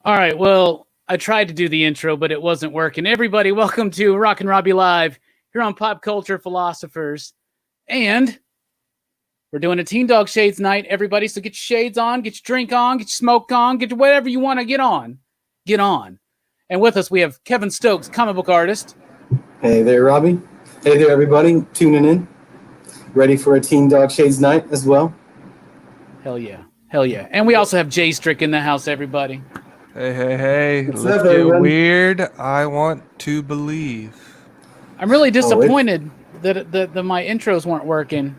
All right, well, I tried to do the intro, but it wasn't working. Everybody, welcome to Rockin Robbie Live here on Pop Culture Philosophers. And we're doing a Teen Dog Shades night, everybody. So get your shades on, get your drink on, get your smoke on, get your whatever you want to get on. Get on. And with us, we have Kevin Stokes, comic book artist. Hey there, Robbie. Hey there, everybody. Tuning in. Ready for a Teen Dog Shades night as well? Hell yeah. Hell yeah. And we also have J-Strick in the house, everybody. Hey. What's Let's up, get everyone? weird. I want to believe. I'm really disappointed that my intros weren't working.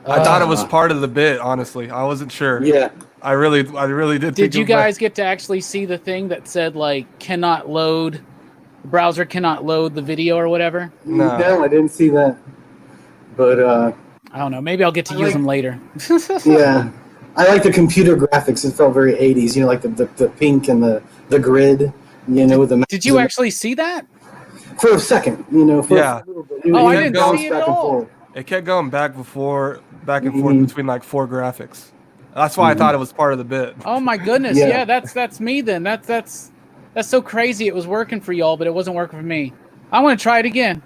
I thought it was part of the bit, honestly. I wasn't sure. Yeah. I really did. Did you guys get to actually see the thing that said, like, cannot load, the browser cannot load the video or whatever? No, I didn't see that. But, I don't know. Maybe I'll get to use them later. yeah. I like the computer graphics. It felt very 80s, you know, like the pink and the grid, you know. Did you actually see that? For a second, you know. For Yeah. a little bit. I didn't see it at all. It kept going back and forth between like four graphics. That's why I thought it was part of the bit. Oh my goodness! Yeah. Yeah, that's me then. That's so crazy. It was working for y'all, but it wasn't working for me. I want to try it again.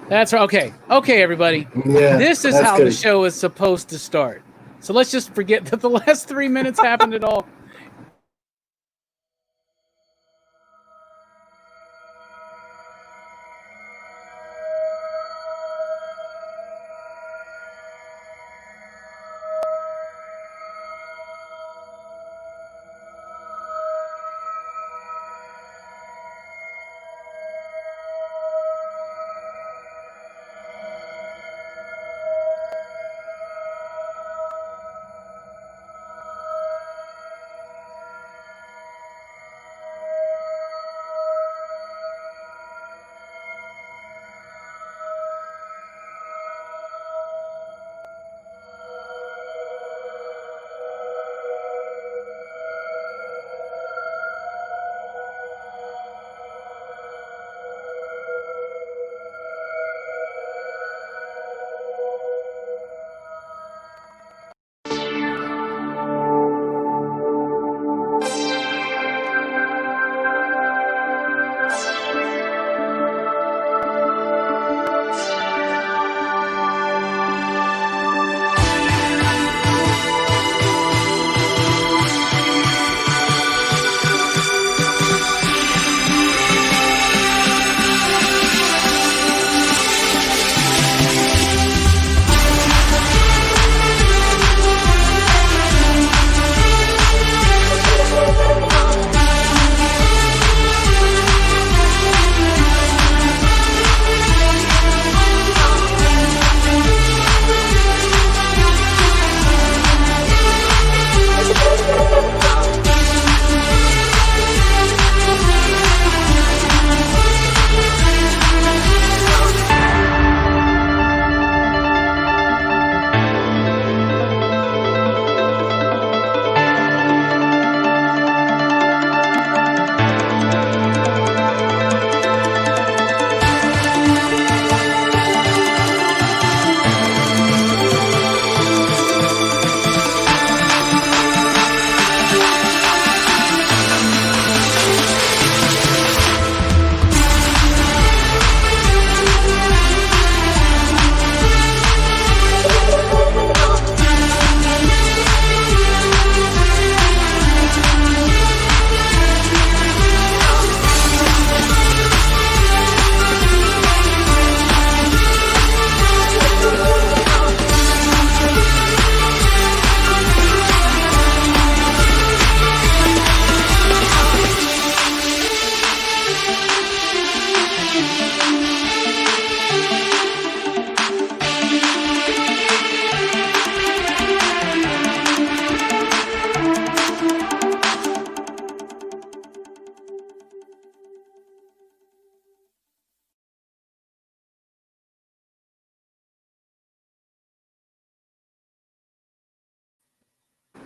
That's right. Okay, everybody. Yeah, This is that's how good. the show is supposed to start. So let's just forget that the last 3 minutes happened at all.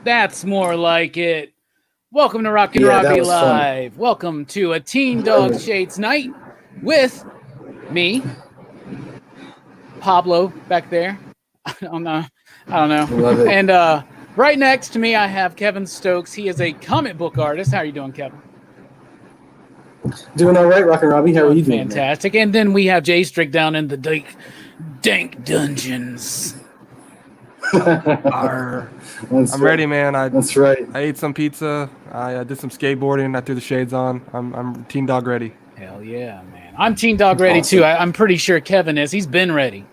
That's more like it. Welcome to Rockin Yeah, that Robbie was fun. Live. Welcome to a Teen Dog Shades night with me, Pablo back there on the I don't know. Love it. And right next to me, I have Kevin Stokes. He is a comic book artist. How are you doing, Kevin? Doing all right, Rockin Robbie. How are you doing? Fantastic. And then we have J-Strick down in the dank dungeons. I'm ready, man. That's right. I ate some pizza. I did some skateboarding. I threw the shades on. I'm Teen Dog ready. Hell yeah, man. I'm Teen Dog ready too. I'm pretty sure Kevin is. He's been ready.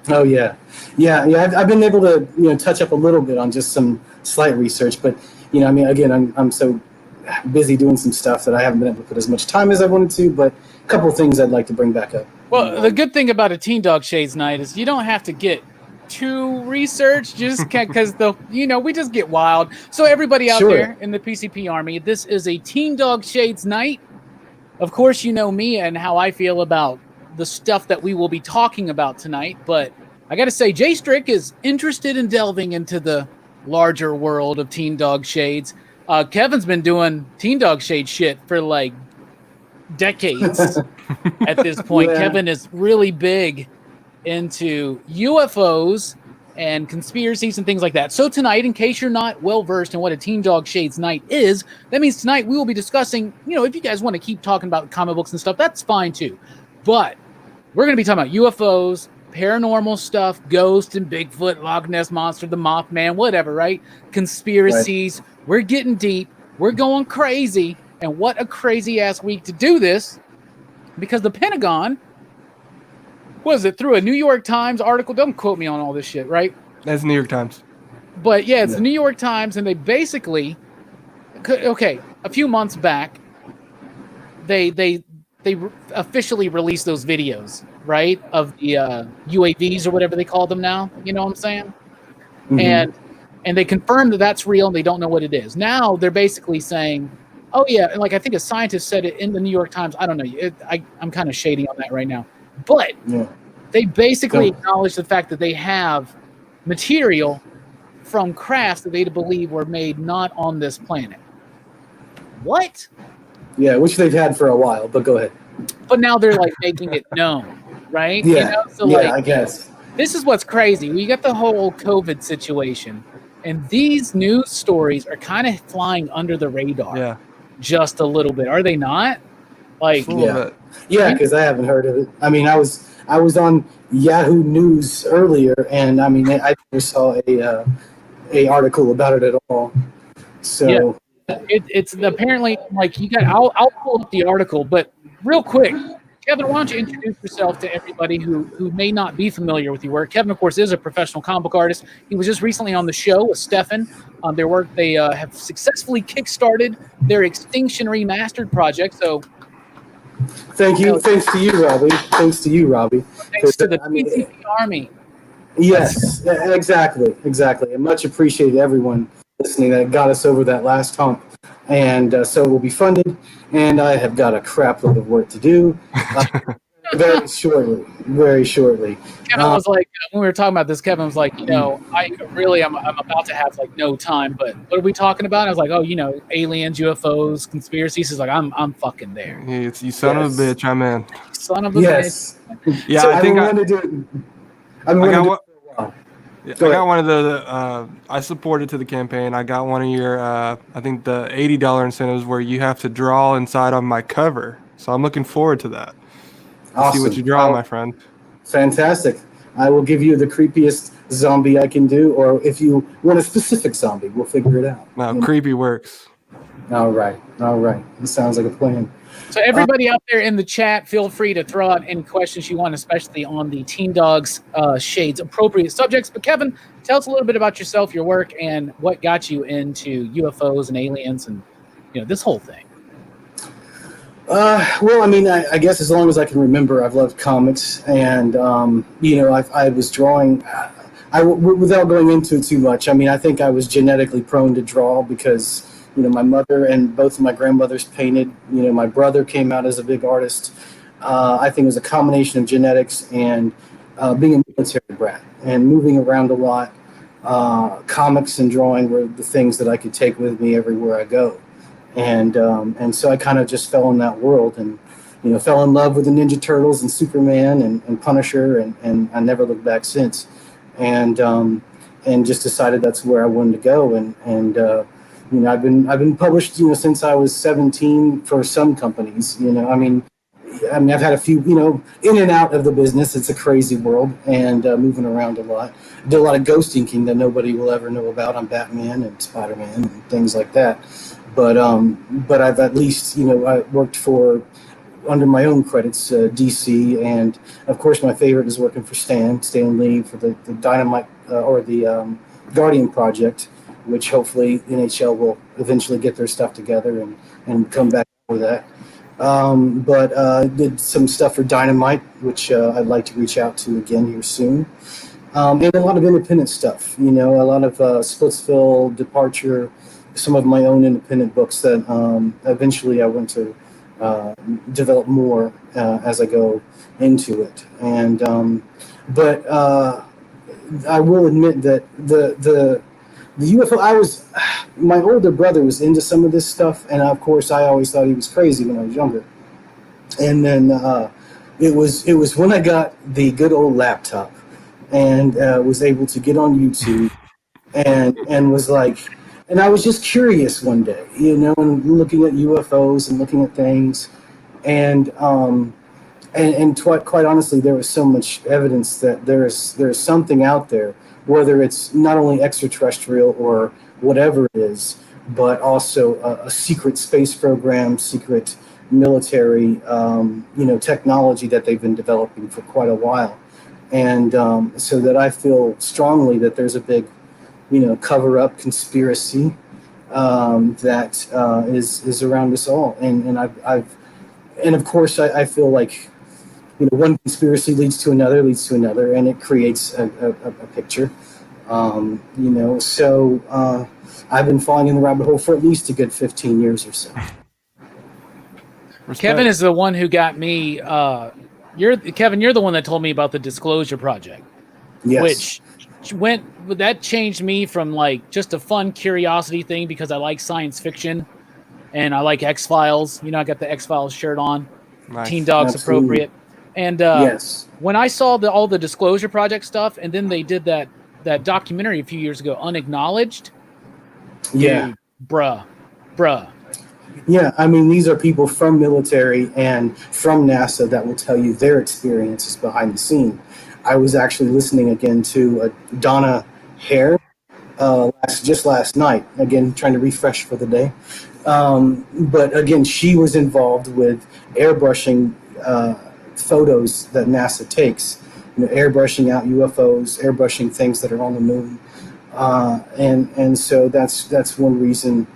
Oh yeah. I've been able to touch up a little bit on just some slight research, but again, I'm so busy doing some stuff that I haven't been able to put as much time as I wanted to. But a couple of things I'd like to bring back up. Well, the good thing about a Teen Dog Shades night is you don't have to get too research, just because we just get wild. So everybody out there in the PCP Army, this is a Teen Dog Shades night. Of course, you know me and how I feel about the stuff that we will be talking about tonight, but I got to say, J-Strick is interested in delving into the larger world of Teen Dog Shades. Kevin's been doing Teen Dog Shade shit for like decades at this point. Yeah. Kevin is really big into UFOs and conspiracies and things like that. So tonight, in case you're not well versed in what a Teen Dog Shades night is, that means tonight we will be discussing, if you guys want to keep talking about comic books and stuff, that's fine too. But we're going to be talking about UFOs, paranormal stuff, ghosts and Bigfoot, Loch Ness Monster, the Mothman, whatever, right? Conspiracies. Right. We're getting deep. We're going crazy. And what a crazy-ass week to do this, because the Pentagon, through a New York Times article? Don't quote me on all this shit, right? That's New York Times. But, yeah, it's the New York Times, and they basically, a few months back, they officially released those videos, right, of the UAVs or whatever they call them now. You know what I'm saying? Mm-hmm. And they confirmed that that's real, and they don't know what it is. Now they're basically saying, oh, yeah, and I think a scientist said it in the New York Times. I don't know. I'm kind of shady on that right now. But they basically acknowledge the fact that they have material from crafts that they believe were made not on this planet. What? Yeah, which they've had for a while, but go ahead. But now they're making it known, right? Yeah, I guess. This is what's crazy. We got the whole COVID situation, and these news stories are kind of flying under the radar just a little bit. Are they not? Yeah, because I haven't heard of it. I mean, I was on Yahoo News earlier, and I mean, I never saw a article about it at all. So it's apparently you got. I'll pull up the article, but real quick, Kevin, why don't you introduce yourself to everybody who may not be familiar with your work? Kevin, of course, is a professional comic book artist. He was just recently on the show with Stefan on their work. They have successfully kickstarted their Extinction Remastered project. So. Thanks to you, Robbie. Thanks to the PCP Army. Yes, exactly. And much appreciated everyone listening that got us over that last hump. And so we'll be funded, and I have got a crap load of work to do very shortly. Kevin was like, when we were talking about this, Kevin was like, I'm about to have no time, but what are we talking about? And I was like, aliens, UFOs, conspiracies. He's like, I'm fucking there. Hey, you son of a bitch, I'm in. Son of a bitch. Yeah, so I think I got one of the. I supported to the campaign. I got one of your. I think the $80 incentives where you have to draw inside on my cover. So I'm looking forward to that. Awesome. See what you draw, my friend. Fantastic. I will give you the creepiest zombie I can do, or if you want a specific zombie, we'll figure it out. No, creepy works. All right. It sounds like a plan. So everybody out there in the chat, feel free to throw out any questions you want, especially on the Teen Dogs Shades appropriate subjects. But Kevin, tell us a little bit about yourself, your work, and what got you into UFOs and aliens and this whole thing. Well, I mean, I guess as long as I can remember, I've loved comics, and I was drawing. Without going into it too much, I mean, I think I was genetically prone to draw because my mother and both of my grandmothers painted. My brother came out as a big artist. I think it was a combination of genetics and being a military brat and moving around a lot. Comics and drawing were the things that I could take with me everywhere I go. And so I kind of just fell in that world and, fell in love with the Ninja Turtles and Superman and Punisher, and I never looked back since. and just decided that's where I wanted to go. And I've been published, since I was 17 for some companies. I've had a few, in and out of the business. It's a crazy world, and moving around a lot. Did a lot of ghost inking that nobody will ever know about on Batman and Spider-Man and things like that. But I've at least, I worked for, under my own credits, DC, and of course my favorite is working for Stan Lee for the Dynamite or the Guardian project, which hopefully NHL will eventually get their stuff together and come back with that. Did some stuff for Dynamite, which I'd like to reach out to again here soon. And a lot of independent stuff, a lot of Splitsville, Departure, some of my own independent books that eventually I want to develop more as I go into it. And I will admit that the UFO, my older brother was into some of this stuff, and of course I always thought he was crazy when I was younger. And then it was when I got the good old laptop and was able to get on YouTube and was like, and I was just curious one day, and looking at UFOs and looking at things, and quite honestly, there was so much evidence that there's something out there, whether it's not only extraterrestrial or whatever it is, but also a secret space program, secret military, technology that they've been developing for quite a while. And so that I feel strongly that there's a big, cover-up conspiracy that is around us all. And of course I feel like, one conspiracy leads to another, and it creates a picture. So I've been falling in the rabbit hole for at least a good 15 years or so. Respect. Kevin is the one who got me. You're the one that told me about the Disclosure Project. Yes. That changed me from like just a fun curiosity thing because I like science fiction and I like X-Files. I got the X-Files shirt on. Nice. Teen Dog's Absolutely. Appropriate. And yes. When I saw all the Disclosure Project stuff, and then they did that documentary a few years ago, Unacknowledged. Yeah. Dude, bruh. Yeah, these are people from military and from NASA that will tell you their experiences behind the scene. I was actually listening again to Donna Hare just last night, again, trying to refresh for the day. But again, she was involved with airbrushing photos that NASA takes, airbrushing out UFOs, airbrushing things that are on the moon. And so that's one reason,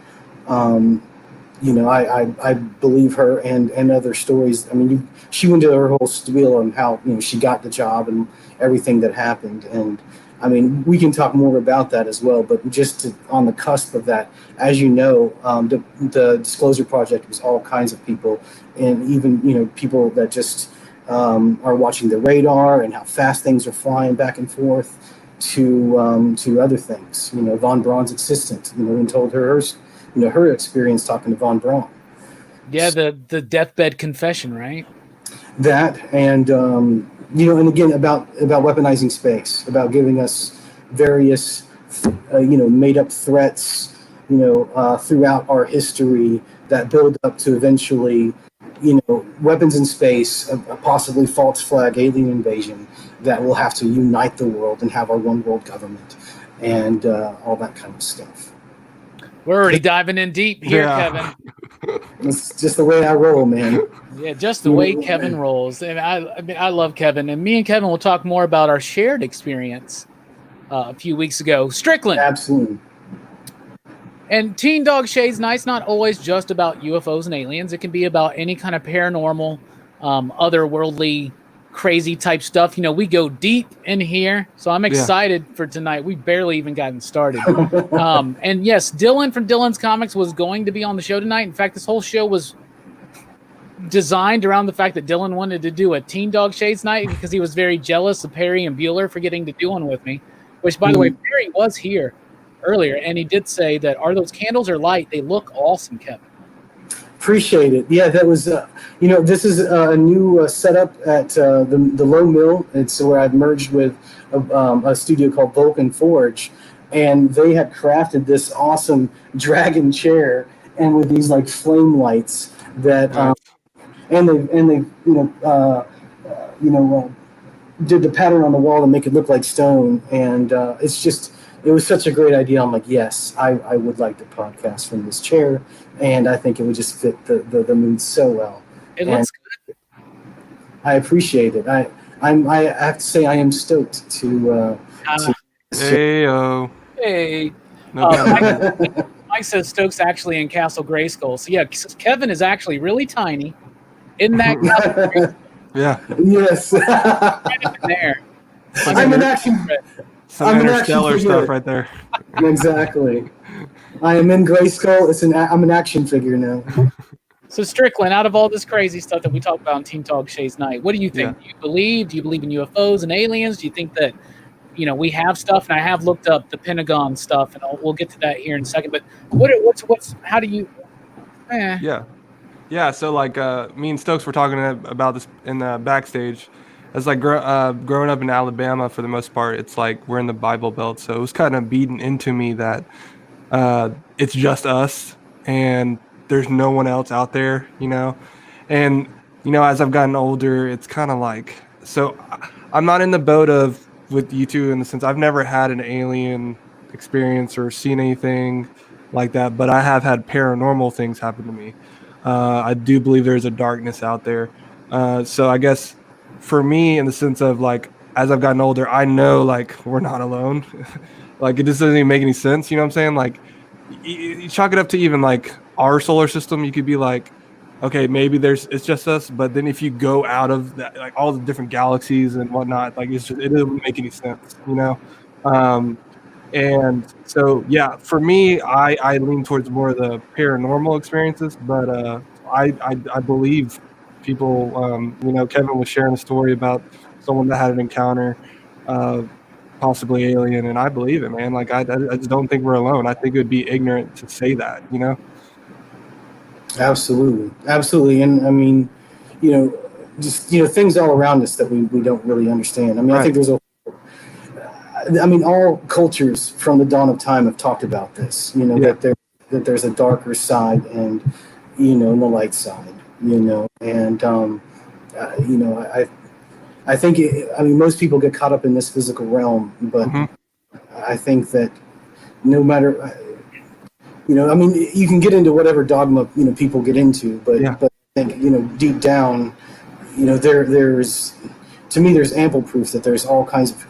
I believe her and other stories. She went to her whole spiel on how, she got the job and everything that happened. And we can talk more about that as well, but just on the cusp of that, as the Disclosure Project was all kinds of people, and even, people that just are watching the radar and how fast things are flying back and forth to other things. Von Braun's assistant, and told her her experience talking to Von Braun. Yeah, the deathbed confession, right? That, and and again about weaponizing space, about giving us various made up threats throughout our history that build up to eventually weapons in space, a possibly false flag alien invasion that will have to unite the world and have our one world government and all that kind of stuff. We're already diving in deep here, Kevin. It's just the way I roll, man. Yeah, just the way Kevin rolls. And I love Kevin. And me and Kevin will talk more about our shared experience a few weeks ago. Strickland. Absolutely. And Teen Dog Shades Night's not always just about UFOs and aliens. It can be about any kind of paranormal, otherworldly, crazy type stuff. We go deep in here. So I'm excited for tonight. We've barely even gotten started. And yes, Dylan from Dylan's Comics was going to be on the show tonight. In fact, this whole show was designed around the fact that Dylan wanted to do a Teen Dog Shades Night because he was very jealous of Perry and Bueller for getting to do one with me, which, by the way, Perry was here earlier, and he did say that, are those candles or light? They look awesome, Kevin. Appreciate it. Yeah, that was, this is a new setup at the Low Mill. It's where I've merged with a studio called Vulcan Forge, and they had crafted this awesome dragon chair, and with these like flame lights that, and they did the pattern on the wall to make it look like stone, and it was such a great idea. I'm like, yes, I would like to podcast from this chair, and I think it would just fit the mood so well. It looks good. I appreciate it. I have to say I am stoked to Hey-o. Hey. No Mike says Stokes actually in Castle Grayskull. So yeah, Kevin is actually really tiny in that Castle Grayskull. Yeah. Yes. Right up in there. I'm an action. Some interstellar stuff right there. Exactly. I am in Grayskull. I'm an action figure now. So Strickland, out of all this crazy stuff that we talk about on Teen Talk Shay's Night, what do you think? Yeah. Do you believe in UFOs and aliens? Do you think that we have stuff? And I have looked up the Pentagon stuff, and we'll get to that here in a second. But how do you? Yeah. So like me and Stokes were talking about this in the backstage. It's like growing up in Alabama for the most part. It's like we're in the Bible Belt, so it was kind of beaten into me that it's just us and there's no one else out there, And as I've gotten older, it's kind of like, so I'm not in the boat with you two in the sense I've never had an alien experience or seen anything like that, but I have had paranormal things happen to me. I do believe there's a darkness out there. So I guess for me, in the sense of like, as I've gotten older, I know like we're not alone. Like it just doesn't even make any sense. You know what I'm saying? Like you chalk it up to even like our solar system. You could be like, okay, maybe it's just us. But then if you go out of that, like all the different galaxies and whatnot, like it doesn't make any sense, And so, yeah, for me, I lean towards more of the paranormal experiences, but I believe people, Kevin was sharing a story about someone that had an encounter, possibly alien, and I believe it, man. Like, I just don't think we're alone. I think it would be ignorant to say that, Absolutely. And I mean, just, things all around us that we don't really understand. I mean, right. I think all cultures from the dawn of time have talked about this, that there's a darker side and, and the light side, and, I think, most people get caught up in this physical realm, but I think that no matter, you can get into whatever dogma, people get into, but I think, deep down, there's ample proof that there's all kinds of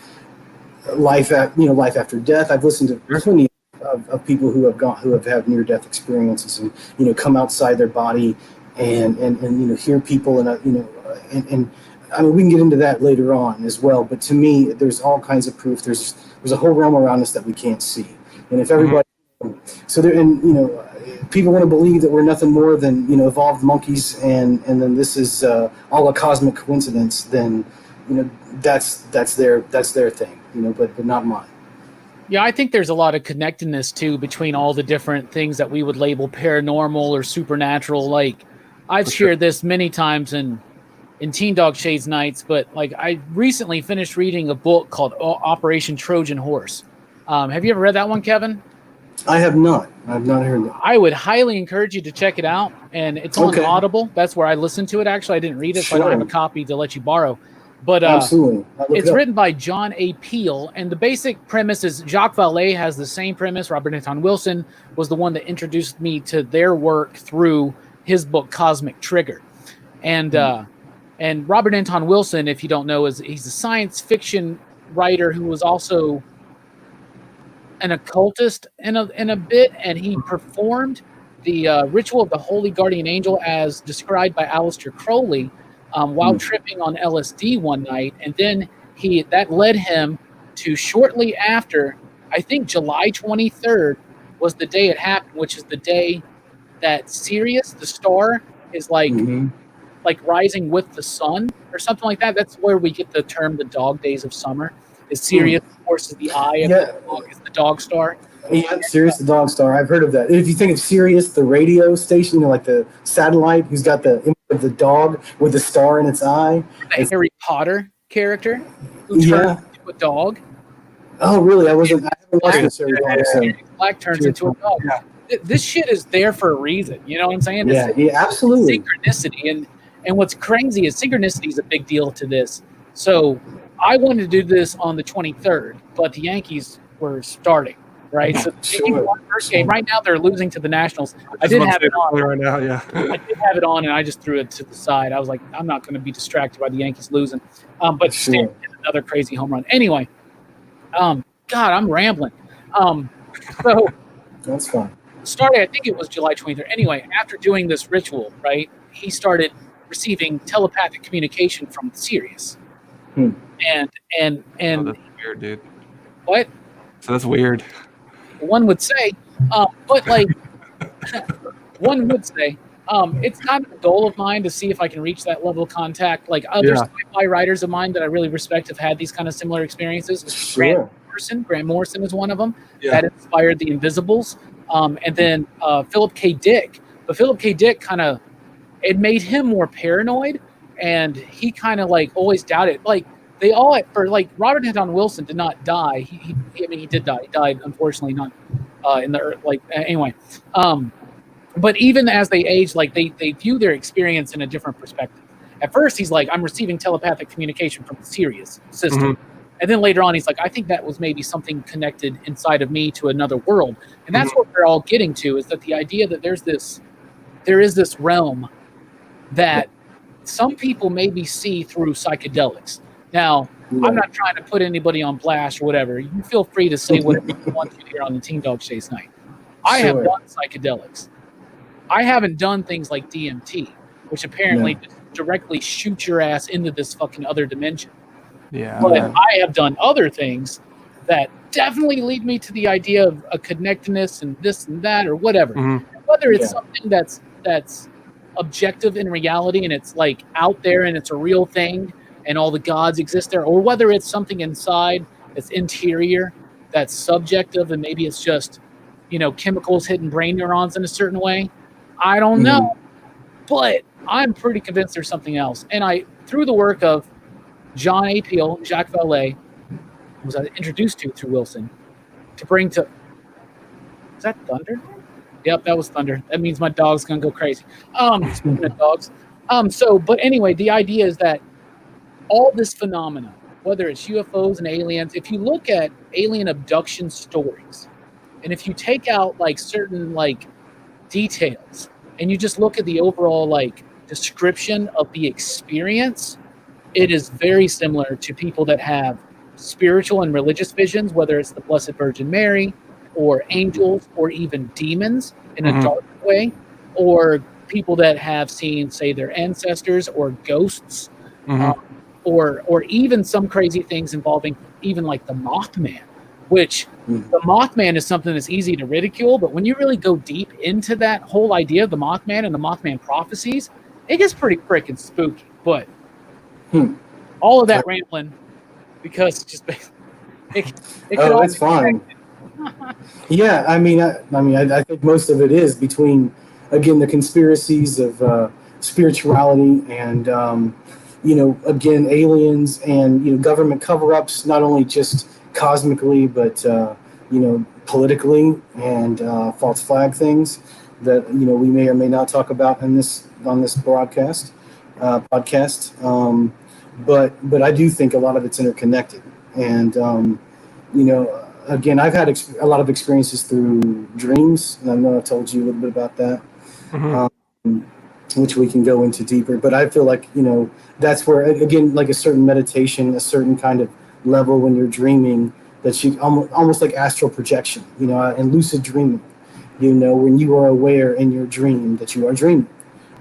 life after death. I've listened to plenty of people who have had near-death experiences and come outside their body and hear people and I mean we can get into that later on as well. But to me, there's all kinds of proof. There's a whole realm around us that we can't see, and if everybody people want to believe that we're nothing more than evolved monkeys and then this is all a cosmic coincidence, then that's their thing, but not mine. Yeah, I think there's a lot of connectedness too between all the different things that we would label paranormal or supernatural. Like I've shared this many times in Teen Dog Shades Nights, but like I recently finished reading a book called Operation Trojan Horse. Have you ever read that one, Kevin? I have not. I've not heard that. I would highly encourage you to check it out, and it's on Audible. That's where I listened to it. Actually, I didn't read it, so I don't have a copy to let you borrow. But absolutely, it's written by John A. Peel, and the basic premise is Jacques Vallée has the same premise. Robert Anton Wilson was the one that introduced me to their work through his book Cosmic Trigger, and Robert Anton Wilson, if you don't know, he's a science fiction writer who was also an occultist in a bit, and he performed the ritual of the Holy Guardian Angel as described by Aleister Crowley while tripping on LSD one night, and then that led him to shortly after, I think July 23rd was the day it happened, which is the day that Sirius, the star, is like rising with the sun or something like that. That's where we get the term the dog days of summer. Is Sirius, of course, is the eye of the dog, is the dog star. Yeah, Sirius the Dog Star. I've heard of that. If you think of Sirius, the radio station, like the satellite, who's got the image of the dog with the star in its eye. The Harry Potter character who Yeah. turns into a dog. Oh, really? I haven't watched the series. Sirius Black turns into a dog. Yeah. This shit is there for a reason. You know what I'm saying? Yeah, absolutely. Synchronicity. And what's crazy is synchronicity is a big deal to this. So I wanted to do this on the 23rd, but the Yankees were starting, right? So the Yankees won the first game. Right now they're losing to the Nationals. I did have it on right now, yeah. I did have it on, and I just threw it to the side. I was like, I'm not going to be distracted by the Yankees losing. But Stan hit another crazy home run. Anyway, God, I'm rambling. So that's fine. Started, I think it was July 23rd. Anyway, after doing this ritual, right, he started receiving telepathic communication from Sirius. And that's weird, dude. What? So that's weird. One would say, but like, one would say, it's not a goal of mine to see if I can reach that level of contact. Like other sci-fi writers of mine that I really respect have had these kind of similar experiences. Sure. Grant Morrison is one of them that inspired the Invisibles. And then Philip K. Dick. But Philip K. Dick it made him more paranoid, and he kind of like always doubted. Like they all Robert Anton Wilson did not die. He did die. He died unfortunately not in the earth. Anyway. But even as they age, like they view their experience in a different perspective. At first, he's like, I'm receiving telepathic communication from the Sirius system. Mm-hmm. And then later on, he's like, I think that was maybe something connected inside of me to another world. And that's what we're all getting to, is that the idea that there is this realm that some people maybe see through psychedelics. Now, I'm not trying to put anybody on blast or whatever. You feel free to say whatever you want to here on the Teen Dog Chase night. I have done psychedelics. I haven't done things like DMT, which apparently just directly shoot your ass into this fucking other dimension. Yeah. But I have done other things that definitely lead me to the idea of a connectedness and this and that or whatever. Mm-hmm. Whether it's something that's objective in reality and it's like out there and it's a real thing and all the gods exist there, or whether it's something inside that's interior, that's subjective, and maybe it's just, chemicals hitting brain neurons in a certain way. I don't know, but I'm pretty convinced there's something else. And through the work of John A. Peel, Jacques Vallée, was I introduced to through Wilson, to bring to... Is that thunder? Yep, that was thunder. That means my dog's going to go crazy. Speaking of dogs. But anyway, the idea is that all this phenomena, whether it's UFOs and aliens, if you look at alien abduction stories, and if you take out certain details, and you just look at the overall description of the experience, it is very similar to people that have spiritual and religious visions, whether it's the Blessed Virgin Mary or angels or even demons in a dark way, or people that have seen, say, their ancestors or ghosts, or even some crazy things involving even the Mothman, which the Mothman is something that's easy to ridicule, but when you really go deep into that whole idea of the Mothman and the Mothman prophecies, it gets pretty freaking spooky. But all of that rambling, because it's fine. Yeah, I think most of it is between, again, the conspiracies of spirituality and again, aliens and government cover-ups, not only just cosmically, but politically, and false flag things that we may or may not talk about on this podcast. But I do think a lot of it's interconnected, and again, I've had a lot of experiences through dreams, and I know I told you a little bit about that, which we can go into deeper. But I feel like that's where, again, a certain meditation, a certain kind of level when you're dreaming, that you almost like astral projection, and lucid dreaming, when you are aware in your dream that you are dreaming,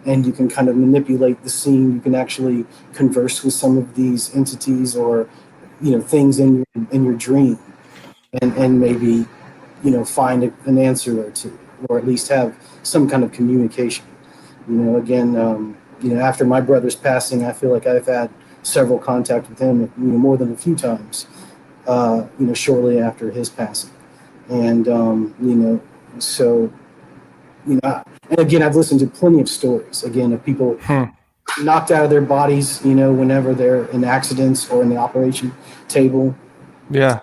and you can kind of manipulate the scene. You can actually converse with some of these entities or things in your dream, and maybe find an answer or two, or at least have some kind of communication. Again, after my brother's passing, I feel like I've had several contact with him, more than a few times, shortly after his passing. And so and again, I've listened to plenty of stories again of people knocked out of their bodies, whenever they're in accidents or in the operation table. Yeah.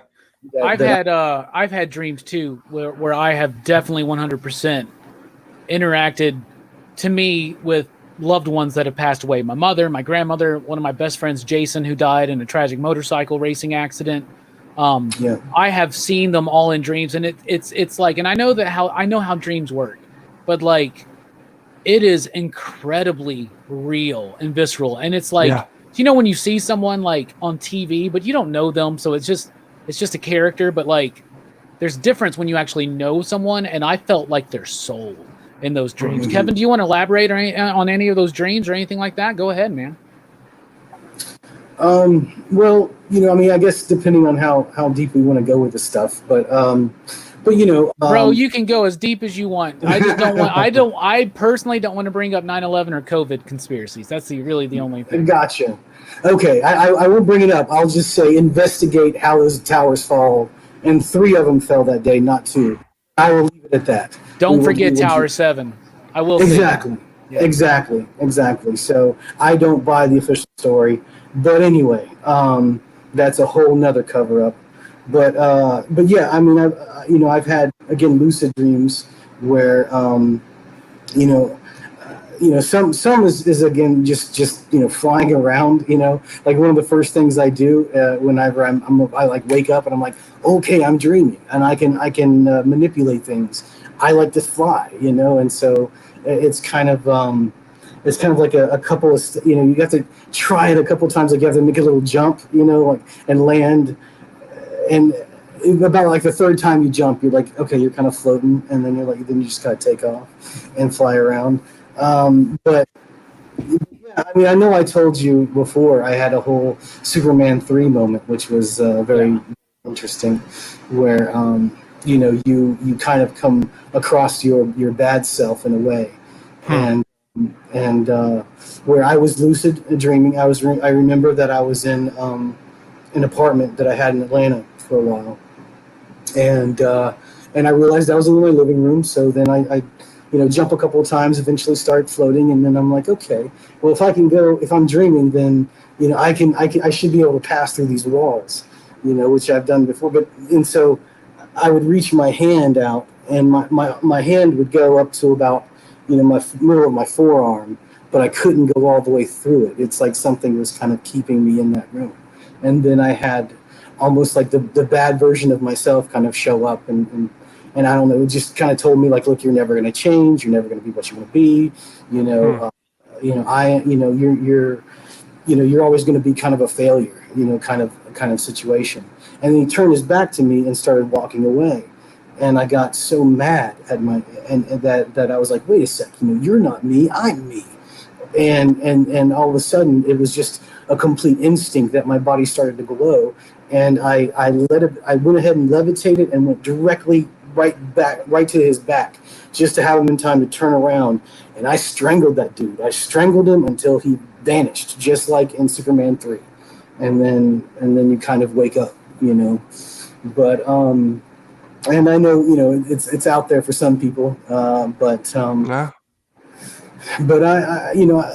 I've had dreams too where I have definitely 100% interacted to me with loved ones that have passed away. My mother, my grandmother, one of my best friends, Jason, who died in a tragic motorcycle racing accident. I have seen them all in dreams, and it's like, and I know how dreams work, but like it is incredibly real and visceral. And it's like, when you see someone like on TV, but you don't know them, so it's just a character, but like there's difference when you actually know someone, and I felt like their soul in those dreams. Mm-hmm. Kevin, do you want to elaborate on any of those dreams or anything like that? Go ahead, man. Well, I guess depending on how deep we want to go with the stuff, but bro, you can go as deep as you want. I just don't want. I personally don't want to bring up 9/11 or COVID conspiracies. That's really the only thing. Gotcha. Okay, I will bring it up. I'll just say investigate how those towers fall, and 3 of them fell that day, not 2. I will leave it at that. Don't forget Tower 7. I will exactly. Yeah. Exactly. So I don't buy the official story, but anyway, that's a whole nother cover up. But yeah, I mean, I've had again lucid dreams where some is again just flying around. Like one of the first things I do whenever I like wake up and I'm like, okay, I'm dreaming and I can manipulate things. I like to fly, and so it's kind of like a couple of you have to try it a couple of times. Like you have to make a little jump, like and land. And about like the 3rd time you jump, you're like, okay, you're kind of floating, and then then you just kind of take off and fly around. But yeah, I mean, I know I told you before I had a whole Superman 3 moment, which was very interesting, where you kind of come across your bad self in a way, and where I was lucid dreaming, I remember that I was in an apartment that I had in Atlanta for a while, and I realized I was in my living room. So then I jump a couple of times, eventually start floating, and then I'm like, okay, well, if I'm dreaming, then I should be able to pass through these walls, which I've done before. And so I would reach my hand out, and my hand would go up to about my middle of my forearm, but I couldn't go all the way through it. It's like something was kind of keeping me in that room. And then I had almost like the bad version of myself kind of show up, and I don't know, it just kind of told me like, look, you're never going to change, you're never going to be what you want to be, you're always going to be kind of a failure, kind of situation. And then he turned his back to me and started walking away, and I got so mad at that I was like, wait a sec, you're not me, I'm me. And all of a sudden it was just a complete instinct that my body started to glow, and I went ahead and levitated and went directly right to his back, just to have him in time to turn around, and I strangled that dude. I strangled him until he vanished, just like in Superman 3, and then you kind of wake up, but and I know it's out there for some people, but But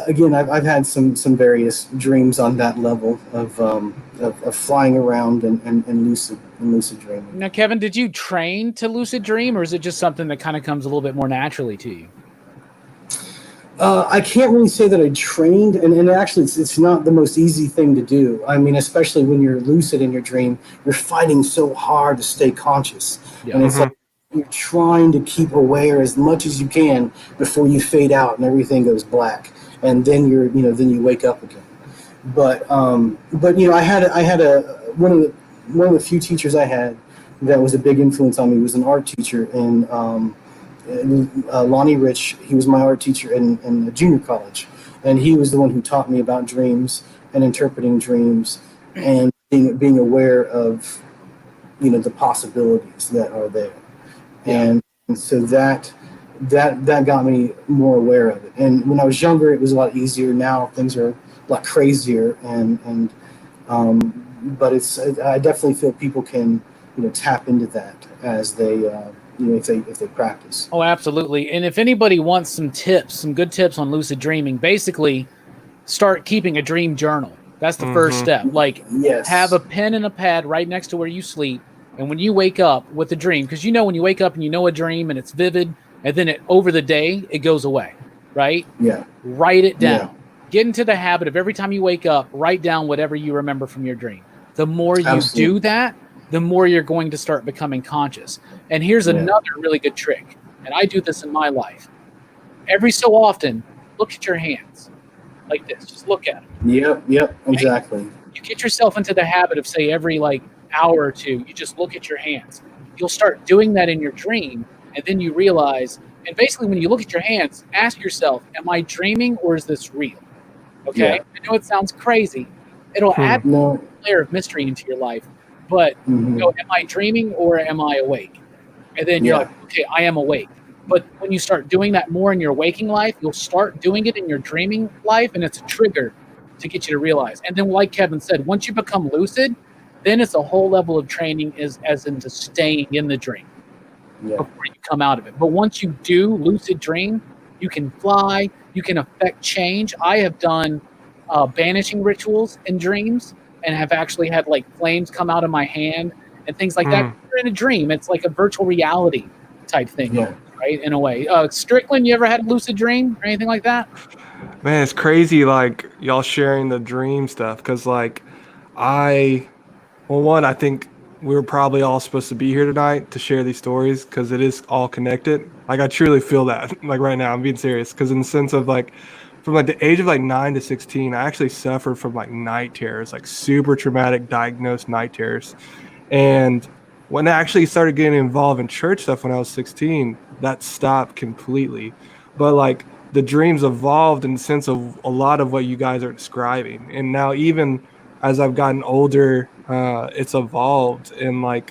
again, I've had some various dreams on that level of flying around and lucid dreaming. Now, Kevin, did you train to lucid dream, or is it just something that kind of comes a little bit more naturally to you? I can't really say that I trained, and actually it's not the most easy thing to do. I mean, especially when you're lucid in your dream, you're fighting so hard to stay conscious, and it's like you're trying to keep aware as much as you can before you fade out and everything goes black, and then then you wake up again. But I had one of the few teachers I had that was a big influence on me was an art teacher, and Lonnie Rich. He was my art teacher in junior college, and he was the one who taught me about dreams and interpreting dreams and being aware of the possibilities that are there. And so that got me more aware of it. And when I was younger, it was a lot easier. Now things are a lot crazier, but I definitely feel people can tap into that as they if they practice. Oh, absolutely. And if anybody wants some tips, some good tips on lucid dreaming, basically start keeping a dream journal. That's the first step. Like, Yes. have a pen and a pad right next to where you sleep. And when you wake up with a dream, because when you wake up and you know a dream and it's vivid, and then over the day, it goes away, right? Yeah. Write it down. Yeah. Get into the habit of every time you wake up, write down whatever you remember from your dream. The more you do that, the more you're going to start becoming conscious. And here's another really good trick. And I do this in my life. Every so often, look at your hands like this. Just look at them. Yep, exactly. You get yourself into the habit of, say, every hour or two, you just look at your hands. You'll start doing that in your dream, and then you realize, and basically when you look at your hands, ask yourself, am I dreaming or is this real? Okay? Yeah. I know it sounds crazy. It'll add a layer of mystery into your life, but am I dreaming or am I awake? And then you're like, okay, I am awake. But when you start doing that more in your waking life, you'll start doing it in your dreaming life, and it's a trigger to get you to realize. And then, like Kevin said, once you become lucid, then it's a whole level of training as into staying in the dream before you come out of it. But once you do lucid dream, you can fly, you can affect change. I have done banishing rituals in dreams and have actually had flames come out of my hand and things like that. You're in a dream. It's like a virtual reality type thing, right? In a way. Strickland, you ever had a lucid dream or anything like that? Man, it's crazy, y'all sharing the dream stuff, because I think we were probably all supposed to be here tonight to share these stories, because it is all connected. I truly feel that right now. I'm being serious, because in the sense of from the age of 9 to 16, I actually suffered from night terrors, super traumatic diagnosed night terrors. And when I actually started getting involved in church stuff when I was 16, that stopped completely. But the dreams evolved in the sense of a lot of what you guys are describing. And now even as I've gotten older, it's evolved. And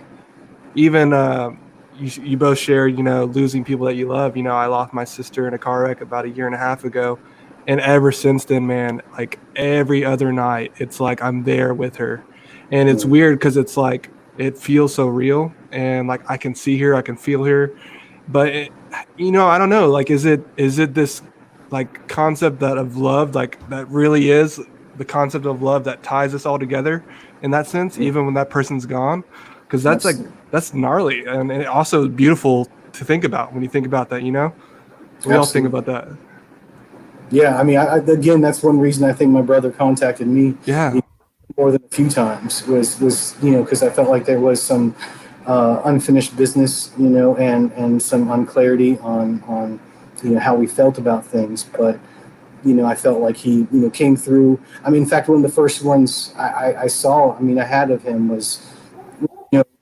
even you both share, losing people that you love. I lost my sister in a car wreck about 1.5 years ago. And ever since then, man, every other night, it's I'm there with her. And it's weird because it's it feels so real. And I can see her, I can feel her. But, I don't know, is it this concept of love, that really is the concept of love that ties us all together in that sense, even when that person's gone? Because that's gnarly. And it also beautiful to think about when you think about that, we all think about that. Yeah, I mean, again, that's one reason I think my brother contacted me. Yeah. More than a few times was because I felt like there was some unfinished business, and some unclarity on how we felt about things. But I felt like he came through. I mean, in fact, one of the first ones I saw, I had of him was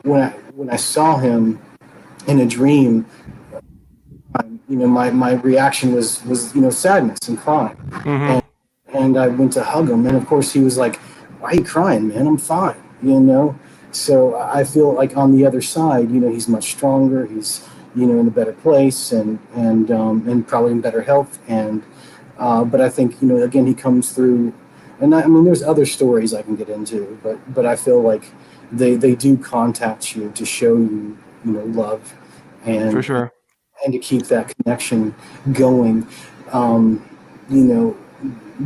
when I saw him in a dream. My reaction was sadness and crying, and I went to hug him, and of course he was like, "Why are you crying, man? I'm fine," So I feel like on the other side, he's much stronger. He's in a better place and probably in better health. And but I think again he comes through, and there's other stories I can get into, but I feel like they do contact you to show you love, and for sure. And to keep that connection going,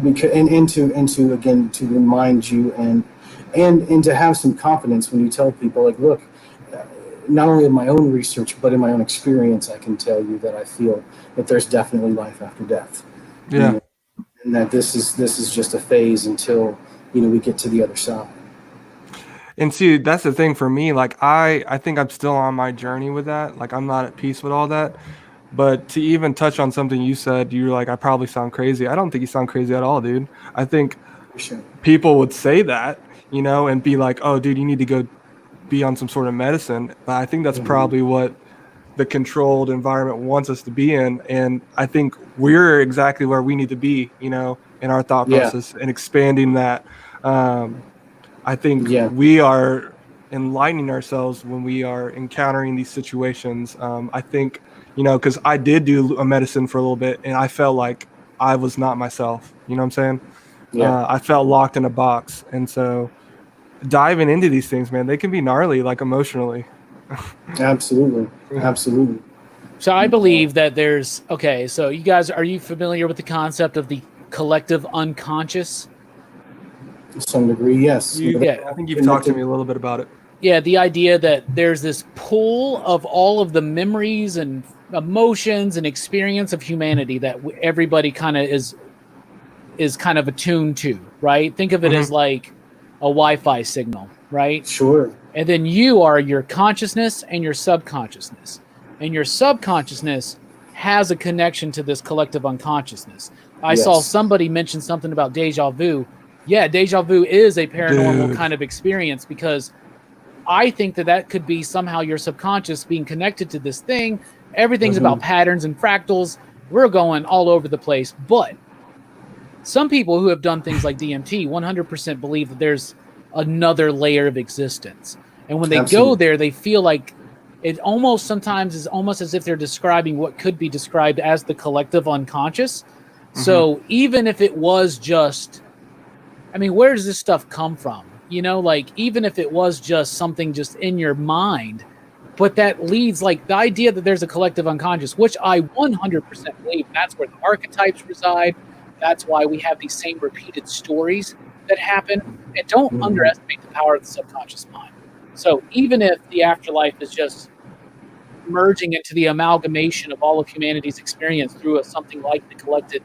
because and to again to remind you and to have some confidence when you tell people look, not only in my own research but in my own experience, I can tell you that I feel that there's definitely life after death. Yeah, and that this is just a phase until we get to the other side. And see, that's the thing for me. I think I'm still on my journey with that. I'm not at peace with all that. But to even touch on something you said, you're I probably sound crazy. I don't think you sound crazy at all, dude. I think people would say that, and be like, oh, dude, you need to go be on some sort of medicine. But I think that's probably what the controlled environment wants us to be in. And I think we're exactly where we need to be, in our thought process and expanding that. I think we are enlightening ourselves when we are encountering these situations. I think, because I did do a medicine for a little bit and I felt like I was not myself. You know what I'm saying? Yeah. I felt locked in a box. And so diving into these things, man, they can be gnarly, emotionally. Absolutely. Absolutely. So I believe that there's so you guys, are you familiar with the concept of the collective unconscious? To some degree, yes. You get I think you've talked to me a little bit about it. Yeah, the idea that there's this pool of all of the memories and emotions and experience of humanity that everybody kind of is kind of attuned to, right? Think of it as like a Wi-Fi signal, right? Sure. And then you are your consciousness and your subconsciousness. And your subconsciousness has a connection to this collective unconsciousness. I saw somebody mention something about deja vu. Yeah, deja vu is a paranormal kind of experience, because I think that could be somehow your subconscious being connected to this thing. Everything's about patterns and fractals. We're going all over the place. But some people who have done things like DMT 100% believe that there's another layer of existence. And when they go there, they feel like it almost sometimes is almost as if they're describing what could be described as the collective unconscious. So even if it was just, I mean, where does this stuff come from? You know, like, even if it was just something just in your mind, but that leads, like, the idea that there's a collective unconscious, which I 100% believe, that's where the archetypes reside. That's why we have these same repeated stories that happen. And don't underestimate the power of the subconscious mind. So even if the afterlife is just merging into the amalgamation of all of humanity's experience through something like the collective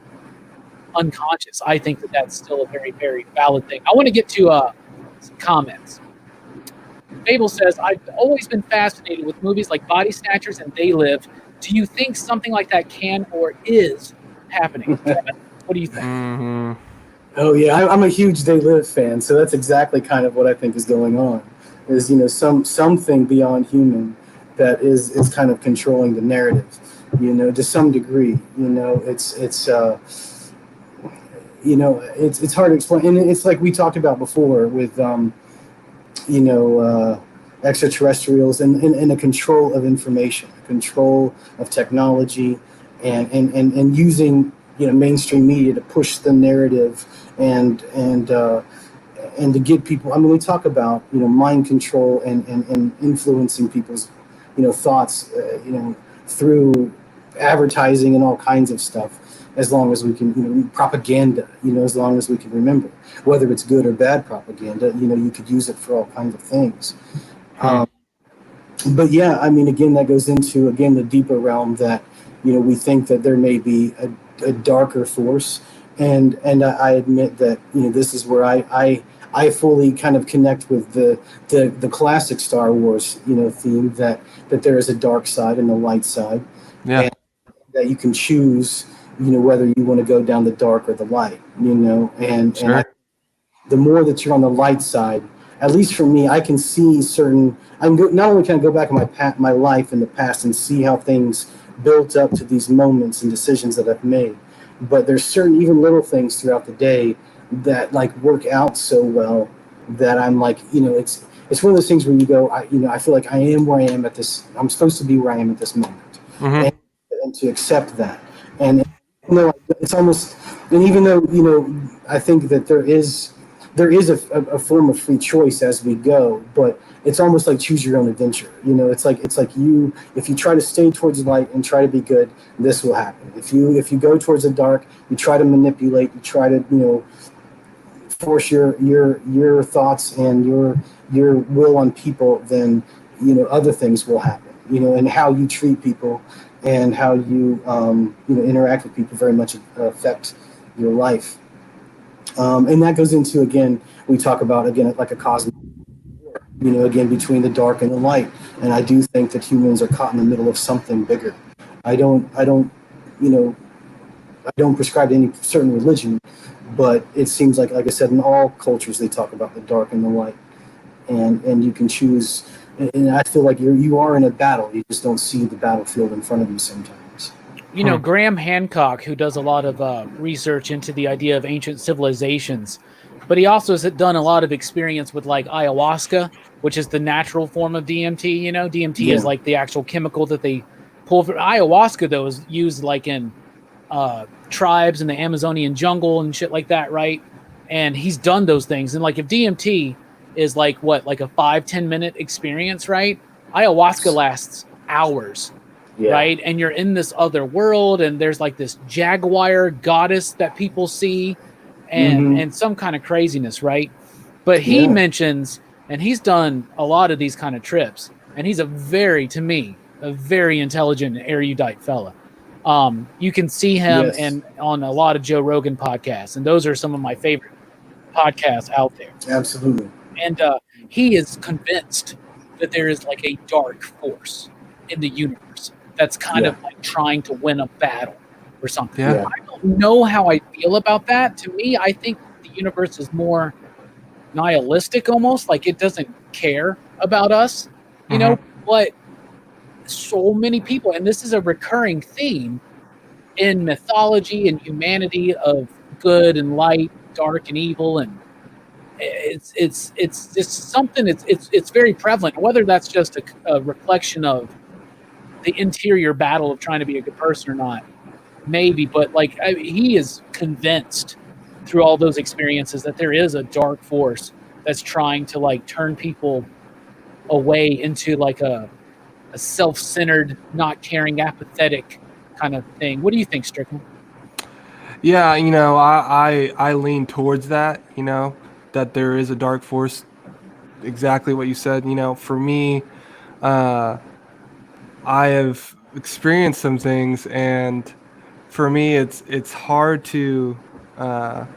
unconscious, I think that that's still a very, very valid thing. I want to get to some comments. Fable says, I've always been fascinated with movies like Body Snatchers and They Live. Do you think something like that can or is happening? Kevin, what do you think? Oh yeah, I'm a huge They Live fan, so that's exactly kind of what I think is going on. Is, you know, something beyond human that is kind of controlling the narrative, you know, to some degree. You know, it's you know, it's hard to explain, and it's like we talked about before with you know, extraterrestrials and a control of information, control of technology, and using, you know, mainstream media to push the narrative and to get people. I mean, we talk about, you know, mind control and influencing people's, you know, thoughts, you know, through advertising and all kinds of stuff. As long as we can, you know, propaganda, you know, as long as we can remember, whether it's good or bad propaganda, you know, you could use it for all kinds of things. But yeah, I mean, again, that goes into, again, the deeper realm that, you know, we think that there may be a darker force. And I admit that, you know, this is where I fully kind of connect with the classic Star Wars, you know, theme that there is a dark side and a light side. Yeah. And that you can choose, you know, whether you want to go down the dark or the light, you know, and the more that you're on the light side, at least for me, I can see certain. Not only can I go back in my life in the past and see how things built up to these moments and decisions that I've made, but there's certain even little things throughout the day that like work out so well that I'm like, you know, it's one of those things where you go, I feel like I am where I am at this. I'm supposed to be where I am at this moment, and to accept that. And you know, it's almost, and even though, you know, I think that there is a form of free choice as we go, but it's almost like choose your own adventure. You know, it's like you, if you try to stay towards the light and try to be good, this will happen. If you go towards the dark, you try to manipulate, you try to, you know, force your thoughts and your will on people, then, you know, other things will happen. You know, and how you treat people and how you you know, interact with people very much affect your life. And that goes into, again, we talk about, again, like a cosmic war, you know, again, between the dark and the light. And I do think that humans are caught in the middle of something bigger. I don't, you know, I don't prescribe to any certain religion, but it seems like I said, in all cultures, they talk about the dark and the light. And you can choose, and I feel like you are in a battle. You just don't see the battlefield in front of you sometimes. You know, Graham Hancock, who does a lot of research into the idea of ancient civilizations, but he also has done a lot of experience with like ayahuasca, which is the natural form of DMT. You know, DMT is like the actual chemical that they pull from. Ayahuasca, though, is used like in tribes in the Amazonian jungle and shit like that, right? And he's done those things. And like if DMT is like what, like a 5-10 minute experience, right? ayahuasca lasts hours, right? And you're in this other world, and there's like this jaguar goddess that people see, and some kind of craziness, right? But he mentions, and he's done a lot of these kind of trips, and he's to me, a very intelligent, erudite fella. You can see him on a lot of Joe Rogan podcasts, and those are some of my favorite podcasts out there. Absolutely. And he is convinced that there is like a dark force in the universe that's kind of like trying to win a battle or something. I don't know how I feel about that. To me, I think the universe is more nihilistic, almost like it doesn't care about us, you know. But so many people, and this is a recurring theme in mythology and humanity of good and light, dark and evil, and it's just something. It's very prevalent. Whether that's just a reflection of the interior battle of trying to be a good person or not, maybe. But like he is convinced through all those experiences that there is a dark force that's trying to like turn people away into like a self-centered, not caring, apathetic kind of thing. What do you think, Strickland? Yeah, you know, I lean towards that, you know, that there is a dark force, exactly what you said. You know, for me, I have experienced some things, and for me, it's hard to, I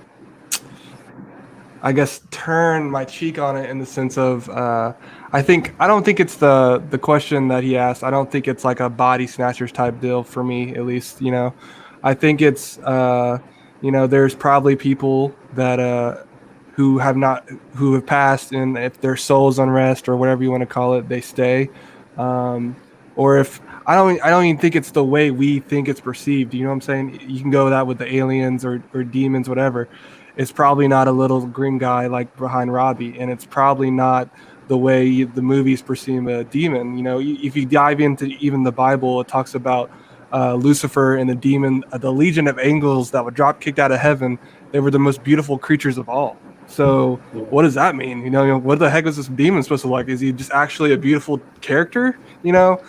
guess, turn my cheek on it in the sense of, I don't think it's the question that he asked. I don't think it's like a body snatchers type deal for me, at least, you know. I think it's, you know, there's probably people that who have passed, and if their soul's unrest or whatever you want to call it, they stay. Or if I don't even think it's the way we think it's perceived. You know what I'm saying? You can go that with the aliens or demons, whatever. It's probably not a little green guy like behind Robbie, and it's probably not the way the movies perceive a demon. You know, if you dive into even the Bible, it talks about Lucifer and the demon, the legion of angels that were kicked out of heaven. They were the most beautiful creatures of all. So what does that mean? You know, what the heck is this demon supposed to like? Is he just actually a beautiful character? You know?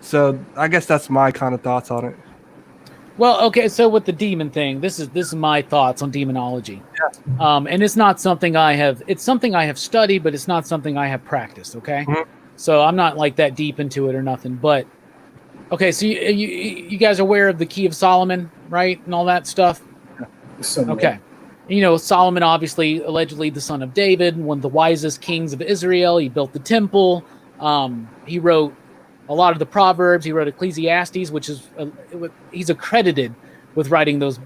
So I guess that's my kind of thoughts on it. Well, okay, so with the demon thing, this is my thoughts on demonology. And it's not something it's something I have studied, but it's not something I have practiced, okay? So I'm not like that deep into it or nothing, but okay, so you guys are aware of the Key of Solomon, right? And all that stuff? Okay. You know, Solomon, obviously, allegedly the son of David, one of the wisest kings of Israel. He built the temple. He wrote a lot of the Proverbs. He wrote Ecclesiastes, which is he's accredited with writing those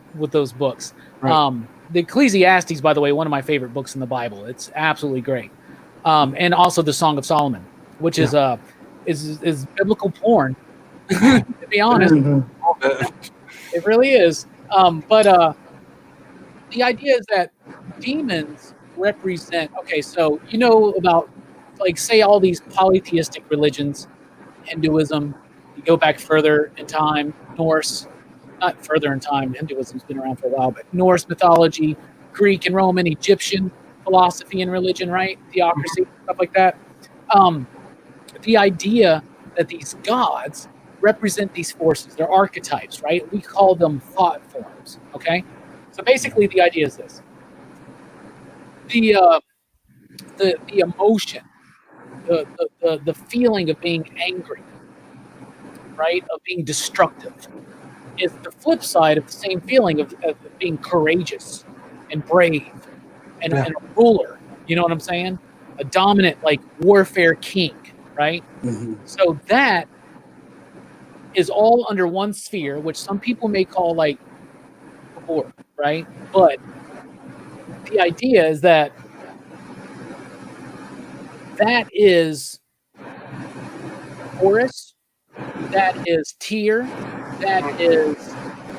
books. Right. The Ecclesiastes, by the way, one of my favorite books in the Bible. It's absolutely great. And also the Song of Solomon, which is biblical porn. To be honest, it really is. But the idea is that demons represent. Okay, so you know about, like, say all these polytheistic religions. Hinduism, you go back further in time, Norse, not further in time, Hinduism's been around for a while, but Norse mythology, Greek and Roman, Egyptian philosophy and religion, right? Theocracy, stuff like that. The idea that these gods represent these forces, they're archetypes, right? We call them thought forms, okay? So basically the idea is this. The emotion, the feeling of being angry, right, of being destructive, is the flip side of the same feeling of being courageous and brave and a ruler. You know what I'm saying? A dominant, like, warfare king, right? So that is all under one sphere, which some people may call like the board, right? But the idea is that is Horus, that is Tyr, that is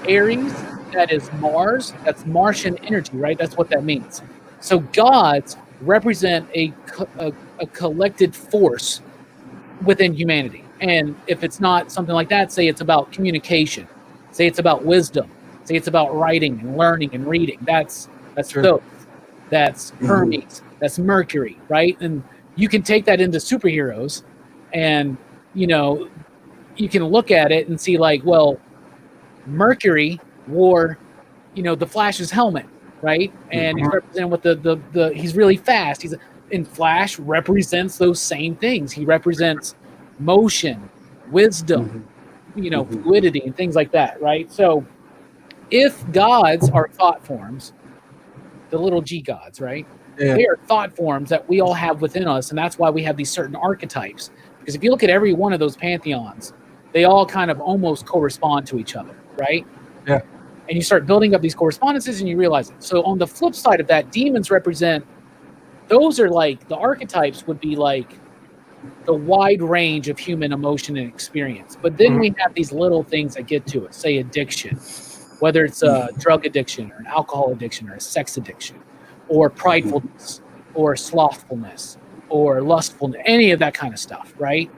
Aries, that is Mars, that's Martian energy, right? That's what that means. So gods represent a collected force within humanity. And if it's not something like that, say it's about communication, say it's about wisdom, say it's about writing and learning and reading. That's Thoth, that's Hermes, that's Mercury, right? And you can take that into superheroes, and you know, you can look at it and see like, well, Mercury wore, the Flash's helmet, right? And he's representing with the he's really fast. In Flash represents those same things. He represents motion, wisdom, fluidity, and things like that, right? So if gods are thought forms, the little g gods, right? Yeah. They are thought forms that we all have within us, and that's why we have these certain archetypes. Because if you look at every one of those pantheons, they all kind of almost correspond to each other, right? Yeah. And you start building up these correspondences and you realize it. So on the flip side of that, demons represent, those are like, the archetypes would be like the wide range of human emotion and experience. But then we have these little things that get to it, say addiction, whether it's a drug addiction or an alcohol addiction or a sex addiction, or pridefulness or slothfulness or lustfulness, any of that kind of stuff, right?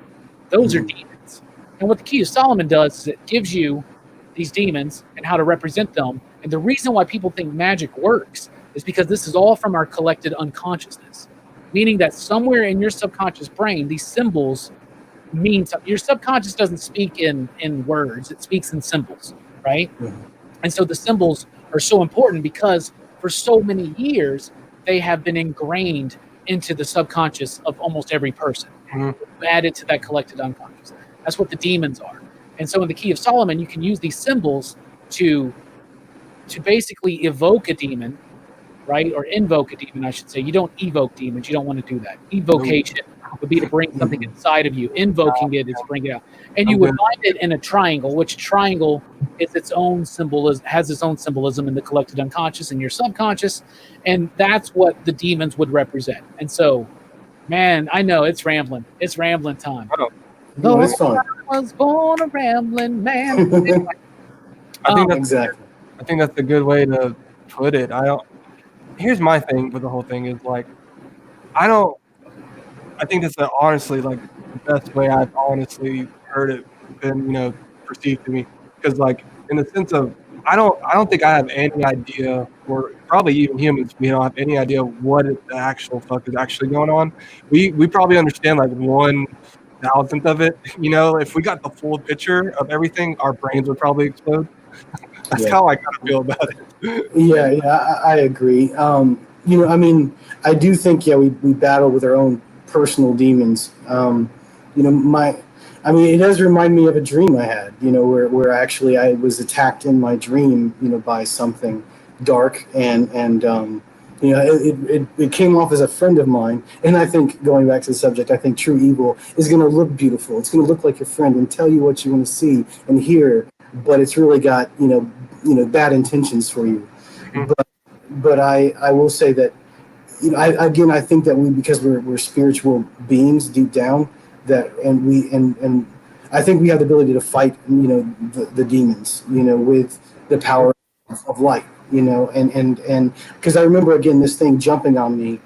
Those are demons. And what the Key of Solomon does is it gives you these demons and how to represent them. And the reason why people think magic works is because this is all from our collected unconsciousness, meaning that somewhere in your subconscious brain, these symbols mean something. Your subconscious doesn't speak in words, it speaks in symbols, right? And so the symbols are so important because for so many years, they have been ingrained into the subconscious of almost every person, added to that collected unconscious. That's what the demons are. And so in the Key of Solomon, you can use these symbols to basically evoke a demon, right? Or invoke a demon, I should say. You don't evoke demons. You don't want to do that. Evocation would be to bring something inside of you. Invoking it is to bring it out. And you would find it in a triangle, which triangle is its own symbolism, has its own symbolism in the collected unconscious and your subconscious. And that's what the demons would represent. And so, man, I know it's rambling. It's rambling time. No, it's fun. I was born a rambling man. Exactly. I think that's a good way to put it. Here's my thing with the whole thing is like, I think that's honestly like the best way I've honestly heard it been, perceived to me. Because like in the sense of, I don't think I have any idea, or probably even humans, we don't have any idea what the actual fuck is actually going on. We probably understand like 1,000th of it. If we got the full picture of everything, our brains would probably explode. That's how I kind of feel about it. Yeah, I agree. I do think, we battle with our own personal demons. It does remind me of a dream I had, where actually I was attacked in my dream, by something dark, and it came off as a friend of mine. And I think, going back to the subject, I think true evil is going to look beautiful. It's going to look like your friend and tell you what you want to see and hear, but it's really got, bad intentions for you. But I will say that, I think that because we're spiritual beings deep down, and I think we have the ability to fight, the demons, with the power of light, and because I remember again this thing jumping on me,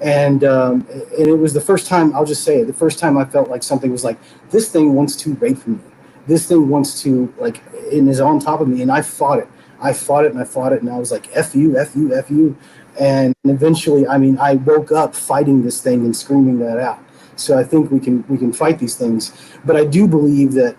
and it was the first time, I'll just say it, the first time I felt like something was like, this thing wants to rape me, this thing wants to, like, and is on top of me, and I fought it, and I was like, F you, F you, F you. And eventually, I woke up fighting this thing and screaming that out. So I think we can fight these things. But I do believe that,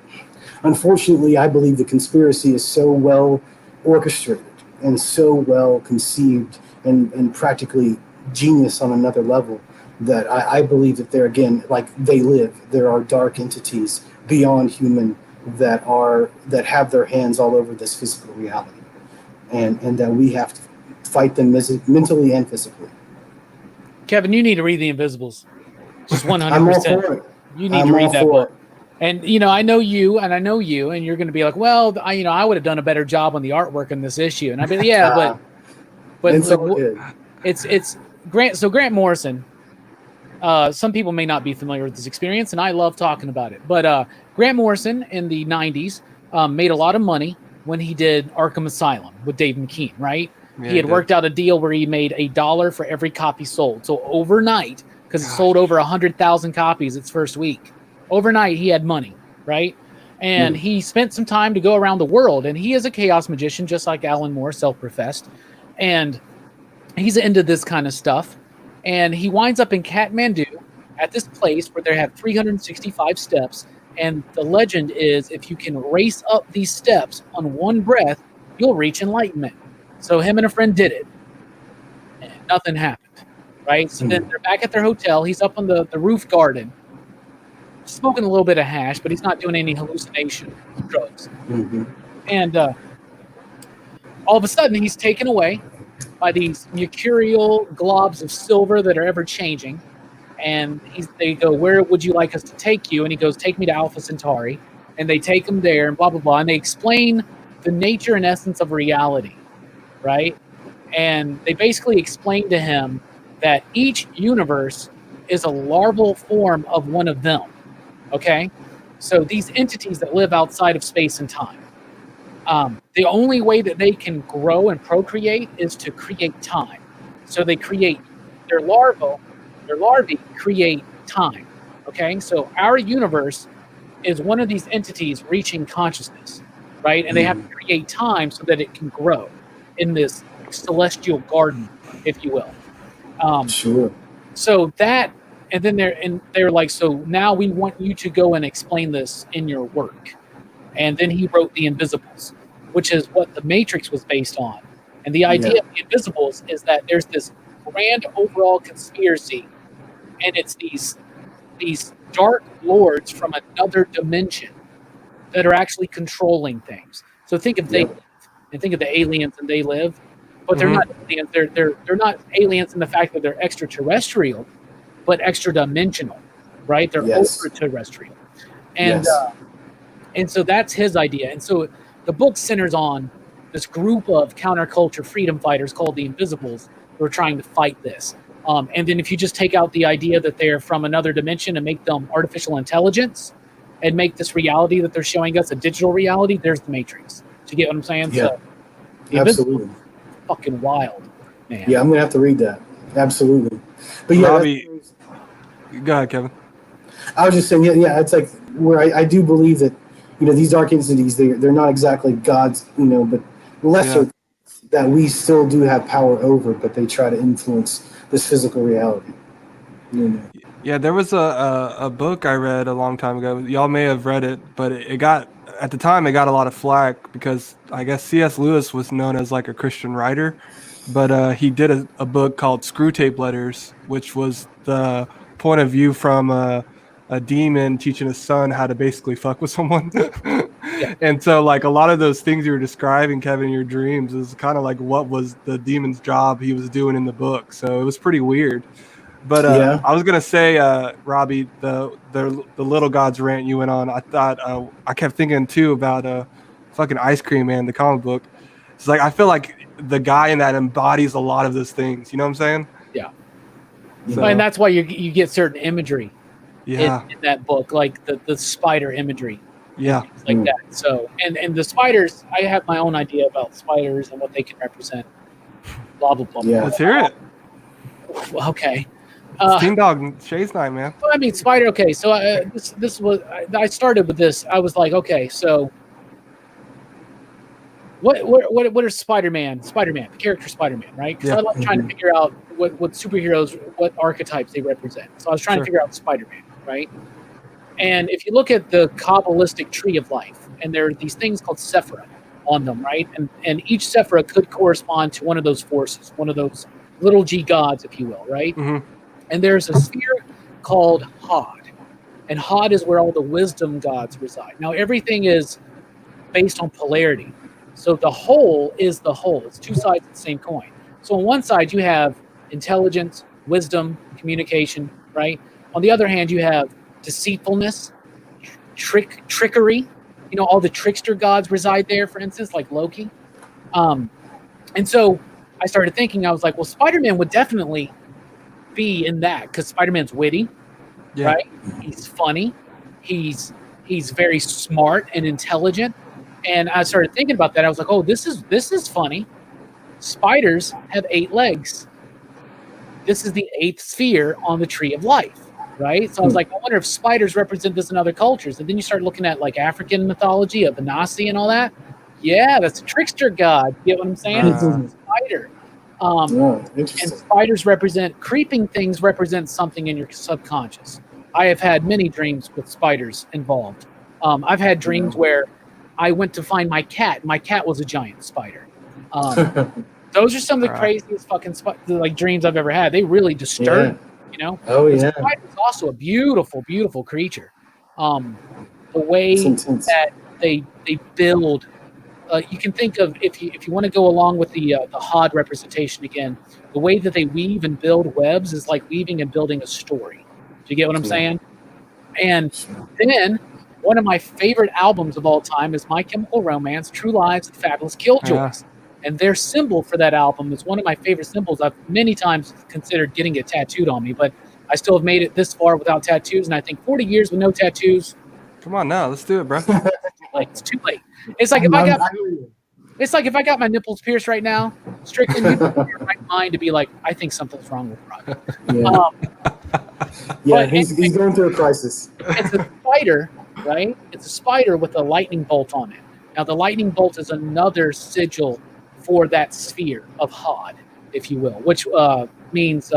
unfortunately, I believe the conspiracy is so well orchestrated and so well conceived and practically genius on another level that I believe that there are dark entities beyond human that have their hands all over this physical reality, and that we have to fight them mentally and physically. Kevin, you need to read The Invisibles. Just 100%. I'm all for it. You need to read that book. And, I know you, and you're going to be like, well, I would have done a better job on the artwork in this issue. And I'd be like, yeah, but it's Grant. So Grant Morrison, some people may not be familiar with this experience, and I love talking about it. But Grant Morrison in the 90s made a lot of money when he did Arkham Asylum with Dave McKean, right? Yeah, he had worked out a deal where he made $1 for every copy sold. So overnight, because it sold over 100,000 copies its first week, overnight he had money, right? And he spent some time to go around the world. And he is a chaos magician, just like Alan Moore, self-professed. And he's into this kind of stuff. And he winds up in Kathmandu at this place where they have 365 steps, and the legend is if you can race up these steps on one breath, you'll reach enlightenment. So him and a friend did it, and nothing happened, right? So then they're back at their hotel. He's up on the roof garden, smoking a little bit of hash, but he's not doing any hallucination drugs. And all of a sudden, he's taken away by these mercurial globs of silver that are ever changing. And they go, where would you like us to take you? And he goes, take me to Alpha Centauri. And they take him there and blah, blah, blah. And they explain the nature and essence of reality, right? And they basically explain to him that each universe is a larval form of one of them, okay? So these entities that live outside of space and time, the only way that they can grow and procreate is to create time. So they create their larvae create time. Okay, so our universe is one of these entities reaching consciousness, right? And they have to create time so that it can grow in this celestial garden, if you will. Sure. So that, and then they're like, so now we want you to go and explain this in your work. And then he wrote The Invisibles, which is what The Matrix was based on. And the idea of The Invisibles is that there's this grand overall conspiracy, and it's these dark lords from another dimension that are actually controlling things. So think of They Live, and think of the aliens and They Live, but they're not aliens. They're not aliens in the fact that they're extraterrestrial, but extra dimensional, right? They're ultra-terrestrial, and so that's his idea. And so the book centers on this group of counterculture freedom fighters called the Invisibles who are trying to fight this. And then if you just take out the idea that they're from another dimension and make them artificial intelligence and make this reality that they're showing us a digital reality, there's the Matrix. Do you get what I'm saying? Yeah, so, absolutely. Fucking wild, man. Yeah, I'm going to have to read that. Absolutely. But yeah, Robbie, go ahead, Kevin. I was just saying, it's like where I do believe that, these dark entities, they're not exactly gods, but lesser that we still do have power over, but they try to influence this physical reality. Yeah, there was a book I read a long time ago. Y'all may have read it, but at the time it got a lot of flack because I guess C.S. Lewis was known as like a Christian writer, but he did a book called Screwtape Letters, which was the point of view from a demon teaching his son how to basically fuck with someone. And so like a lot of those things you were describing, Kevin, in your dreams is kind of like what was the demon's job he was doing in the book. So it was pretty weird. But I was gonna say, Robbie, the Little Gods rant you went on. I thought I kept thinking too about fucking Ice Cream Man, the comic book. It's like I feel like the guy in that embodies a lot of those things. You know what I'm saying? Yeah. So, and that's why you get certain imagery. Yeah. In that book, like the spider imagery. Yeah. Like that. So and the spiders, I have my own idea about spiders and what they can represent. Blah blah blah. Yeah. Let's hear it. Okay. Team Dog Shay's night, man. Well, I mean, spider. Okay, so this was I started with this. I was like, okay, so what are Spider-Man, the character Spider-Man, right? Because I love trying to figure out what superheroes, what archetypes they represent. So I was trying to figure out Spider-Man, right? And if you look at the Kabbalistic tree of life, and there are these things called Sephira on them, right? And each Sephira could correspond to one of those forces, one of those little g gods, if you will, right? And there's a sphere called Hod. And Hod is where all the wisdom gods reside. Now, everything is based on polarity. So the whole is the whole. It's two sides of the same coin. So on one side, you have intelligence, wisdom, communication, right? On the other hand, you have deceitfulness, trickery. All the trickster gods reside there, for instance, like Loki. And so I started thinking, I was like, well, Spider-Man would definitely be in that because Spider-Man's witty, right? He's funny. He's very smart and intelligent. And I started thinking about that. I was like, oh, this is funny. Spiders have 8 legs. This is the 8th sphere on the tree of life, right? So I was like, I wonder if spiders represent this in other cultures. And then you start looking at like African mythology of Anansi and all that. Yeah, that's a trickster god. You get what I'm saying? It's a spider. Oh, And interesting. spiders creeping things represent something in your subconscious. I have had many dreams with spiders involved. I've had dreams where I went to find my cat, and my cat was a giant spider. Those are some of the craziest fucking like dreams I've ever had. They really disturb me, you know. Oh, But yeah. spider is also a beautiful, beautiful creature. The It's way intense. that they build. You can think of if you want to go along with the Hod representation again, the way that they weave and build webs is like weaving and building a story. Do you get what I'm saying? And then one of my favorite albums of all time is My Chemical Romance, True Lives and Fabulous Killjoys. And their symbol for that album is one of my favorite symbols. I've many times considered getting it tattooed on me, but I still have made it this far without tattoos. And I think 40 years with no tattoos. Come on now, let's do it, bro. It's too late. It's like if I got my nipples pierced right now, Strickland, you'd be in your right mind to be like, I think something's wrong with Robbie. Yeah, he's going through a crisis. It's a spider, right? It's a spider with a lightning bolt on it. Now, the lightning bolt is another sigil for that sphere of Hod, if you will, which means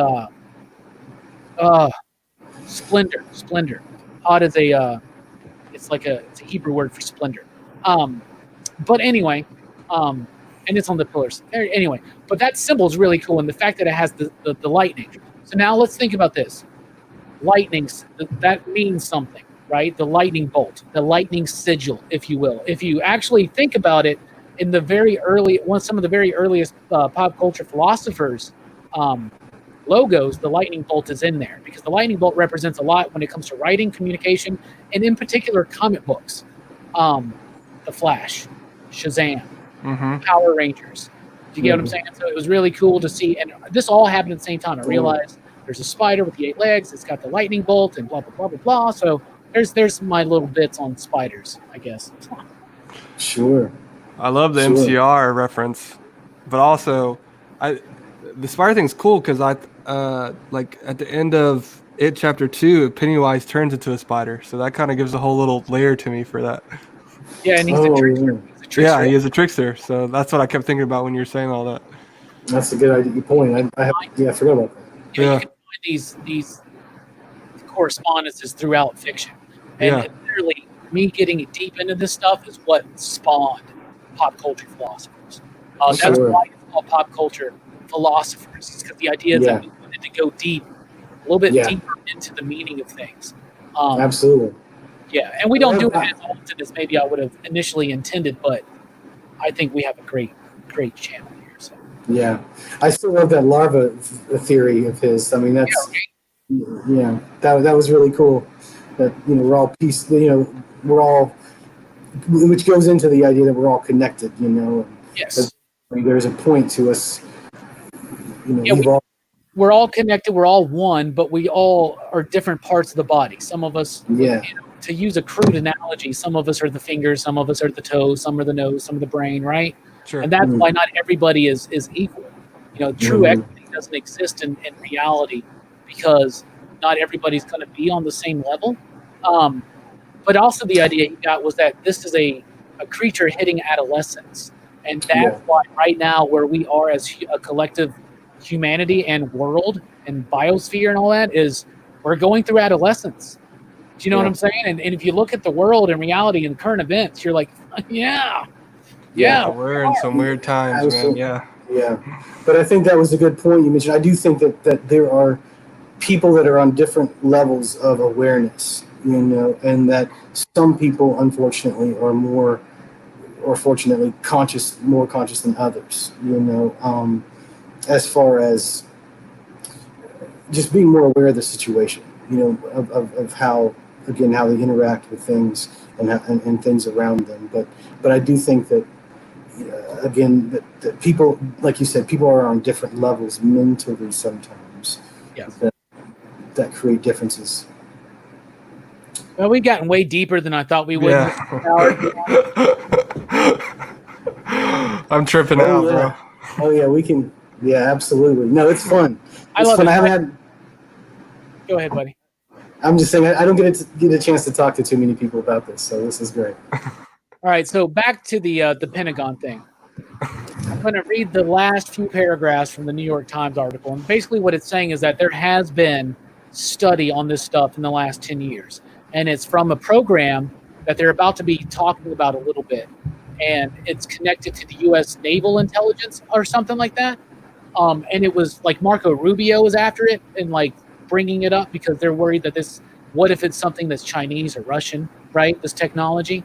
splendor. Splendor. Hod is it's a Hebrew word for splendor. But anyway, and it's on the pillars. Anyway, but that symbol is really cool, and the fact that it has the lightning. So now let's think about this. Lightnings, that means something, right? The lightning bolt, the lightning sigil, if you will. If you actually think about it, in the very early, some of the very earliest pop culture philosophers' logos, the lightning bolt is in there because the lightning bolt represents a lot when it comes to writing, communication, and in particular comic books. The Flash, Shazam, Power Rangers. Do you get what I'm saying? So it was really cool to see, and this all happened at the same time. I realized there's a spider with the 8 legs. It's got the lightning bolt and blah blah blah blah blah. So there's my little bits on spiders, I guess. Sure. I love the MCR reference, but also, the spider thing's cool because like at the end of It Chapter 2, Pennywise turns into a spider, so that kind of gives a whole little layer to me for that. Yeah, and he's a trickster. Yeah, he is a trickster. So that's what I kept thinking about when you were saying all that. That's a good idea. Good point. I forgot about that. You can find these correspondences throughout fiction, and literally me getting deep into this stuff is what spawned pop culture philosophers. That's why it's called pop culture philosophers. It's because the idea is that we wanted to go deep, a little bit deeper into the meaning of things. Absolutely. Yeah, and we don't do it as often as maybe I would have initially intended, but I think we have a great channel here. So. Yeah, I still love that larva theory of his. I mean, that's that was really cool. That we're all we're all, which goes into the idea that we're all connected. Yes. There's a point to us. We're all connected. We're all one, but we all are different parts of the body. Some of us, to use a crude analogy, some of us are the fingers, some of us are the toes, some are the nose, some are the brain, right? Sure. And that's why not everybody is equal. True equity doesn't exist in reality because not everybody's going to be on the same level. But also the idea he got was that this is a creature hitting adolescence. And that's why right now where we are as a collective humanity and world and biosphere and all that is we're going through adolescence. Do you know what I'm saying? And if you look at the world and reality and current events, you're like, we're in some weird times, man. Yeah. But I think that was a good point you mentioned. I do think that there are people that are on different levels of awareness, and that some people, unfortunately, are more, or fortunately, more conscious than others, as far as just being more aware of the situation, of how they interact with things and things around them. But I do think that, again, that people, like you said, people are on different levels mentally sometimes. Yeah. That create differences. Well, we've gotten way deeper than I thought we would. I'm tripping out, bro. Oh yeah, we can. Yeah, absolutely. No, it's fun. I love it. Go ahead, buddy. I'm just saying I don't get a chance to talk to too many people about this, so this is great. All right, so back to the Pentagon thing. going to read the last few paragraphs from the New York Times article. And basically what it's saying is that there has been study on this stuff in the last 10 years. And it's from a program that they're about to be talking about a little bit. And it's connected to the U.S. Naval Intelligence or something like that. And it was like Marco Rubio was after it and like bringing it up because they're worried that what if it's something that's Chinese or Russian, right? This technology.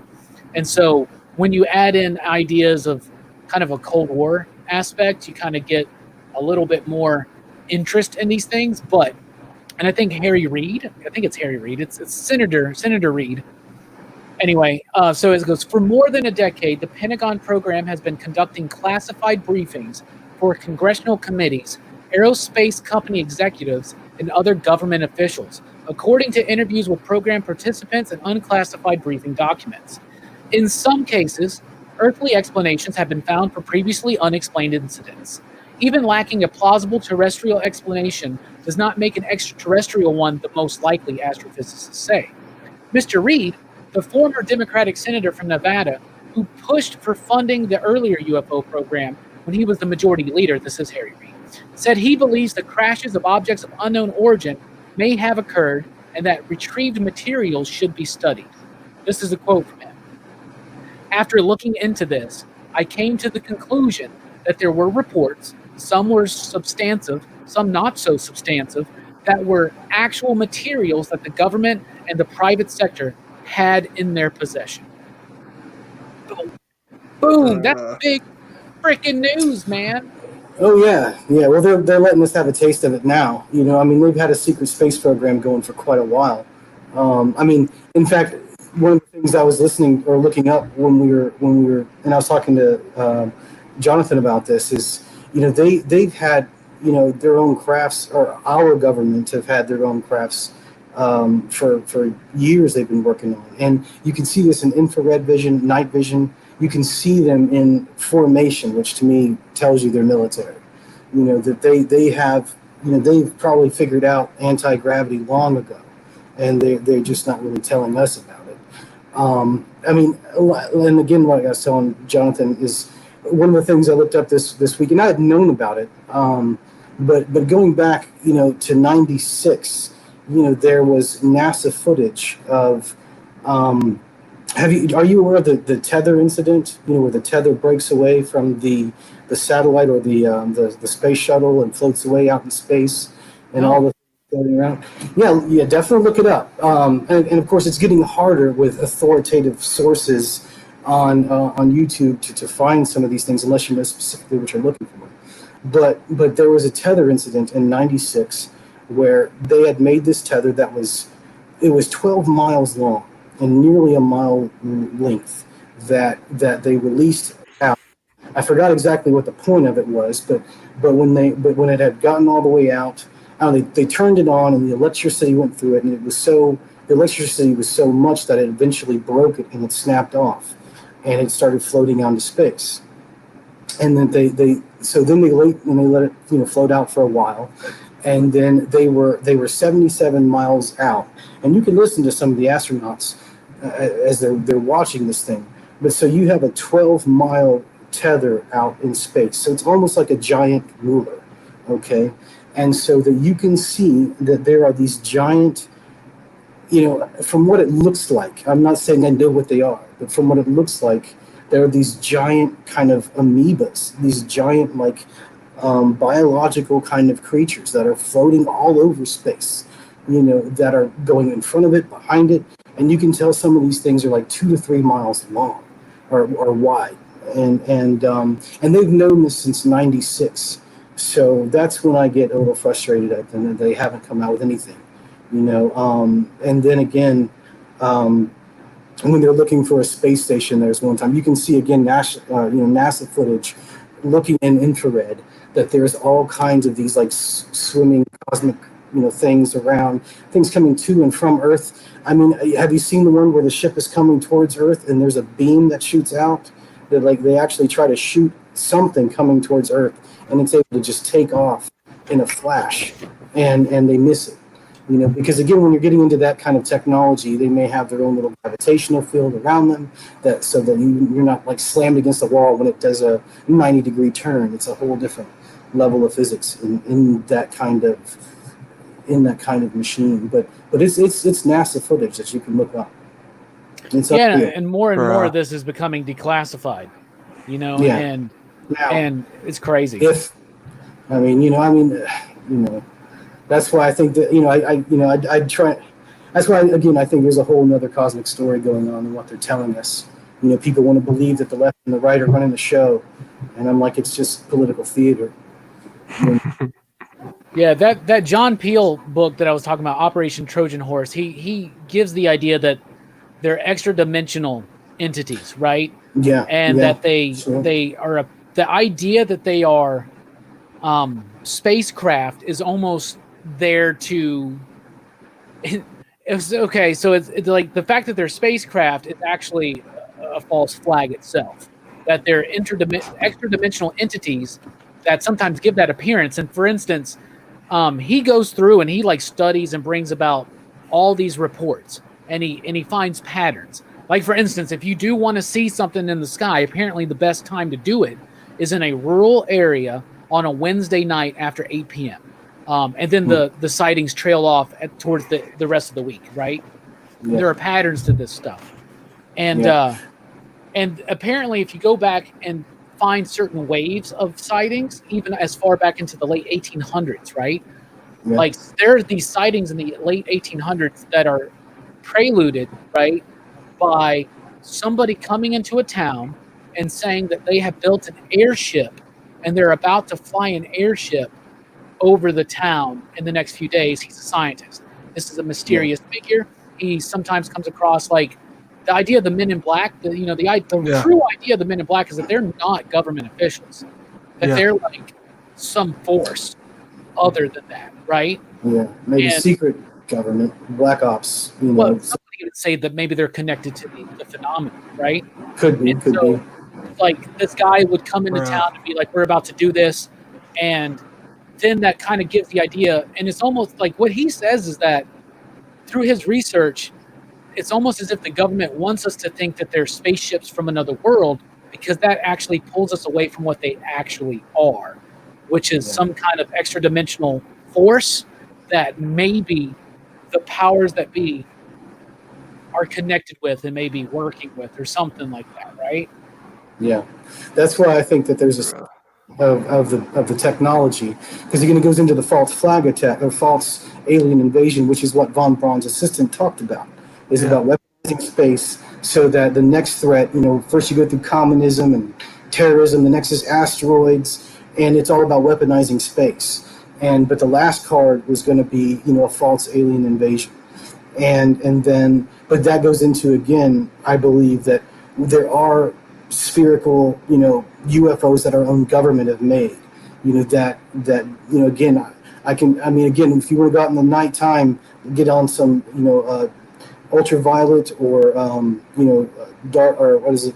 And so when you add in ideas of kind of a Cold War aspect, you kind of get a little bit more interest in these things. And I think Harry Reid, it's Senator Reid. Anyway, so it goes, for more than a decade, the Pentagon program has been conducting classified briefings for congressional committees, aerospace company executives, and other government officials, according to interviews with program participants and unclassified briefing documents. In some cases, earthly explanations have been found for previously unexplained incidents. Even lacking a plausible terrestrial explanation does not make an extraterrestrial one the most likely, astrophysicists say. Mr. Reid, the former Democratic senator from Nevada, who pushed for funding the earlier UFO program when he was the majority leader, this is Harry Reid, said he believes the crashes of objects of unknown origin may have occurred and that retrieved materials should be studied. This is a quote from him. After looking into this, I came to the conclusion that there were reports, some were substantive, some not so substantive, that were actual materials that the government and the private sector had in their possession. Boom. Boom. That's big freaking news, man. Oh, yeah. Yeah, well, they're letting us have a taste of it now. You know, I mean, they've had a secret space program going for quite a while. I mean, in fact, one of the things I was listening or looking up when we were, and I was talking to Jonathan about this is, you know, they've had, you know, their own crafts, or our government have had their own crafts for years. They've been working on, and you can see this in infrared vision, night vision. You can see them in formation, which to me tells you they're military. You know, that they have, you know, they've probably figured out anti-gravity long ago, and they're just not really telling us about it. I mean, and again, what I was telling Jonathan is one of the things I looked up this week, and I had known about it, but going back, you know, to '96, you know, there was NASA footage of. Are you aware of the tether incident? You know, where the tether breaks away from the satellite or the space shuttle and floats away out in space, and all the floating around. Yeah, definitely look it up. And of course, it's getting harder with authoritative sources on YouTube to find some of these things, unless you know specifically what you're looking for. But there was a tether incident in '96 where they had made this tether that was 12 miles long and nearly a mile length that they released out. I forgot exactly what the point of it was, but when it had gotten all the way out, they turned it on and the electricity went through it, and the electricity was so much that it eventually broke it and it snapped off, and it started floating out into space. And then they let it, you know, float out for a while. And then they were 77 miles out, and you can listen to some of the astronauts as they're watching this thing. But so you have a 12-mile tether out in space, so it's almost like a giant ruler, okay? And so that you can see that there are these giant, you know, from what it looks like. I'm not saying I know what they are, but from what it looks like, there are these giant kind of amoebas, these giant like. Biological kind of creatures that are floating all over space, you know, that are going in front of it, behind it, and you can tell some of these things are like 2 to 3 miles long, or wide, and they've known this since '96. So that's when I get a little frustrated at them that they haven't come out with anything, you know. And then again, when they're looking for a space station, there's one time you can see again NASA footage, looking in infrared, that there's all kinds of these like swimming cosmic, you know, things around, things coming to and from Earth. I mean, have you seen the one where the ship is coming towards Earth and there's a beam that shoots out? That like they actually try to shoot something coming towards Earth, and it's able to just take off in a flash, and they miss it. You know, because again, when you're getting into that kind of technology, they may have their own little gravitational field around them, that so that you're not like slammed against the wall when it does a 90-degree turn. It's a whole different level of physics in that kind of machine. But it's NASA footage that you can look up. It's Yeah, up there. and more of this is becoming declassified. You know, Yeah. and Now, and it's crazy. That's why I think that I'd try. That's why again I think there's a whole other cosmic story going on in what they're telling us. You know, people want to believe that the left and the right are running the show, and I'm like, it's just political theater. Yeah, that John Peel book that I was talking about, Operation Trojan Horse, he gives the idea that they're extra dimensional entities, right? Yeah, And yeah, that they are the idea that they are spacecraft is almost there to. It's okay, so it's like the fact that they're spacecraft is actually a false flag itself. That they're extra dimensional entities that sometimes give that appearance. And for instance, he goes through and he like studies and brings about all these reports, and he finds patterns. Like for instance, if you do want to see something in the sky, apparently the best time to do it is in a rural area on a Wednesday night after 8 p.m. And then the sightings trail off towards the rest of the week, right? yeah. There are patterns to this stuff, and and apparently, if you go back and find certain waves of sightings, even as far back into the late 1800s, right? Yeah. Like there are these sightings in the late 1800s that are preluded, right, by somebody coming into a town and saying that they have built an airship and they're about to fly an airship over the town in the next few days. He's a scientist. This is a mysterious figure. He sometimes comes across like the idea of the Men in Black. The true idea of the Men in Black is that they're not government officials. That they're like some force other than that, right? Yeah, maybe secret government, black ops. You know, well, somebody would say that maybe they're connected to the phenomenon, right? Could be. Like this guy would come into town and be like, "We're about to do this," and then that kind of gives the idea, and it's almost like what he says is that through his research, it's almost as if the government wants us to think that they're spaceships from another world, because that actually pulls us away from what they actually are, which is some kind of extra dimensional force that maybe the powers that be are connected with and maybe working with or something like that, right? Yeah, that's why I think that there's a of the technology, because again it goes into the false flag attack or false alien invasion, which is what von Braun's assistant talked about. Is about weaponizing space so that the next threat, you know, first you go through communism and terrorism, the next is asteroids, and it's all about weaponizing space. But the last card was going to be, you know, a false alien invasion, and then but that goes into, again, I believe that there are spherical, you know, UFOs that our own government have made, you know, that you know, again, again, if you were to go out in the nighttime, get on some, you know, ultraviolet or you know, dark, or what is it,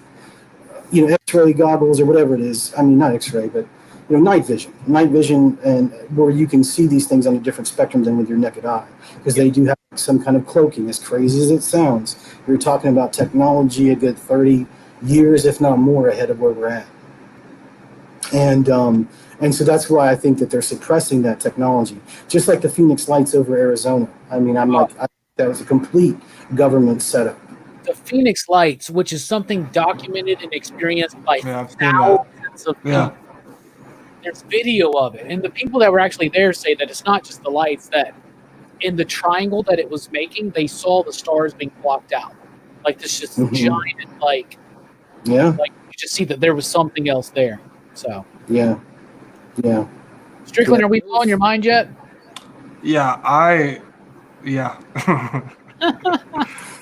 you know, X-ray goggles or whatever it is. I mean, not X-ray, but you know, night vision, and where you can see these things on a different spectrum than with your naked eye, because they do have some kind of cloaking. As crazy as it sounds, you're talking about technology a good 30 years, if not more, ahead of where we're at. And so that's why I think that they're suppressing that technology, just like the Phoenix Lights over Arizona. I mean, that was a complete government setup. The Phoenix Lights, which is something documented and experienced by thousands of people. There's video of it, and the people that were actually there say that it's not just the lights, that in the triangle that it was making, they saw the stars being blocked out, like this just giant, like you just see that there was something else there. So yeah. Strickland, are we blowing your mind yet? Yeah. Yeah,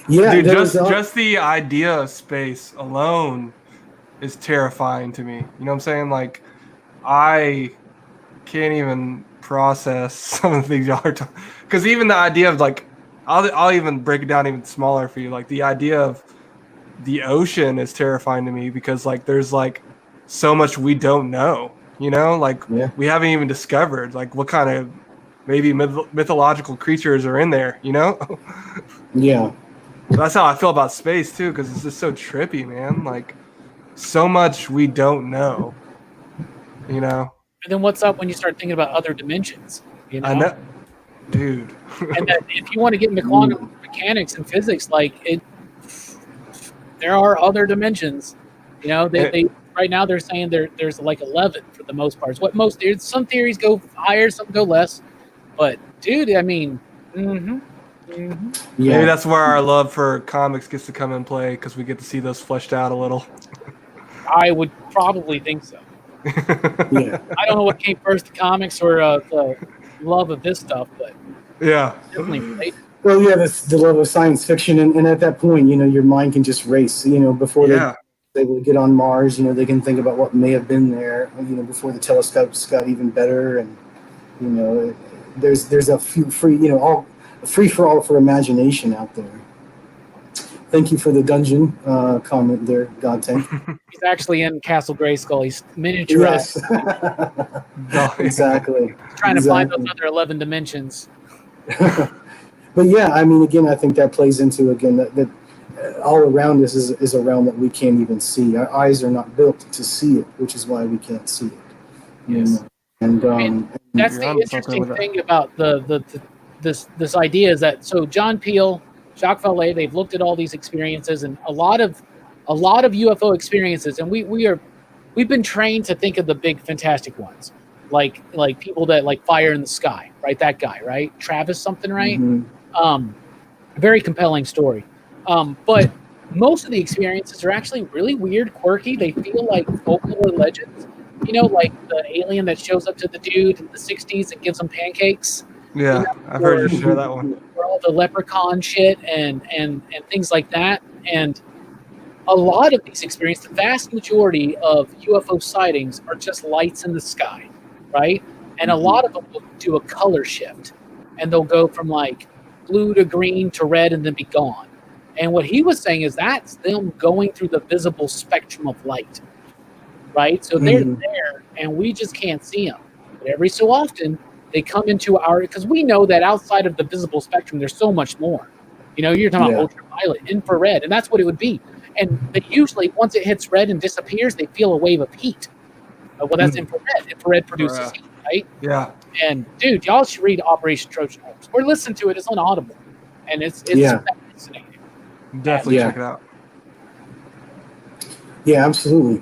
dude, just the idea of space alone is terrifying to me. You know what I'm saying? Like, I can't even process some of the things y'all are talking. Because even the idea of, like, I'll even break it down even smaller for you. Like, the idea of the ocean is terrifying to me, because, like, there's, like, so much we don't know. You know, like, we haven't even discovered, like, what kind of maybe mythological creatures are in there, you know? Yeah. That's how I feel about space too, because it's just so trippy, man. Like so much we don't know, you know. And then what's up when you start thinking about other dimensions? You I know, know, dude. and that if you want to get into quantum mechanics and physics, like there are other dimensions. You know, they right now they're saying there's like 11 for the most part. It's what most there's some theories go higher, some go less. But dude, I mean, Yeah. Maybe that's where our love for comics gets to come in play because we get to see those fleshed out a little. I would probably think so. Yeah. I don't know what came first, the comics or the love of this stuff, but Yeah. definitely related. Well, yeah, that's the love of science fiction, and at that point, you know, your mind can just race. You know, before they will get on Mars, you know, they can think about what may have been there. You know, before the telescopes got even better, and you know, there's a few free, you know, all free for all for imagination out there. Thank you for the dungeon comment there, God Tank. He's actually in Castle Grayskull. He's miniaturized. Yes. Exactly. He's trying to find those other 11 dimensions. But yeah, I mean, again, I think that plays into again that all around us is a realm that we can't even see. Our eyes are not built to see it, which is why we can't see it. Yes. And that's the interesting thing about this idea is that so John Peel, Jacques Vallée, they've looked at all these experiences and a lot of UFO experiences, and we've been trained to think of the big fantastic ones, like people that like fire in the sky, right? That guy, right? Travis something, right? Mm-hmm. Very compelling story. But most of the experiences are actually really weird, quirky. They feel like folklore legends. You know, like the alien that shows up to the dude in the 60s and gives him pancakes. Yeah, you know, I've heard you share that one. Or all the leprechaun shit and things like that. And a lot of these experiences, the vast majority of UFO sightings are just lights in the sky, right? And a lot of them will do a color shift. And they'll go from like blue to green to red and then be gone. And what he was saying is that's them going through the visible spectrum of light, right? So they're there and we just can't see them. But every so often they come into our, because we know that outside of the visible spectrum, there's so much more. You know, you're talking about ultraviolet, infrared, and that's what it would be. And they usually, once it hits red and disappears, they feel a wave of heat. Well, that's infrared. Infrared produces heat, right? Yeah. And dude, y'all should read Operation Trojan Horse or listen to it. It's on Audible, and it's fascinating. Definitely check it out. Yeah, absolutely.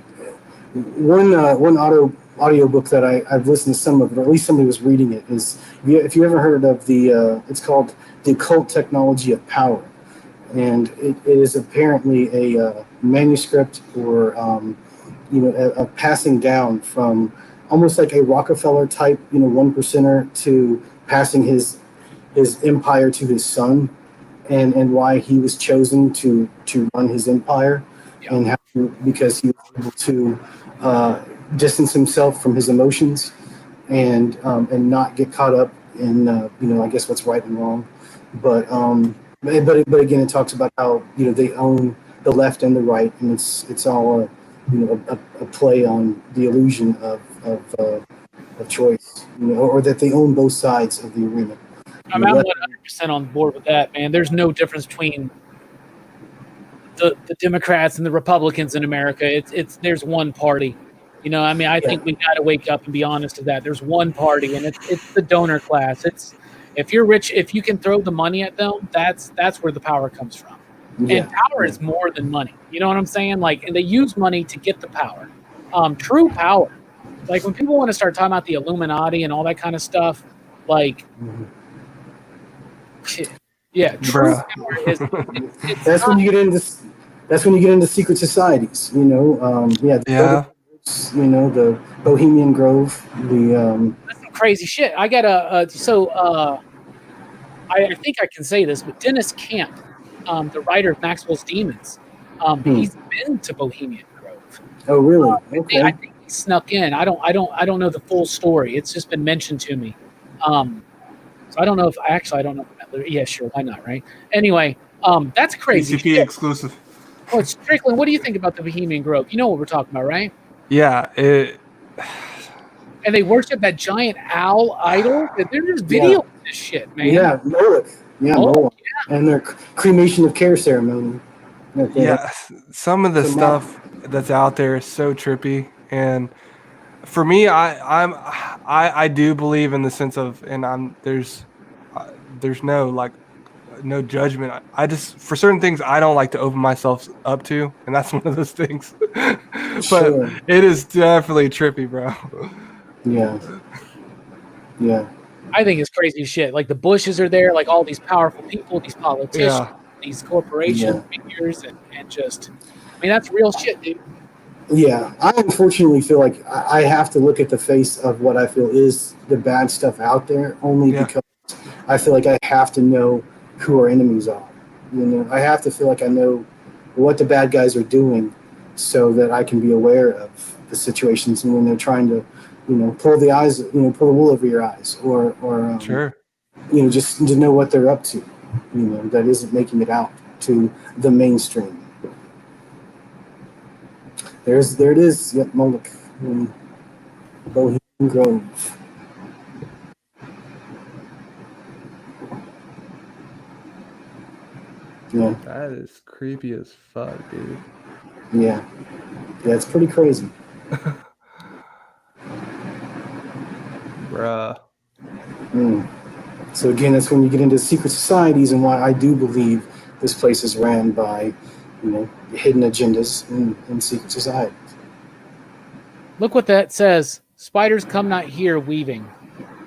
One audiobook that I've listened to some of, or at least somebody was reading it, is if you ever heard of it's called The Occult Technology of Power. And it is apparently a manuscript or, a passing down from almost like a Rockefeller type, one percenter to passing his empire to his son, and why he was chosen to run his empire, and because he was able to distance himself from his emotions and not get caught up in I guess what's right and wrong, but again it talks about how they own the left and the right, and it's all a play on the illusion of choice, or that they own both sides of the arena. I'm 100% on board with that, man. There's no difference between the Democrats and the Republicans in America. There's one party. I think we got to wake up and be honest to that. There's one party, and it's the donor class. If you're rich, if you can throw the money at them, that's where the power comes from. Yeah. And power is more than money. You know what I'm saying? And they use money to get the power. True power. Like when people want to start talking about the Illuminati and all that kind of stuff, yeah, true power is. That's when you get into. That's when you get into secret societies. The Bohemian Grove. That's some crazy shit. I got I think I can say this, but Dennis Camp, the writer of Maxwell's Demons, he's been to Bohemian Grove. Oh, really? Okay. I think he snuck in. I don't know the full story. It's just been mentioned to me. So I don't know if I don't know. Yeah, sure, why not, right? Anyway, that's crazy. PCP exclusive. Oh, Strickland, what do you think about the Bohemian Grove? You know what we're talking about, right? Yeah, And and they worship that giant owl idol. They're just videoing this shit, man. Yeah, Moloch. Yeah, Moloch. And their cremation of care ceremony. Yeah, some of the stuff that's out there is so trippy, and for me, I do believe in the sense of, and there's no no judgment. I just, for certain things, I don't like to open myself up to, and that's one of those things. But it is definitely trippy, bro. Yeah. Yeah. I think it's crazy shit. Like the Bushes are there, like all these powerful people, these politicians, these corporation figures, and just, I mean, that's real shit, dude. Yeah, I unfortunately feel like I have to look at the face of what I feel is the bad stuff out there, only because I feel like I have to know who our enemies are. You know, I have to feel like I know what the bad guys are doing, so that I can be aware of the situations and when they're trying to, pull the wool over your eyes, or just to know what they're up to, that isn't making it out to the mainstream. There it is. Yep, Moloch in Bohemian Grove. Yeah. That is creepy as fuck, dude. Yeah. Yeah, it's pretty crazy. Bruh. So again, that's when you get into secret societies, and why I do believe this place is ran by, hidden agendas in secret societies. Look what that says. Spiders come not here weaving.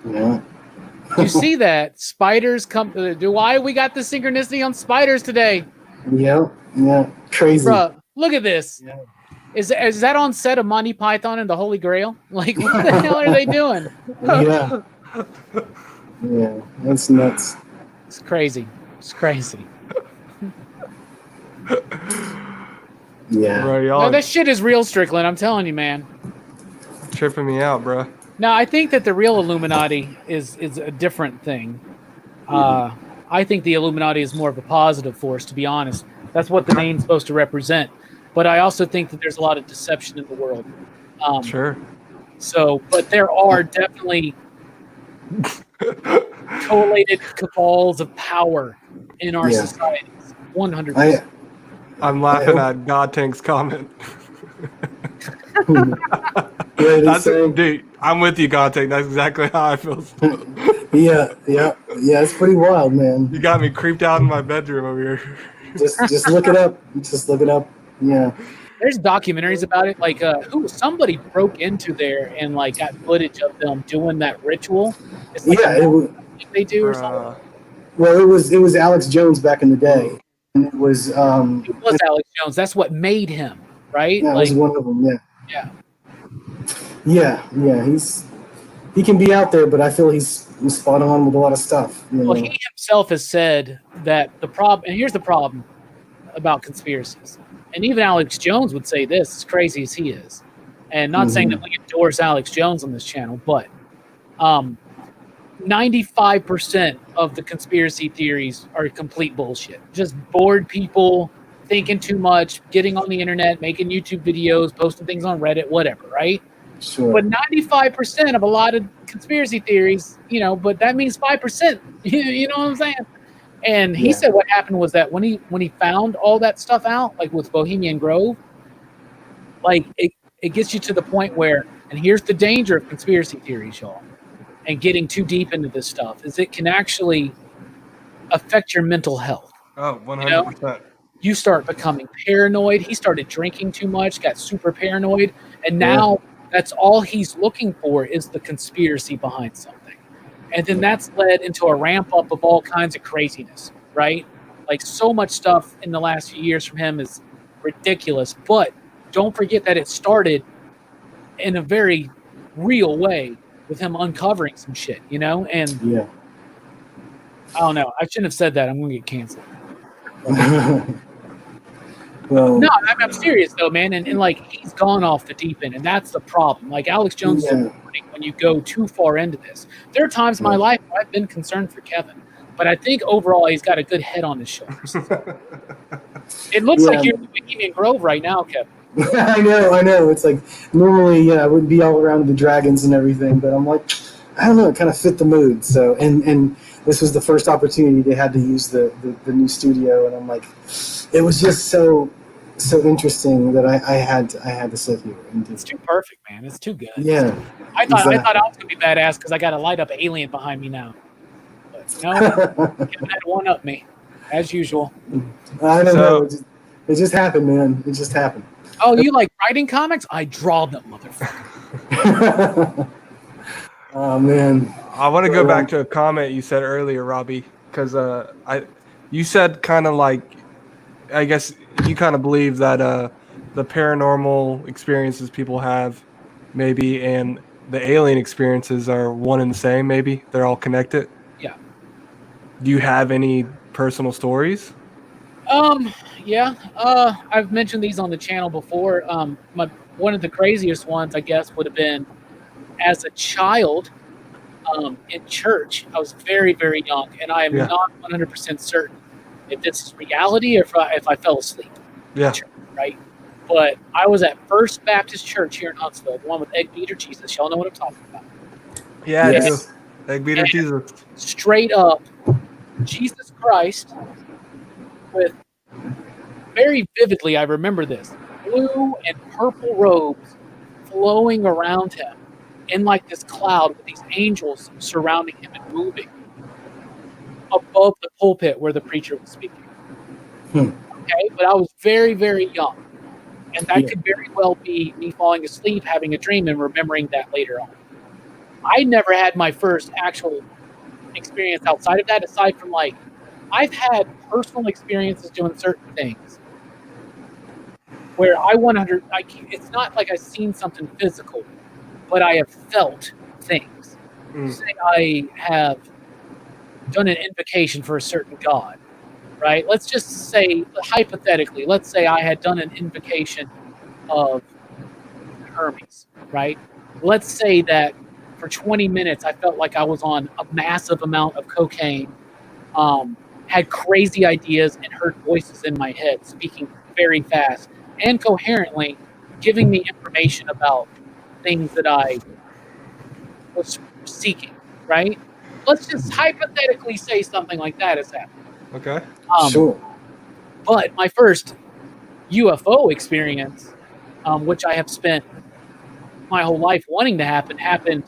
Yeah. You see that? Spiders come. Why we got the synchronicity on spiders today? Yeah. Crazy. Bruh, look at this. Yeah. Is that on set of Monty Python and the Holy Grail? Like, what the hell are they doing? Yeah. Yeah, that's nuts. It's crazy. Yeah. Bro, No, that shit is real, Strickland. I'm telling you, man. Tripping me out, bro. Now, I think that the real Illuminati is a different thing. I think the Illuminati is more of a positive force, to be honest. That's what the name's supposed to represent. But I also think that there's a lot of deception in the world. Sure. So, but there are definitely collated cabals of power in our societies. 100%. I'm laughing at God Tank's comment. Dude, I'm with you, God Tank. That's exactly how I feel. Yeah, it's pretty wild, man. You got me creeped out in my bedroom over here. Just look it up. Just look it up. Yeah. There's documentaries about it. Like, somebody broke into there and like got footage of them doing that ritual. It's like they do or something. Well, it was Alex Jones back in the day, and it was Alex Jones. That's what made him, right? Yeah, was one of them. Yeah. He can be out there, but I feel he's spot on with a lot of stuff. Well, he himself has said that the problem, and here's the problem about conspiracies. And even Alex Jones would say this, as crazy as he is. And not saying that we endorse Alex Jones on this channel, but 95% of the conspiracy theories are complete bullshit. Just bored people thinking too much, getting on the internet, making YouTube videos, posting things on Reddit, whatever, right? Sure. But 95% of a lot of conspiracy theories, but that means 5%. You know what I'm saying? And he said what happened was that when he found all that stuff out, like with Bohemian Grove, like it gets you to the point where, and here's the danger of conspiracy theories, y'all, and getting too deep into this stuff, is it can actually affect your mental health. Oh, 100%. You start becoming paranoid. He started drinking too much, got super paranoid, and now that's all he's looking for is the conspiracy behind something. And then that's led into a ramp up of all kinds of craziness, right? Like so much stuff in the last few years from him is ridiculous. But don't forget that it started in a very real way with him uncovering some shit, And I don't know. I shouldn't have said that. I'm going to get canceled. No, I'm serious though, man. And like he's gone off the deep end, and that's the problem. Like Alex Jones is a warning when you go too far into this. There are times in my life where I've been concerned for Kevin, but I think overall he's got a good head on his shoulders. It looks like you're in Bohemian Grove right now, Kevin. I know. It's like normally, yeah, I wouldn't be all around the dragons and everything, but I'm like, I don't know, it kind of fit the mood. So, and this was the first opportunity they had to use the new studio, and I'm like, it was just so interesting that I had to sit here and do. It's too perfect, man. It's too good. Yeah, I thought exactly. I was gonna be badass because I got a light up alien behind me now. But no, Kevin had one up me, as usual. I don't know. It just happened, man. It just happened. Oh, you like writing comics? I draw them, motherfucker. Oh man. I want to go back to a comment you said earlier, Robbie, because you said kind of like, I guess you kind of believe that the paranormal experiences people have, maybe, and the alien experiences are one and the same. Maybe they're all connected. Yeah. Do you have any personal stories? Yeah. I've mentioned these on the channel before. One of the craziest ones, I guess, would have been as a child. In church, I was very, very young, and I am not 100% certain if this is reality or if I fell asleep. Yeah. Church, right. But I was at First Baptist Church here in Huntsville, the one with egg beater Jesus. Y'all know what I'm talking about. Yeah, Yes. I do. Egg beater Jesus. Straight up, Jesus Christ with very vividly, I remember this, blue and purple robes flowing around him in like this cloud with these angels surrounding him and moving above the pulpit where the preacher was speaking. Okay, but I was very, very young. And that could very well be me falling asleep, having a dream, and remembering that later on. I never had my first actual experience outside of that, aside from like, I've had personal experiences doing certain things where it's not like I've seen something physical, but I have felt things. Say I have done an invocation for a certain god, right? Let's just say, hypothetically, let's say I had done an invocation of Hermes, right? Let's say that for 20 minutes I felt like I was on a massive amount of cocaine, had crazy ideas, and heard voices in my head speaking very fast and coherently, giving me information about things that I was seeking, right? Let's just hypothetically say something like that has happened. Okay. Sure. But my first UFO experience, which I have spent my whole life wanting to happen, happened,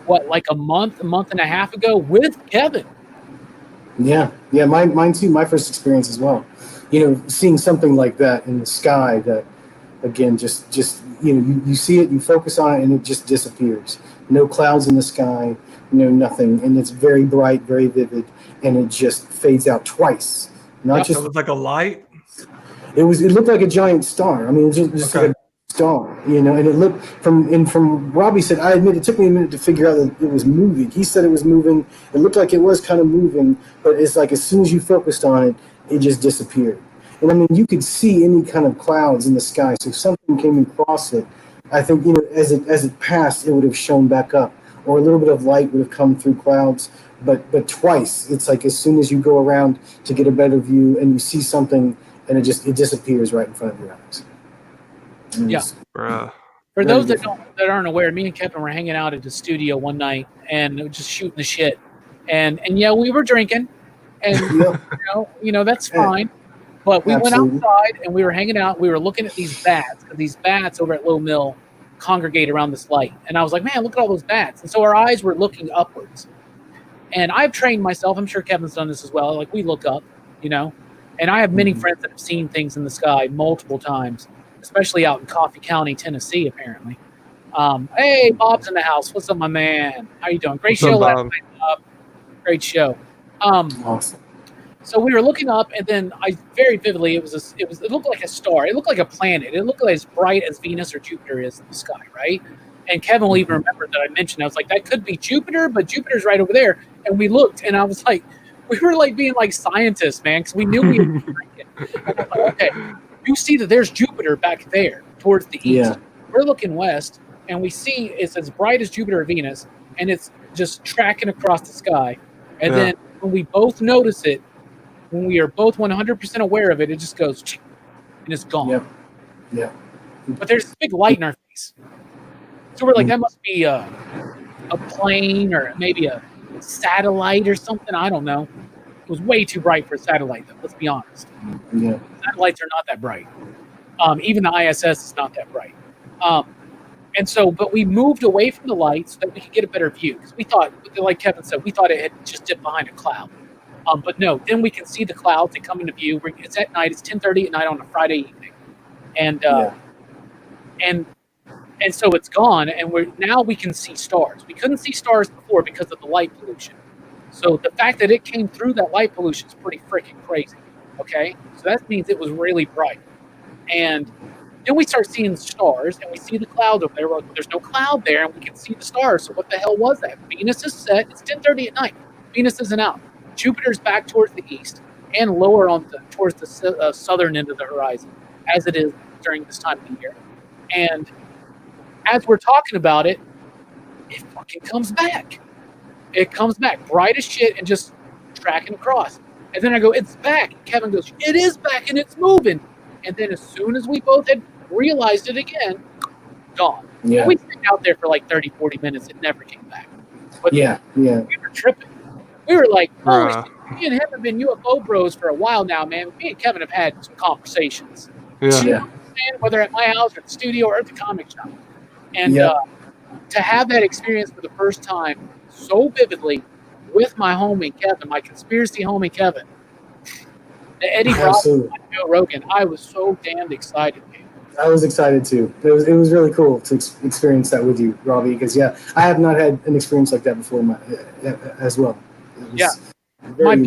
like a month and a half ago with Kevin. Yeah, mine too. My first experience as well. Seeing something like that in the sky that, again, just you see it, you focus on it, and it just disappears. No clouds in the sky, nothing, and it's very bright, very vivid, and it just fades out twice. Not just it was like a light. It looked like a giant star. I mean, it was just like a star, and it looked from Robbie said, I admit it took me a minute to figure out that it was moving. He said it was moving. It looked like it was kind of moving, but it's like as soon as you focused on it, it just disappeared. And I mean, you could see any kind of clouds in the sky. So if something came across it, I think, as it passed, it would have shown back up, or a little bit of light would have come through clouds. But twice, it's like as soon as you go around to get a better view and you see something, and it disappears right in front of your eyes. Yeah. For those that aren't aware, me and Kevin were hanging out at the studio one night and just shooting the shit. And yeah, we were drinking, and that's fine. But we went outside and we were hanging out. We were looking at these bats. These bats over at Low Mill congregate around this light. And I was like, man, look at all those bats. And so our eyes were looking upwards. And I've trained myself. I'm sure Kevin's done this as well. Like, we look up, And I have many friends that have seen things in the sky multiple times, especially out in Coffee County, Tennessee, apparently. Hey, Bob's in the house. What's up, my man? How you doing? Great show last night, Bob. Great show. Awesome. So we were looking up, and then I very vividly, it looked like a star. It looked like a planet. It looked like as bright as Venus or Jupiter is in the sky, right? And Kevin will even remember that I mentioned, I was like, that could be Jupiter, but Jupiter's right over there. And we looked, and I was like, we were like being like scientists, man, because we knew we were drinking. And I was like, okay, you see that there's Jupiter back there towards the east. Yeah. We're looking west, and we see it's as bright as Jupiter or Venus, and it's just tracking across the sky. And then when we both notice it, when we are both 100% aware of it, it just goes, and it's gone. Yep. but there's this big light in our face. So we're like, that must be a plane or maybe a satellite or something. I don't know. It was way too bright for a satellite, though. Let's be honest. Yeah. Satellites are not that bright. Even the ISS is not that bright. And so, but we moved away from the light so that we could get a better view. Because we thought, like Kevin said, we thought it had just dipped behind a cloud. But no, then we can see the clouds. They come into view. It's at night. It's 10:30 at night on a Friday evening. And and so it's gone. And now we can see stars. We couldn't see stars before because of the light pollution. So the fact that it came through that light pollution is pretty freaking crazy. Okay? So that means it was really bright. And then we start seeing stars, and we see the cloud over there. Well, there's no cloud there, and we can see the stars. So what the hell was that? Venus is set. It's 10:30 at night. Venus isn't out. Jupiter's back towards the east and lower towards the southern end of the horizon, as it is during this time of the year. And as we're talking about it, it fucking comes back. It comes back bright as shit and just tracking across. And then I go, it's back. And Kevin goes, it is back and it's moving. And then as soon as we both had realized it again, gone. Yeah. And we stayed out there for like 30, 40 minutes. It never came back. But we were tripping. We were like, holy shit, me and him have been UFO bros for a while now, man. Me and Kevin have had some conversations. Yeah. Whether at my house or the studio or at the comic shop. And to have that experience for the first time so vividly with my homie Kevin, my conspiracy homie Kevin, the Eddie Ross and Joe Rogan, I was so damned excited, man. I was excited too. It was really cool to experience that with you, Robbie, because I have not had an experience like that before as well. My buddies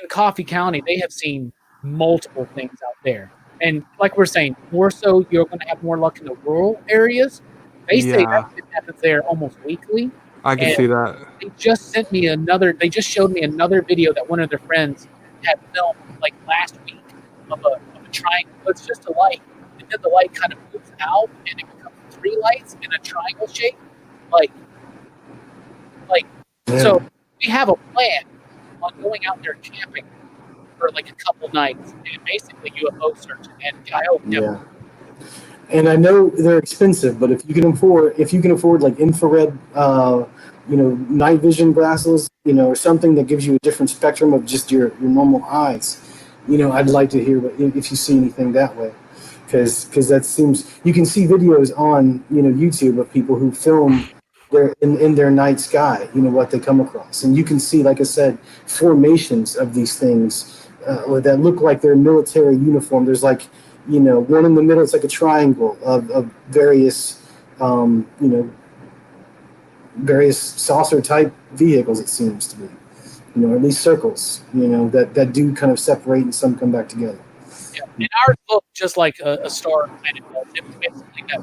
in Coffee County, they have seen multiple things out there. And like we're saying, more so you're going to have more luck in the rural areas. They say that shit happens there almost weekly. I can see that. They just showed me another video that one of their friends had filmed like last week of a triangle. It's just a light. And then the light kind of moves out and it becomes 3 lights in a triangle shape. So we have a plan on going out there camping for like a couple nights and basically UFO searching. And I hope And I know they're expensive, but if you can afford like infrared, night vision glasses, or something that gives you a different spectrum of just your normal eyes, I'd like to hear if you see anything that way, because that seems, you can see videos on YouTube of people who film in their night sky, what they come across, and you can see, like I said, formations of these things that look like they're military uniform. There's like one in the middle. It's like a triangle of various, various saucer type vehicles. It seems to be, or at least circles, that do kind of separate and some come back together. Yeah, and ours looked just like a star planet was. It was basically that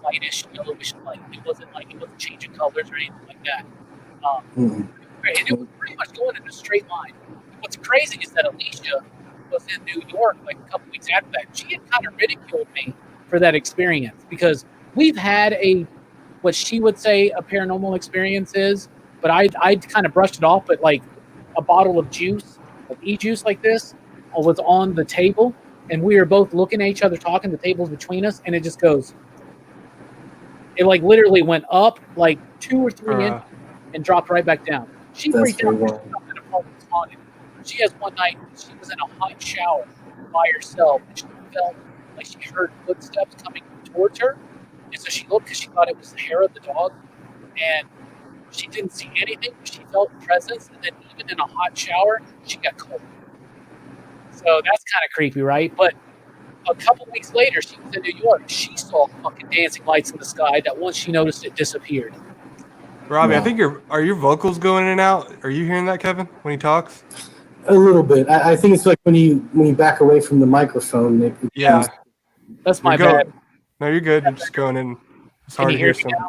whitish, yellowish light. It wasn't changing colors or anything like that. And it was pretty much going in a straight line. What's crazy is that Alicia was in New York like a couple weeks after that. She had kind of ridiculed me for that experience because we've had what she would say a paranormal experience is, but I kind of brushed it off. But like a bottle of juice, like e-juice like this, was on the table, and we were both looking at each other talking. The table's between us, and it just goes. It like literally went up like 2 or 3 inches and dropped right back down. She freaked out. That apartment was haunted. She has one night, she was in a hot shower by herself, and she felt like she heard footsteps coming towards her. And so she looked because she thought it was the hair of the dog. And she didn't see anything, but she felt presence. And then even in a hot shower, she got cold. So that's kind of creepy, right? But a couple weeks later, she was in New York. She saw fucking dancing lights in the sky that once she noticed, it disappeared. Robbie, I think are your vocals going in and out? Are you hearing that, Kevin, when he talks? A little bit. I think it's like when you back away from the microphone. That's my bad. No, you're good. You're just going in. It's hard to hear something.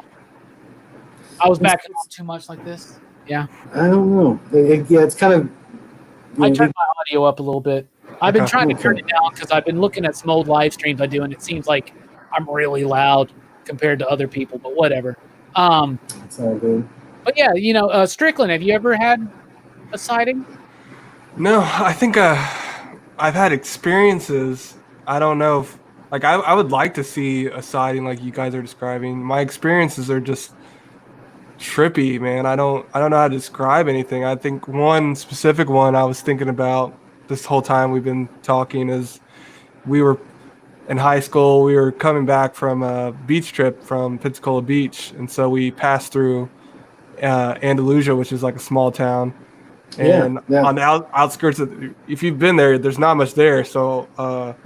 I was backing off too much like this. Yeah. I don't know. It's kind of. I turned my audio up a little bit. I've been trying to turn it down because I've been looking at some old live streams I do, and it seems like I'm really loud compared to other people. But whatever. It's all good. But yeah, Strickland, have you ever had a sighting? No, I think I've had experiences. I don't know if Like I would like to see a sighting like you guys are describing. My experiences are just trippy, man. I don't know how to describe anything. I think one specific one I was thinking about this whole time we've been talking is we were in high school. We were coming back from a beach trip from Pensacola Beach, and so we passed through Andalusia, which is like a small town. Yeah, And yeah, on the outskirts of, if you've been there, there's not much there. So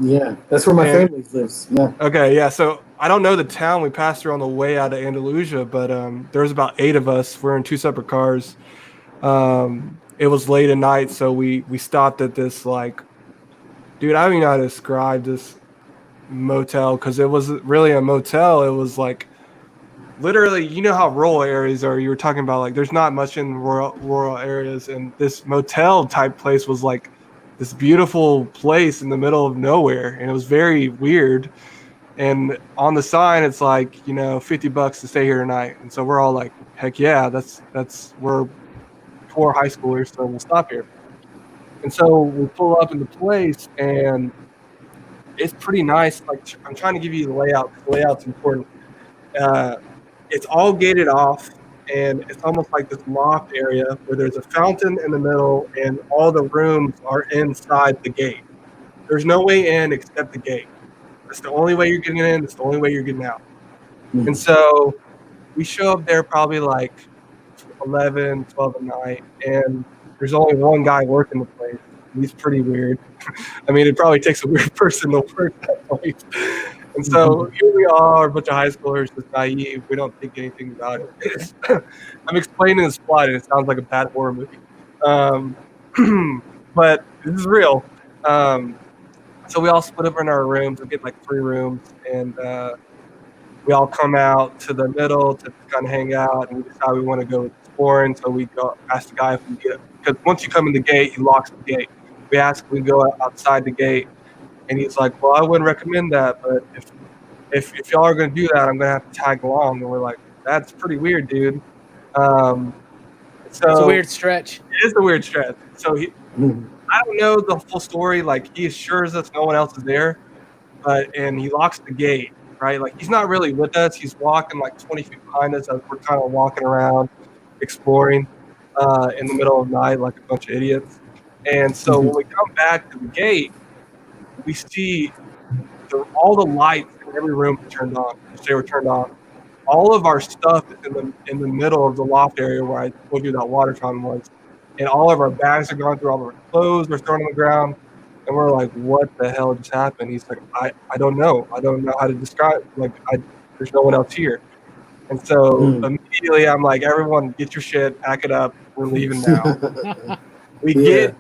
yeah. That's where my and family lives. Yeah. okay, yeah. So I don't know the town we passed through on the way out of Andalusia, but there was about 8 of us. We're in 2 separate cars. It was late at night, so we stopped at this, like, dude, I don't even know how to describe this motel because it wasn't really a motel. It was like literally, you know how rural areas are. You were talking about like there's not much in rural areas, and this motel type place was like this beautiful place in the middle of nowhere, and it was very weird. And on the sign, it's like, $50 to stay here tonight. And so we're all like, heck yeah, we're poor high schoolers, so we'll stop here. And so we pull up in the place, and it's pretty nice. Like, I'm trying to give you the layout. The layout's important. Uh, it's all gated off, and it's almost like this loft area where there's a fountain in the middle, and all the rooms are inside the gate. There's no way in except the gate. That's the only way you're getting in. That's the only way you're getting out. And Mhm. so we show up there probably like 11, 12 at night, and there's only one guy working the place. He's pretty weird. I mean, it probably takes a weird person to work that place. And so here we are, a bunch of high schoolers, just naive. We don't think anything about it. I'm explaining this plot, and it sounds like a bad horror movie. Um, but this is real. Um, so we all split up in our rooms. We get like 3 rooms, and we all come out to the middle to kind of hang out, and we decide we want to go exploring. So we go ask the guy if we get, because once you come in the gate, he locks the gate. We ask if we go outside the gate, and he's like, "Well, I wouldn't recommend that, but if y'all are going to do that, I'm going to have to tag along." And we're like, "That's pretty weird, dude." Um, It's a so weird stretch. it is a weird stretch. So Mhm. I don't know the full story. Like, he assures us no one else is there, and he locks the gate, right? Like, he's not really with us. He's walking like 20 feet behind us as we're kind of walking around, exploring in the middle of the night like a bunch of idiots. And so when Mhm. we come back to the gate, we see all the lights in every room are turned on, which they were turned on. All of our stuff is in the middle of the loft area where I told you that water fountain was, and all of our bags are gone through. All of our clothes are thrown on the ground, and we're like, "What the hell just happened?" He's like, "I don't know. I don't know how to describe. Like, there's no one else here." And so Mhm. immediately, I'm like, "Everyone, get your shit, pack it up. We're leaving now." We Yeah. get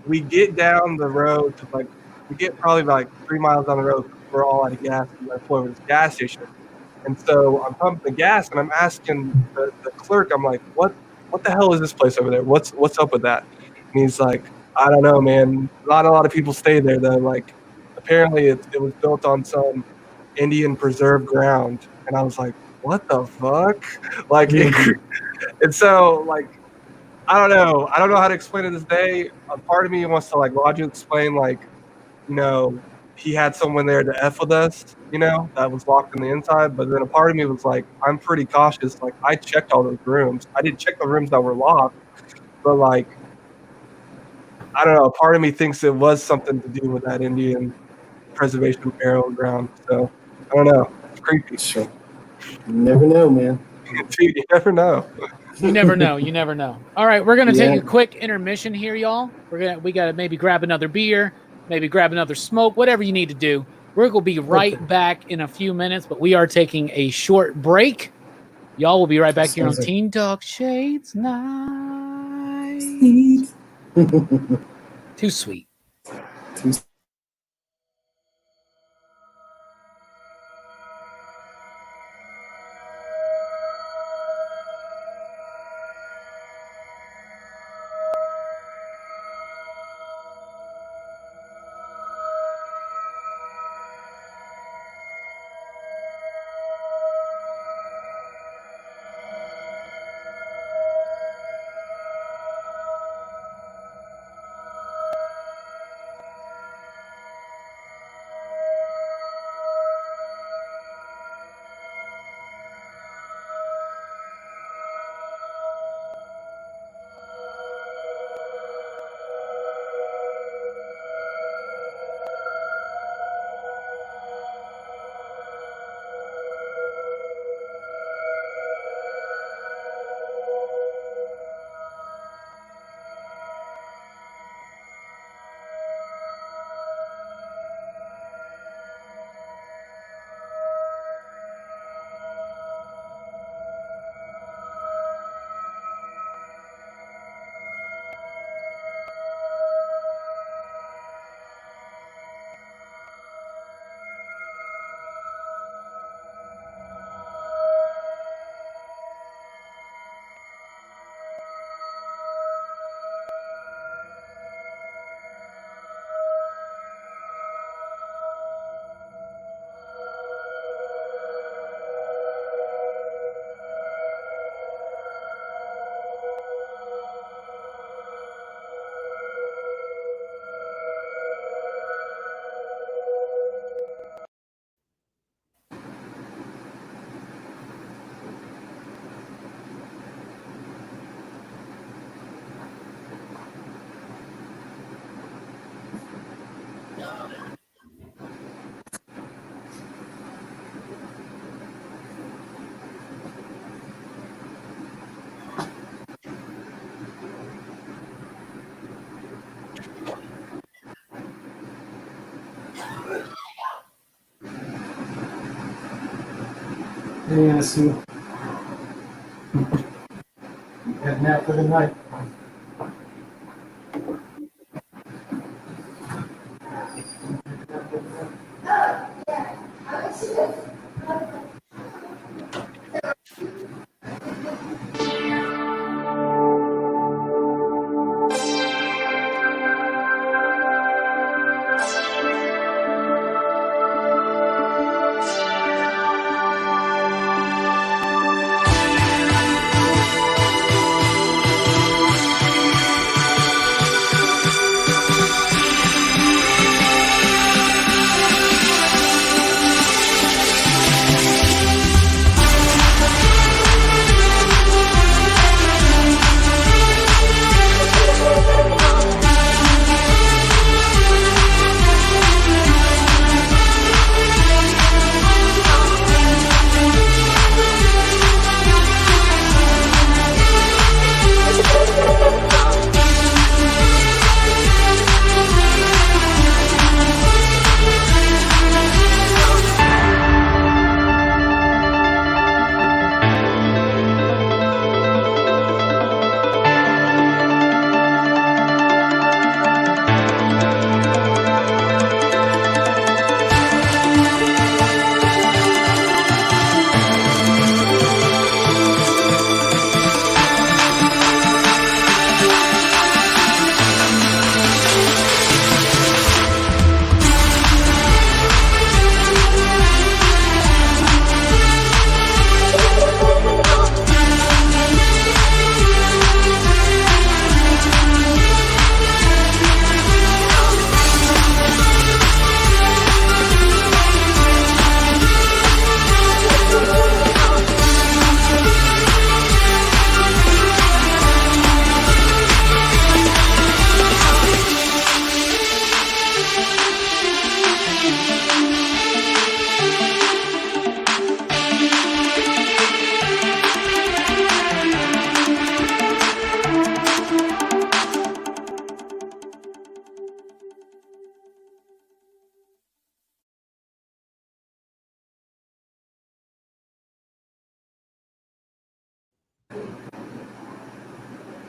we get down the road to like we get probably like 3 miles down the road. We're all out of gas. We got to pull over to this gas station. And so I'm pumping the gas, and I'm asking the clerk, I'm like, what the hell is this place over there? What's up with that? And he's like, I don't know, man. Not a lot of people stay there though. Like, apparently it was built on some Indian preserve ground. And I was like, what the fuck? Like, Mhm. and so like I don't know. I don't know how to explain it this day. A part of me wants to like logically explain, like, you know, he had someone there to F with us, that was locked on the inside. But then a part of me was like, I'm pretty cautious. Like, I checked all those rooms. I didn't check the rooms that were locked, but like, I don't know. A part of me thinks it was something to do with that Indian preservation burial ground. So I don't know. It's creepy. Sure. You never know, man. Dude, you never know. You never know. You never know. All right, we're gonna take Yeah. a quick intermission here, y'all. We gotta maybe grab another beer, maybe grab another smoke, whatever you need to do. We're gonna be right Okay. back in a few minutes, but we are taking a short break. Y'all will be right back here on Sounds like Teen Dog Shades Night. sweet. Too sweet. Yeah, see. Heading out for the night.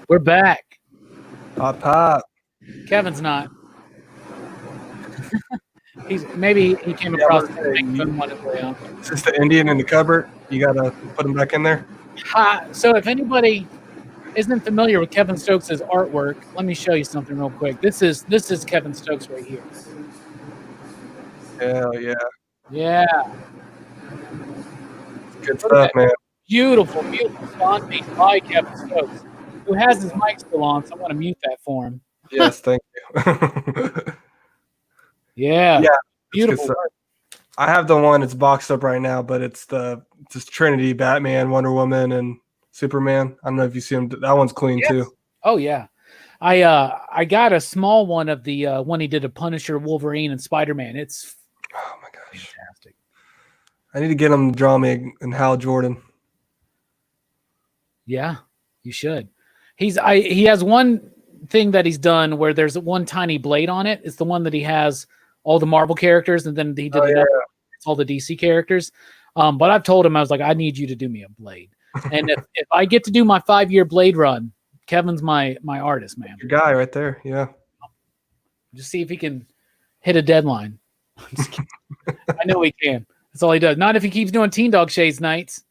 We're back. Pop. Kevin's not. Maybe he came across the microphone one way on. Is this the Indian in the cupboard? You gotta put him back in there. So if anybody isn't familiar with Kevin Stokes' artwork, let me show you something real quick. This is Kevin Stokes right here. Hell yeah. Yeah. Good stuff, man. Beautiful font made by Kevin Stokes, who has his mic still on, so I want to mute that for him. Yes, thank you. Yeah. Beautiful work. I have the one that's boxed up right now, but it's just Trinity, Batman, Wonder Woman, and Superman. I don't know if you see them. That one's clean too. Oh yeah. I got a small one of the one he did of Punisher, Wolverine, and Spider-Man. It's my gosh, fantastic. I need to get him to draw me and Hal Jordan. Yeah, you should. He has one thing that he's done where there's one tiny blade on it. It's the one that he has all the Marvel characters, and then he did all the DC characters. But I've told him, I was like, I need you to do me a blade. And if I get to do my 5-year blade run, Kevin's my artist, man. Your guy right there, yeah. Just see if he can hit a deadline. I'm just kidding. I know he can. That's all he does. Not if he keeps doing Teen Dog Shades nights.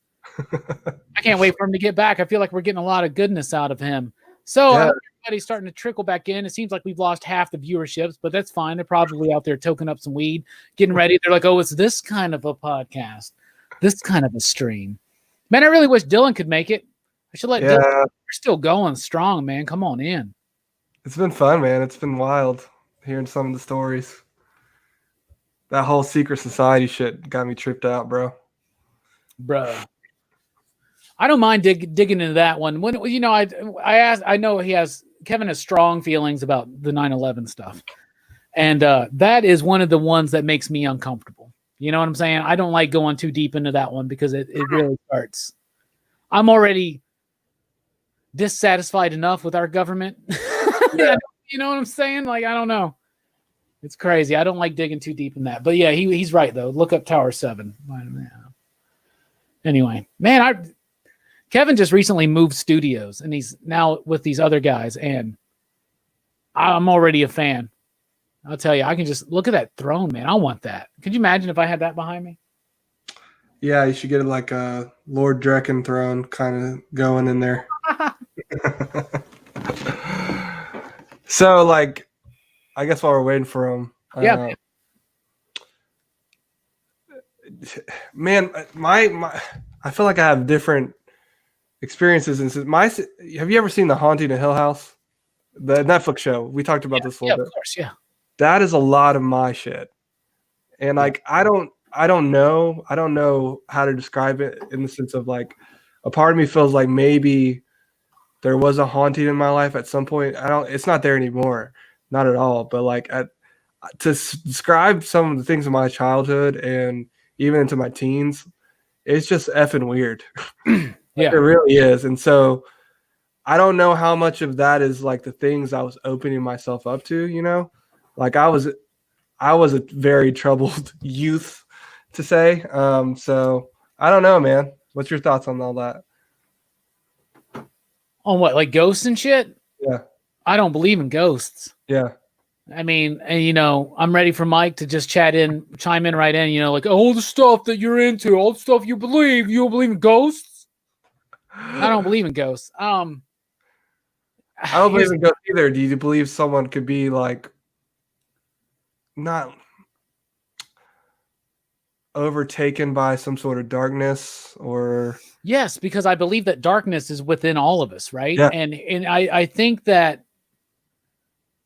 I can't wait for him to get back. I feel like we're getting a lot of goodness out of him. So everybody's starting to trickle back in. It seems like we've lost half the viewerships, but that's fine. They're probably out there toking up some weed, getting ready. They're like, oh, it's this kind of a podcast, this kind of a stream. Man, I really wish Dylan could make it. I should let Dylan. We're still going strong, man. Come on in. It's been fun, man. It's been wild hearing some of the stories. That whole secret society shit got me tripped out, bro. I don't mind digging into that one. When I asked, I know Kevin has strong feelings about the 9/11 stuff, and that is one of the ones that makes me uncomfortable. You know what I'm saying? I don't like going too deep into that one because it really starts. I'm already dissatisfied enough with our government. Yeah. You know what I'm saying? Like, I don't know. It's crazy. I don't like digging too deep in that. But yeah, he's right though. Look up Tower 7. Anyway, man, Kevin just recently moved studios, and he's now with these other guys, and I'm already a fan. I'll tell you, I can just look at that throne, man. I want that. Could you imagine if I had that behind me? Yeah, you should get like a Lord Draken throne kind of going in there. So, like, I guess while we're waiting for him, Yeah, man, I feel like I have different experiences. And have you ever seen The Haunting of Hill House, the Netflix show? We talked about this a little bit. Of course, yeah. That is a lot of my shit, and like I don't know how to describe it in the sense of like a part of me feels like maybe there was a haunting in my life at some point. It's not there anymore, not at all. But like describe some of the things in my childhood and even into my teens, it's just effing weird. Yeah, it really is. And so I don't know how much of that is like the things I was opening myself up to, you know, like I was a very troubled youth, to say. So I don't know, man. What's your thoughts on all that? On what, like ghosts and shit? Yeah. I don't believe in ghosts. Yeah. I mean, and you know, I'm ready for Mike to just chime in right in, you know, like all the stuff that you're into, all the stuff you don't believe in ghosts? I don't believe in ghosts. I don't believe in ghosts either. Do you believe someone could be like not overtaken by some sort of darkness or? Yes, because I believe that darkness is within all of us, right? Yeah. And I think that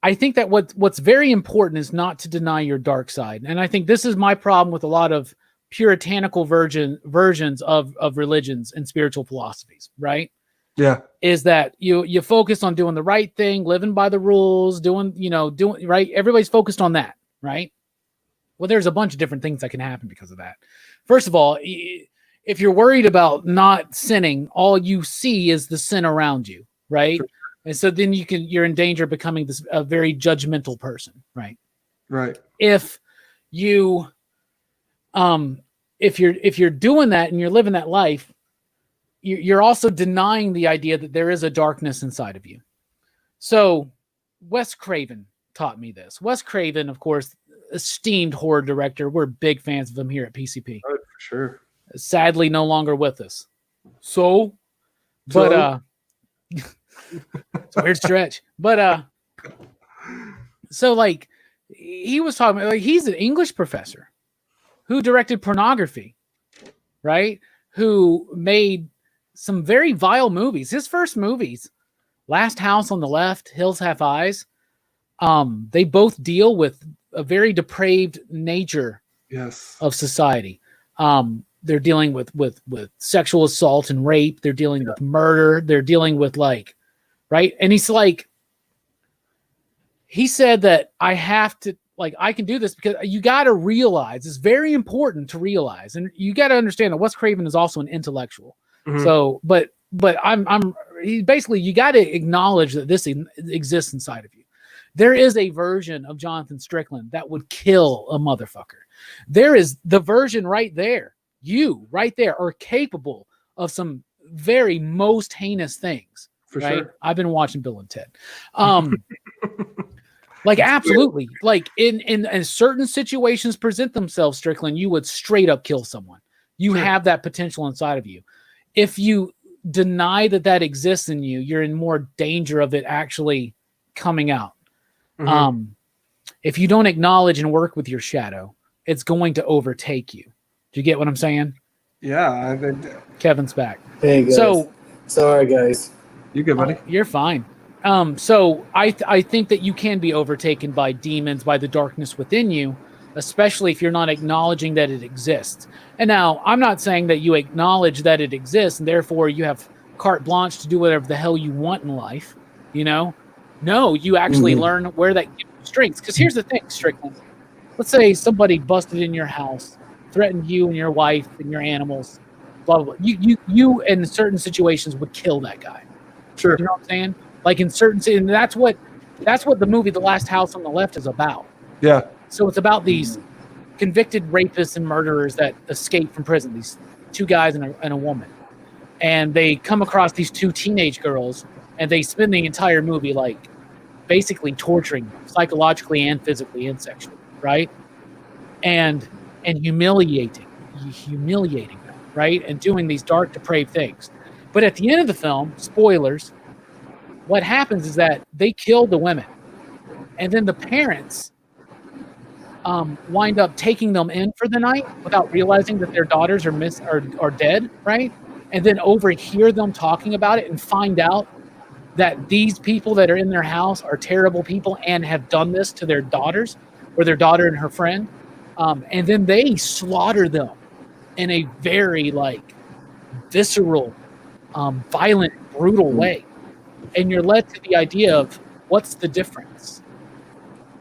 what's very important is not to deny your dark side. And I think this is my problem with a lot of puritanical versions of religions and spiritual philosophies, right? Yeah. Is that you focus on doing the right thing, living by the rules, doing right. Everybody's focused on that, right? Well, there's a bunch of different things that can happen because of that. First of all, if you're worried about not sinning, all you see is the sin around you, right? Sure. And so then you're in danger of becoming a very judgmental person, right? Right. If you're doing that and you're living that life, you're also denying the idea that there is a darkness inside of you. So Wes Craven taught me this. Wes Craven, of course, esteemed horror director. We're big fans of him here at PCP. Oh, for sure. Sadly, no longer with us. It's a weird stretch. But so like he was talking about, like, he's an English professor who directed pornography, right? Who made some very vile movies. His first movies, Last House on the Left, Hills Have Eyes, they both deal with a very depraved nature of society. They're dealing with sexual assault and rape. They're dealing with murder. They're dealing with like, right? And he's like, he said that I have to, like, I can do this because you got to realize, it's very important to realize, and you got to understand that Wes Craven is also an intellectual. Mm-hmm. So, but basically, you got to acknowledge that this exists inside of you. There is a version of Jonathan Strickland that would kill a motherfucker. There is the version right there. You right there are capable of some very most heinous things. For right? sure. I've been watching Bill and Ted. Like absolutely. Like in certain situations present themselves, Strickland, you would straight up kill someone. You have that potential inside of you. If you deny that exists in you, you're in more danger of it actually coming out. Mm-hmm. If you don't acknowledge and work with your shadow, it's going to overtake you. Do you get what I'm saying? Yeah. Kevin's back. Hey guys. So sorry guys. You good, buddy? You're fine. So I think that you can be overtaken by demons, by the darkness within you, especially if you're not acknowledging that it exists. And now I'm not saying that you acknowledge that it exists and therefore you have carte blanche to do whatever the hell you want in life. You know? No, you actually learn where that gives you strengths. Because here's the thing, Strickland. Let's say somebody busted in your house, threatened you and your wife and your animals, blah, blah, blah. You in certain situations would kill that guy. Sure. You know what I'm saying? Like in certain, and that's what the movie The Last House on the Left is about. Yeah. So it's about these convicted rapists and murderers that escape from prison, these two guys and a woman, and they come across these two teenage girls, and they spend the entire movie like basically torturing them psychologically and physically and sexually, right? And humiliating them, right? And doing these dark, depraved things. But at the end of the film, spoilers, what happens is that they kill the women, and then the parents wind up taking them in for the night without realizing that their daughters are dead, right? And then overhear them talking about it and find out that these people that are in their house are terrible people and have done this to their daughters or their daughter and her friend. And then they slaughter them in a very like visceral, violent, brutal way. And you're led to the idea of what's the difference?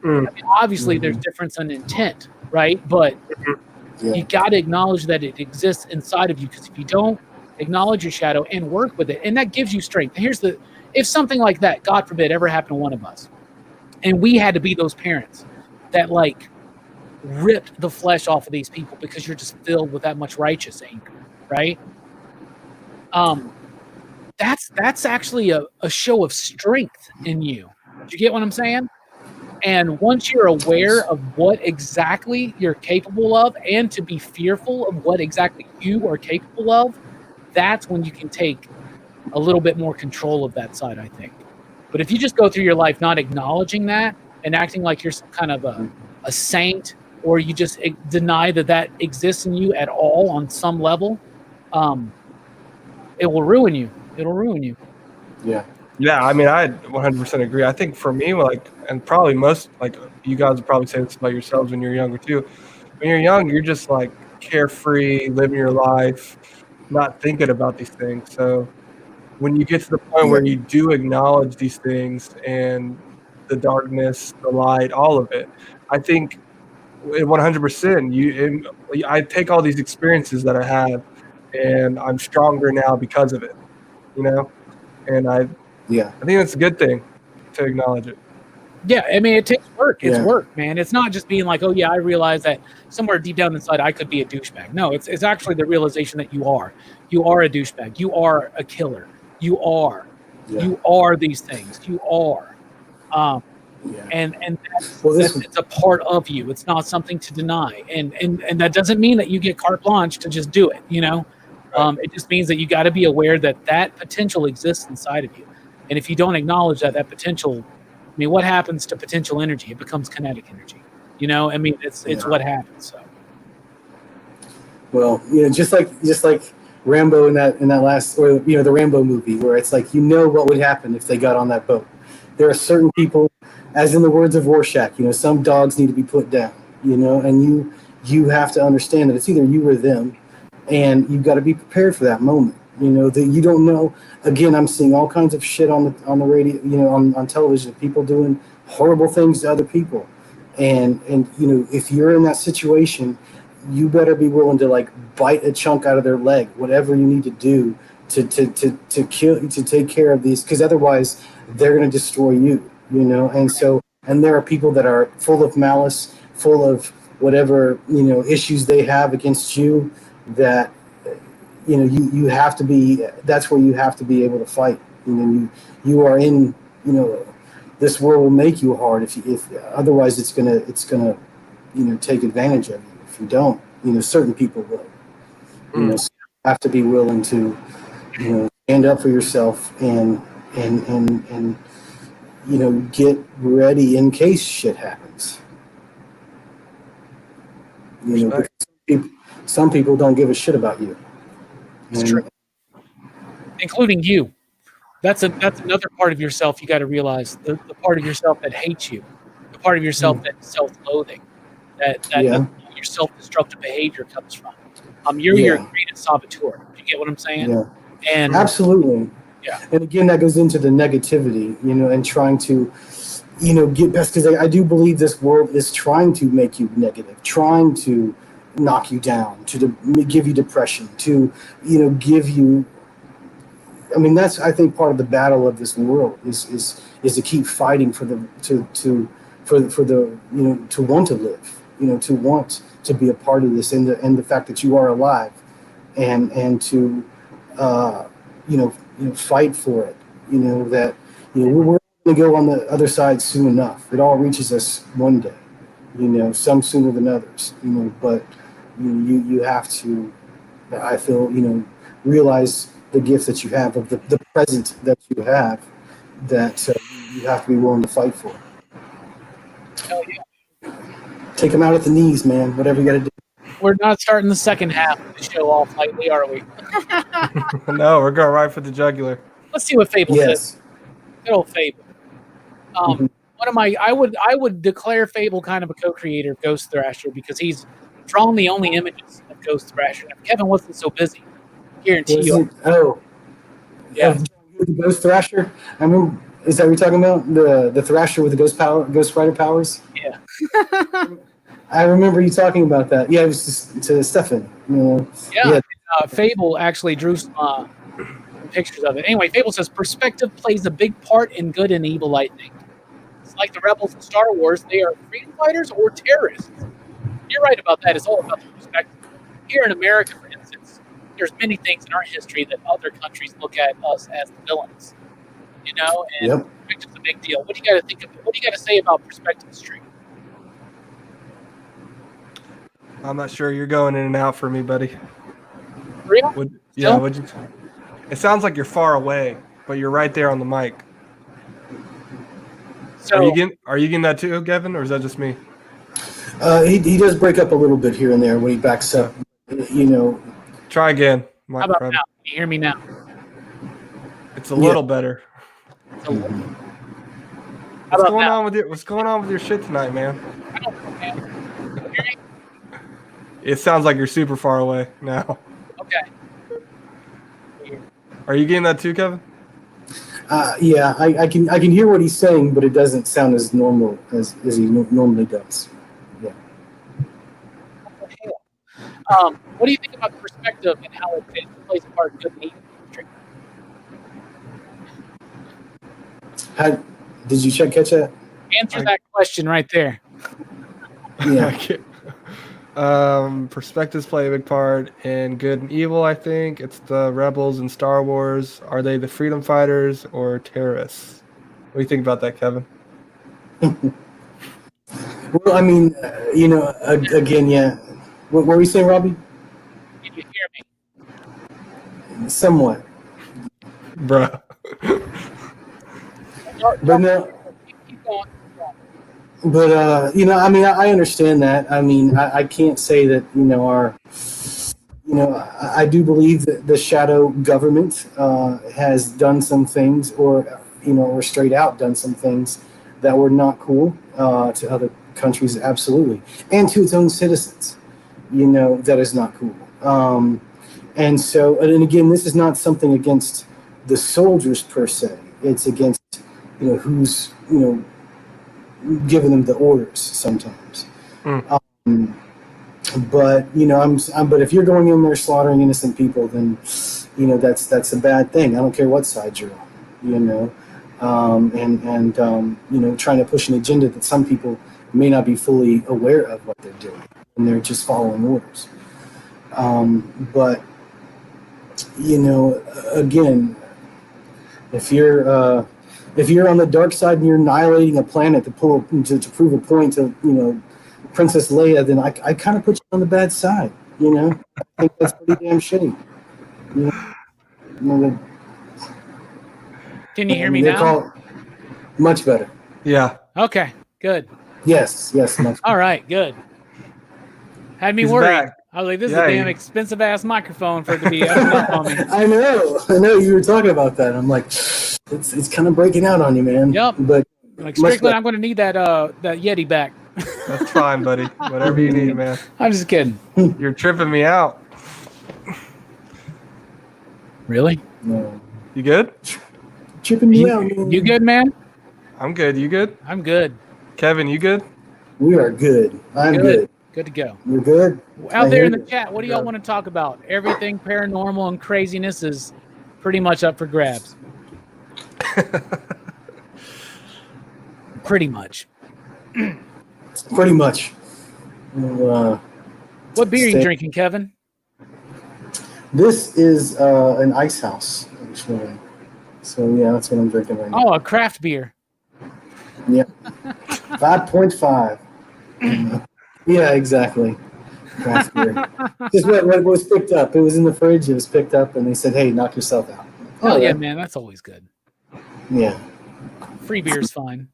I mean, obviously, there's difference in intent, right? But you got to acknowledge that it exists inside of you, because if you don't acknowledge your shadow and work with it, and that gives you strength. If something like that, God forbid, ever happened to one of us, and we had to be those parents that like ripped the flesh off of these people because you're just filled with that much righteous anger, right? That's actually a show of strength in you. Do you get what I'm saying? And once you're aware of what exactly you're capable of, and to be fearful of what exactly you are capable of, that's when you can take a little bit more control of that side, I think. But if you just go through your life not acknowledging that and acting like you're some kind of a saint, or you just deny that exists in you at all on some level, it will ruin you. It'll ruin you. Yeah. Yeah, I mean, I 100% agree. I think for me, like, and probably most, like, you guys would probably say this about yourselves when you're younger too. When you're young, you're just like carefree, living your life, not thinking about these things. So when you get to the point where you do acknowledge these things and the darkness, the light, all of it, I think 100%. I take all these experiences that I have, and I'm stronger now because of it. You know, and I think that's a good thing to acknowledge it. Yeah, I mean, it takes work. It's work, man. It's not just being like, oh yeah, I realize that somewhere deep down inside I could be a douchebag. No, it's actually the realization that you are a douchebag. You are a killer. You are these things. You are, and it's a part of you. It's not something to deny, and that doesn't mean that you get carte blanche to just do it. You know. It just means that you got to be aware that potential exists inside of you. And if you don't acknowledge that potential, I mean, what happens to potential energy? It becomes kinetic energy. You know, I mean, it's what happens. So. Well, just like Rambo in that last, or the Rambo movie, where it's like, what would happen if they got on that boat. There are certain people, as in the words of Rorschach, some dogs need to be put down. And you have to understand that it's either you or them. And you've got to be prepared for that moment. That you don't know. Again, I'm seeing all kinds of shit on the radio, on television, people doing horrible things to other people. And if you're in that situation, you better be willing to like bite a chunk out of their leg, whatever you need to do to take care of these, because otherwise they're going to destroy you. And there are people that are full of malice, full of whatever issues they have against you, that you have to be, that's where you have to be able to fight. You are in, this world will make you hard if otherwise it's gonna take advantage of you if you don't. Certain people will. So you have to be willing to stand up for yourself and get ready in case shit happens. Some people don't give a shit about you. It's true. Including you. That's another part of yourself you got to realize. The part of yourself that hates you. The part of yourself that's self-loathing. That your self-destructive behavior comes from. You're your greatest saboteur. You get what I'm saying? Yeah. And absolutely. Yeah. And again, that goes into the negativity, and trying to, get past, because I do believe this world is trying to make you negative, trying to knock you down, to give you depression, to give you. I mean, that's, I think, part of the battle of this world is to keep fighting for the to want to live, to want to be a part of this, and the fact that you are alive, and to fight for it. That we're going to go on the other side soon enough. It all reaches us one day. Some sooner than others. But you have to. I feel realize the gift that you have of the present that you have that you have to be willing to fight for. Hell yeah. Take them out at the knees, man. Whatever you got to do. We're not starting the second half of the show off lightly, are we? No, we're going right for the jugular. Let's see what Fable Yes. says. Good old Fable. One of my, I would declare Fable kind of a co-creator of Ghost Thrasher because he's drawn the only images of Ghost Thrasher. If Kevin wasn't so busy, guarantee you. Yeah. The Ghost Thrasher. I remember. Is that what you're talking about? The Thrasher with the Ghost Rider powers? Yeah. I remember you talking about that. Yeah, it was just to Stefan. Yeah. Fable actually drew some pictures of it. Anyway, Fable says perspective plays a big part in good and evil, I think. It's like the rebels in Star Wars. They are freedom fighters or terrorists. You're right about that. It's all about the perspective. Here in America, for instance, there's many things in our history that other countries look at us as the villains. And perspective's a big deal. What do you got to think of? What do you got to say about perspective history? I'm not sure. You're going in and out for me, buddy. Real? It sounds like you're far away, but you're right there on the mic. So, are you getting that too, Kevin, or is that just me? He does break up a little bit here and there when he backs up. Try again. How about now? Can you hear me now? It's a little better. What's going on with your shit tonight, man? I don't know, man. Can you hear me? It sounds like you're super far away now. Okay. Are you getting that too, Kevin? Yeah, I can hear what he's saying, but it doesn't sound as normal as he normally does. Yeah. What do you think about perspective and how it plays a part in good and evil? Did you catch that? Answer that question right there. Yeah. Perspectives play a big part in good and evil, I think. It's the rebels in Star Wars. Are they the freedom fighters or terrorists? What do you think about that, Kevin? Well, I mean, again, yeah. What were you saying, Robbie? Can you hear me? Somewhat. Bruh. But no. Keep going. But I mean, I understand that. I mean, I can't say that I do believe that the shadow government has done some things, or straight out done some things that were not cool to other countries, absolutely, and to its own citizens. That is not cool. And so, and again, this is not something against the soldiers per se. It's against who's giving them the orders sometimes. But but if you're going in there slaughtering innocent people, then that's a bad thing. I don't care what side you're on. Trying to push an agenda that some people may not be fully aware of what they're doing, and they're just following orders. But again, if you're on the dark side and you're annihilating a planet to prove a point to Princess Leia, then I kind of put you on the bad side. I think that's pretty damn shitty. Can you hear me now? Much better. Yeah. Okay. Good. Yes. Much better. All right. Good. Had me He's worried. back. I was like, this is a damn expensive ass microphone for it to be up on me. I know. You were talking about that. I'm like, it's kind of breaking out on you, man. Yep. But like Strickland, I'm going to need that Yeti back. That's fine, buddy. Whatever you need, man. I'm just kidding. You're tripping me out. Really? No. You good? Tripping me out, man. You good, man? I'm good. You good? I'm good. Kevin, you good? We are good. I'm good. Good to go. You're good? Out there in the chat, what do y'all want to talk about? Everything paranormal and craziness is pretty much up for grabs. Pretty much. Pretty much. What beer are you drinking, Kevin? This is an ice house, actually. So yeah, that's what I'm drinking right now. Oh, a craft beer. Yeah, 5.5. Yeah, exactly. Craft beer. Just what was picked up. It was in the fridge. It was picked up, and they said, "Hey, knock yourself out." Hell Oh yeah, man. That's always good. yeah. Free beer's fine.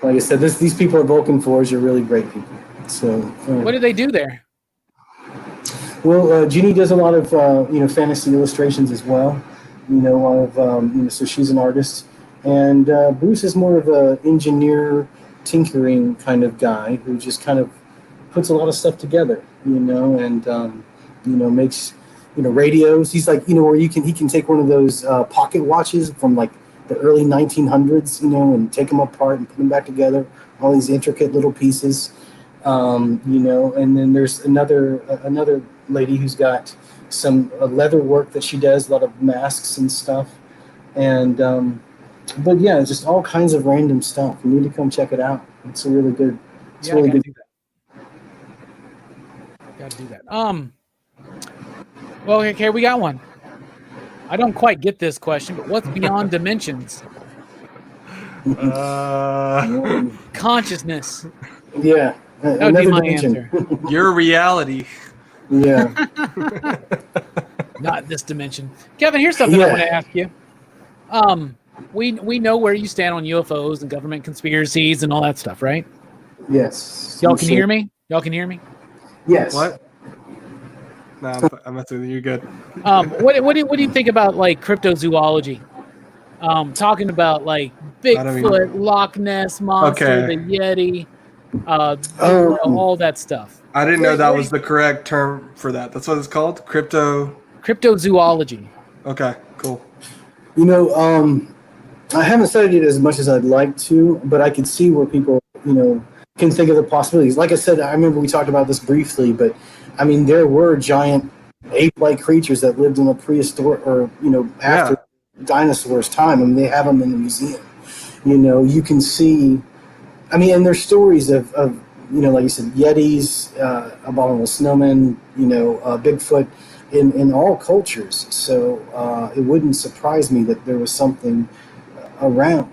Like I said, these people at Vulcan Forge are really great people. So, What do they do there? well, Jeannie does a lot of fantasy illustrations as well. So she's an artist, and Bruce is more of a engineer, tinkering kind of guy who just kind of puts a lot of stuff together. And makes radios. He's like where he can take one of those pocket watches from like the early 1900s, and take them apart and put them back together. All these intricate little pieces. And then there's another lady who's got some leather work that she does, a lot of masks and stuff, and but yeah, just all kinds of random stuff. You need to come check it out. It's a really good. It's really good. Gotta do that. Well, okay, we got one. I don't quite get this question, but what's beyond dimensions? Consciousness. Yeah. That would be my answer. Your reality. Yeah. Not this dimension. Kevin, here's something I want to ask you. We know where you stand on UFOs and government conspiracies and all that stuff, right? Yes. Y'all can hear me? Y'all can hear me? Yes. What? No, I'm not saying you're good. What do you think about like cryptozoology? Talking about like Bigfoot, Loch Ness monster, the Yeti, all that stuff. I didn't know that was the correct term for that. That's what it's called? Cryptozoology. Okay, cool. I haven't studied it as much as I'd like to, but I could see where people, can think of the possibilities. Like I said, I remember we talked about this briefly, but I mean, there were giant ape-like creatures that lived in a prehistoric or, after dinosaurs' time. I mean, they have them in the museum. You can see, and there's stories of like you said, Yetis, abominable snowmen, Bigfoot in all cultures. So it wouldn't surprise me that there was something around,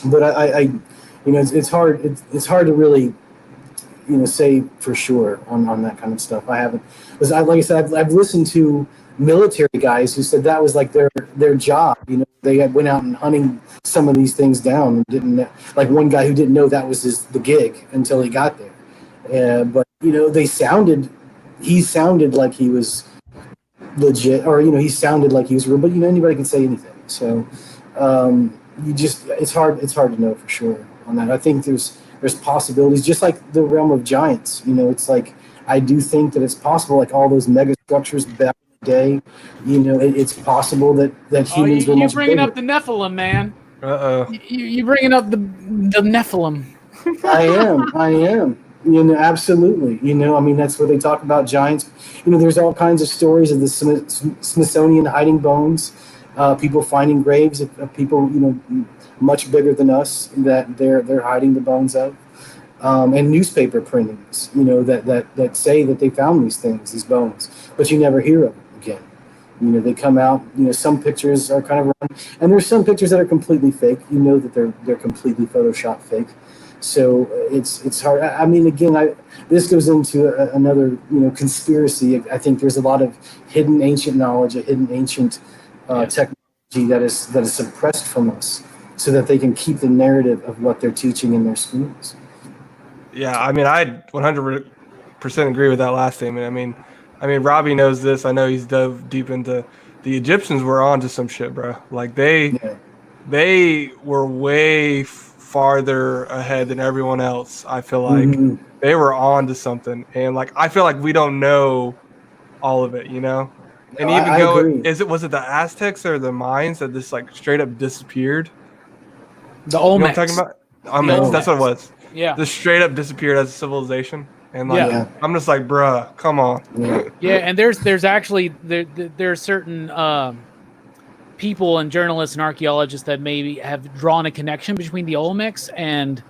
but I it's hard. It's hard to really, say for sure on that kind of stuff. I haven't, because like I said, I've listened to military guys who said that was like their job. They had went out and hunting some of these things down and didn't, like one guy who didn't know that was the gig until he got there. But he sounded like he was legit, or he sounded like he was real. But anybody can say anything. So it's hard to know for sure on that. I think there's possibilities, just like the realm of giants. It's like I do think that it's possible, like all those mega structures back in the day. It's possible that humans were much bigger. You're bringing up the Nephilim, man. You bringing up the Nephilim. I am. Absolutely. That's where they talk about giants. There's all kinds of stories of the Smithsonian hiding bones, people finding graves of people, much bigger than us that they're hiding the bones of, and newspaper printings, that say that they found these bones, but you never hear of them again. They come out. Some pictures are kind of wrong, and there's some pictures that are completely fake. That they're completely Photoshop fake. So it's hard. Again, this goes into another conspiracy. I think there's a lot of hidden ancient knowledge, a hidden ancient technology that is suppressed from us, so that they can keep the narrative of what they're teaching in their schools. Yeah, I 100% agree with that last statement. I mean, Robbie knows this. I know he's dove deep into the Egyptians were onto some shit, bro. Like they were way farther ahead than everyone else. I feel like they were on to something, and like I feel like we don't know all of it, And was it the Aztecs or the Mayans that just like straight up disappeared? The Olmecs. You know what I'm talking about? Olmecs. That's what it was. Yeah. Just straight up disappeared as a civilization. And I'm just like, bruh, come on. Yeah, and there's actually there's certain people and journalists and archaeologists that maybe have drawn a connection between the Olmecs and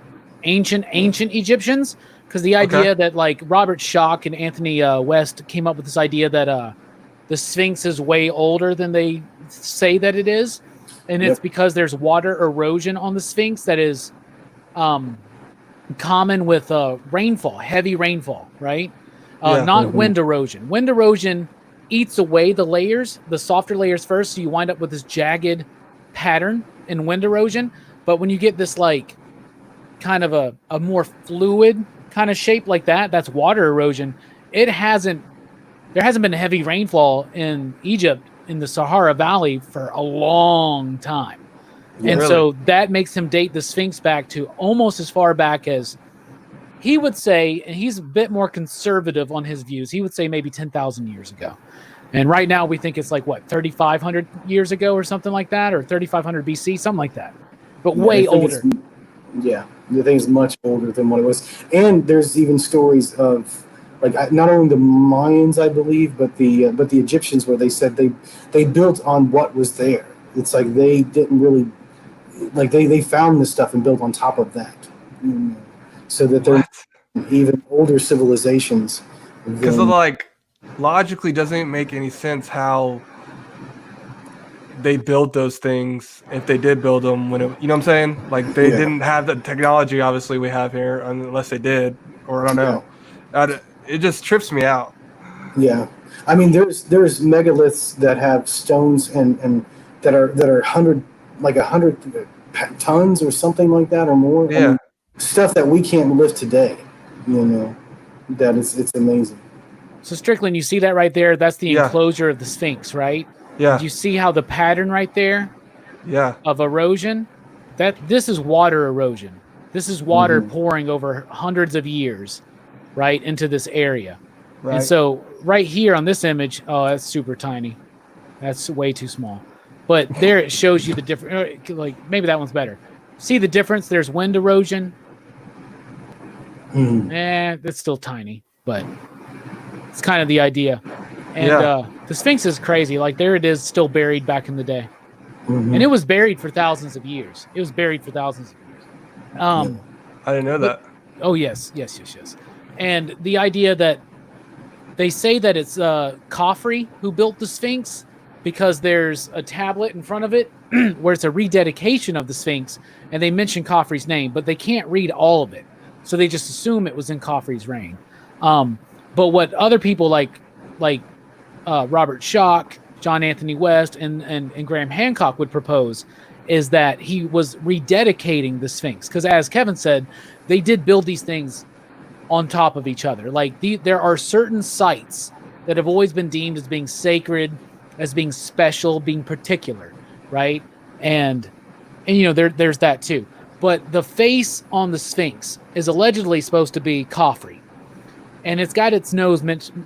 ancient Egyptians, because the idea that like Robert Schoch and Anthony West came up with this idea that the Sphinx is way older than they say that it is, and it's because there's water erosion on the Sphinx that is common with rainfall, heavy rainfall, right? Not wind erosion. Wind erosion eats away the layers, the softer layers first, so you wind up with this jagged pattern in wind erosion. But when you get this like kind of a more fluid kind of shape like that, that's water erosion. There hasn't been heavy rainfall in Egypt in the Sahara Valley for a long time. And so that makes him date the Sphinx back to almost as far back as he would say, and he's a bit more conservative on his views. He would say maybe 10,000 years ago. And right now we think it's like, what, 3,500 years ago or something like that, or 3,500 BC, something like that. But way older. Yeah, the thing's much older than what it was. And there's even stories of, like, not only the Mayans, I believe, but the Egyptians, where they said they built on what was there. It's like they didn't really, like they found this stuff and built on top of that. So that they're even older civilizations. Because like logically doesn't make any sense how they built those things if they did build them when it, you know what I'm saying? Like they didn't have the technology obviously we have here unless they did, or I don't know. It just trips me out. Yeah. I mean there's megaliths that have stones and that are 100 tons or something like that or more. Yeah. I mean, stuff that we can't lift today, that it's amazing. So Strickland, you see that right there? That's the enclosure of the Sphinx, right? Yeah. Do you see how the pattern right there? Yeah. Of erosion? This is water erosion. This is water pouring over hundreds of years, right, into this area. Right. And so right here on this image, oh, that's super tiny. That's way too small. But there it shows you the difference. Like maybe that one's better. See the difference? There's wind erosion. It's still tiny, but it's kind of the idea. And the Sphinx is crazy. Like there it is, still buried back in the day. And it was buried for thousands of years. I didn't know that. Oh, yes. And the idea that they say that it's Khafre who built the Sphinx because there's a tablet in front of it where it's a rededication of the Sphinx, and they mention Khafre's name, but they can't read all of it. So they just assume it was in Khafre's reign. But what other people like Robert Schoch, John Anthony West, and Graham Hancock would propose is that he was rededicating the Sphinx. Because as Kevin said, they did build these things on top of each other. Like there are certain sites that have always been deemed as being sacred, as being special, being particular, right? And there's that too. But the face on the Sphinx is allegedly supposed to be Khafre. And it's got its nose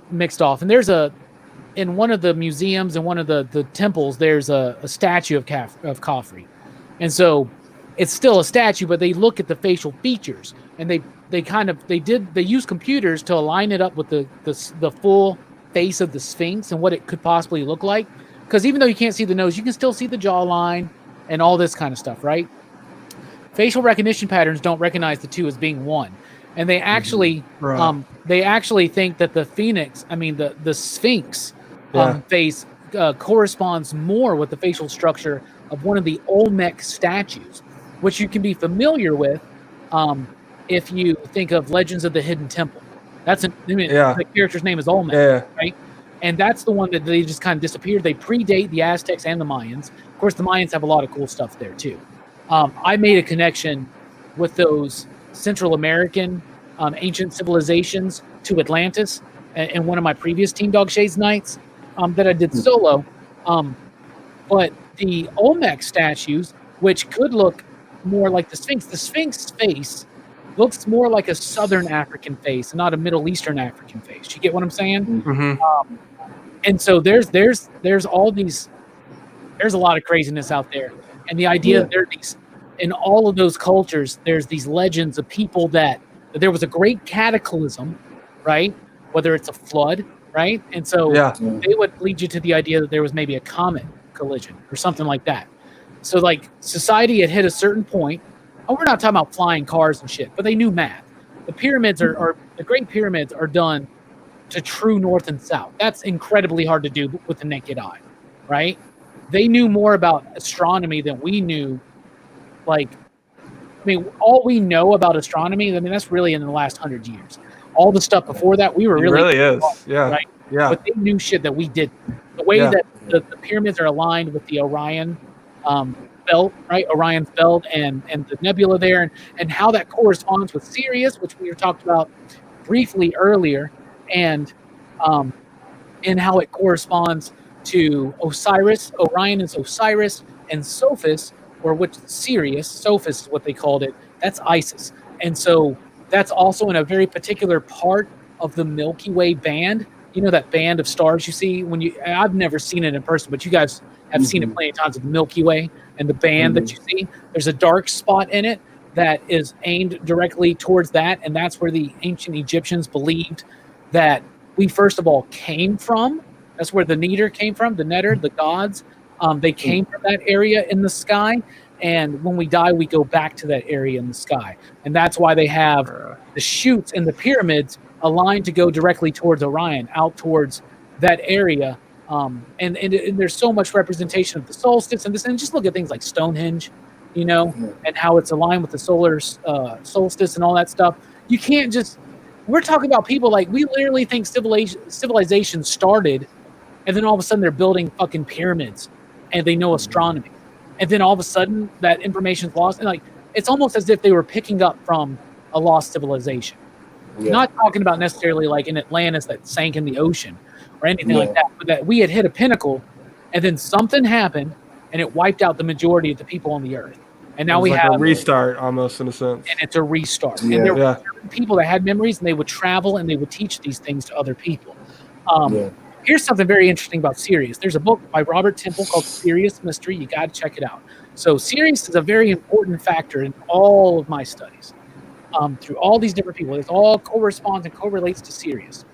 mixed off. And in one of the museums, in one of the temples, there's a statue of Khafre. And so it's still a statue, but they look at the facial features and they use computers to align it up with the full face of the Sphinx and what it could possibly look like. Because even though you can't see the nose, you can still see the jawline and all this kind of stuff, right? Facial recognition patterns don't recognize the two as being one. And they actually think that the Sphinx face corresponds more with the facial structure of one of the Olmec statues, which you can be familiar with if you think of Legends of the Hidden Temple. The character's name is Olmec, right? And that's the one that they just kind of disappeared. They predate the Aztecs and the Mayans. Of course, the Mayans have a lot of cool stuff there too. I made a connection with those Central American ancient civilizations to Atlantis in one of my previous Team Dog Shades nights that I did solo. But the Olmec statues, which could look more like the Sphinx face looks more like a Southern African face and not a Middle Eastern African face. You get what I'm saying? Mm-hmm. And so there's all these, there's a lot of craziness out there. And the idea that there are these, in all of those cultures, there's these legends of people that there was a great cataclysm, right? Whether it's a flood, right? And so they would lead you to the idea that there was maybe a comet collision or something like that. So like society had hit a certain point. Oh, we're not talking about flying cars and shit, but they knew math. the pyramids are the Great Pyramids are done to true north and south. That's incredibly hard to do with the naked eye, right? They knew more about astronomy than we knew. Like, I mean, all we know about astronomy, I mean, that's really in the last 100 years. All the stuff before that, we were It really really is. Yeah. right? Yeah. But they knew shit that we didn't. The way Yeah. that the pyramids are aligned with the Orion belt, right? Orion's belt and the nebula there, and how that corresponds with Sirius, which we were talked about briefly earlier, and how it corresponds to Osiris. Orion is Osiris, and Sophis, or which Sirius, Sophis is what they called it. That's Isis, and so that's also in a very particular part of the Milky Way band. You know that band of stars you see when you. I've never seen it in person, but you guys have seen it plenty of times. Of the Milky Way and the band that you see. There's a dark spot in it that is aimed directly towards that, and that's where the ancient Egyptians believed that we first of all came from. That's where the Neter came from. The Neter, the gods, they came from that area in the sky. And when we die, we go back to that area in the sky. And that's why they have the chutes in the pyramids aligned to go directly towards Orion, out towards that area. And there's so much representation of the solstice and this. And just look at things like Stonehenge, you know, and how it's aligned with the solar solstice and all that stuff. You can't just... We're talking about people like... We literally think civilization started, and then all of a sudden they're building fucking pyramids, and they know astronomy. And then all of a sudden that information is lost. And like, it's almost as if they were picking up from a lost civilization. Yeah. Not talking about necessarily like in Atlantis that sank in the ocean or anything like that, but that we had hit a pinnacle and then something happened and it wiped out the majority of the people on the earth. And now we have a restart almost in a sense. And it's a restart. Yeah. And there were certain people that had memories and they would travel and they would teach these things to other people. Here's something very interesting about Sirius. There's a book by Robert Temple called Sirius Mystery. You got to check it out. So Sirius is a very important factor in all of my studies. Through all these different people, it all corresponds and correlates to Sirius.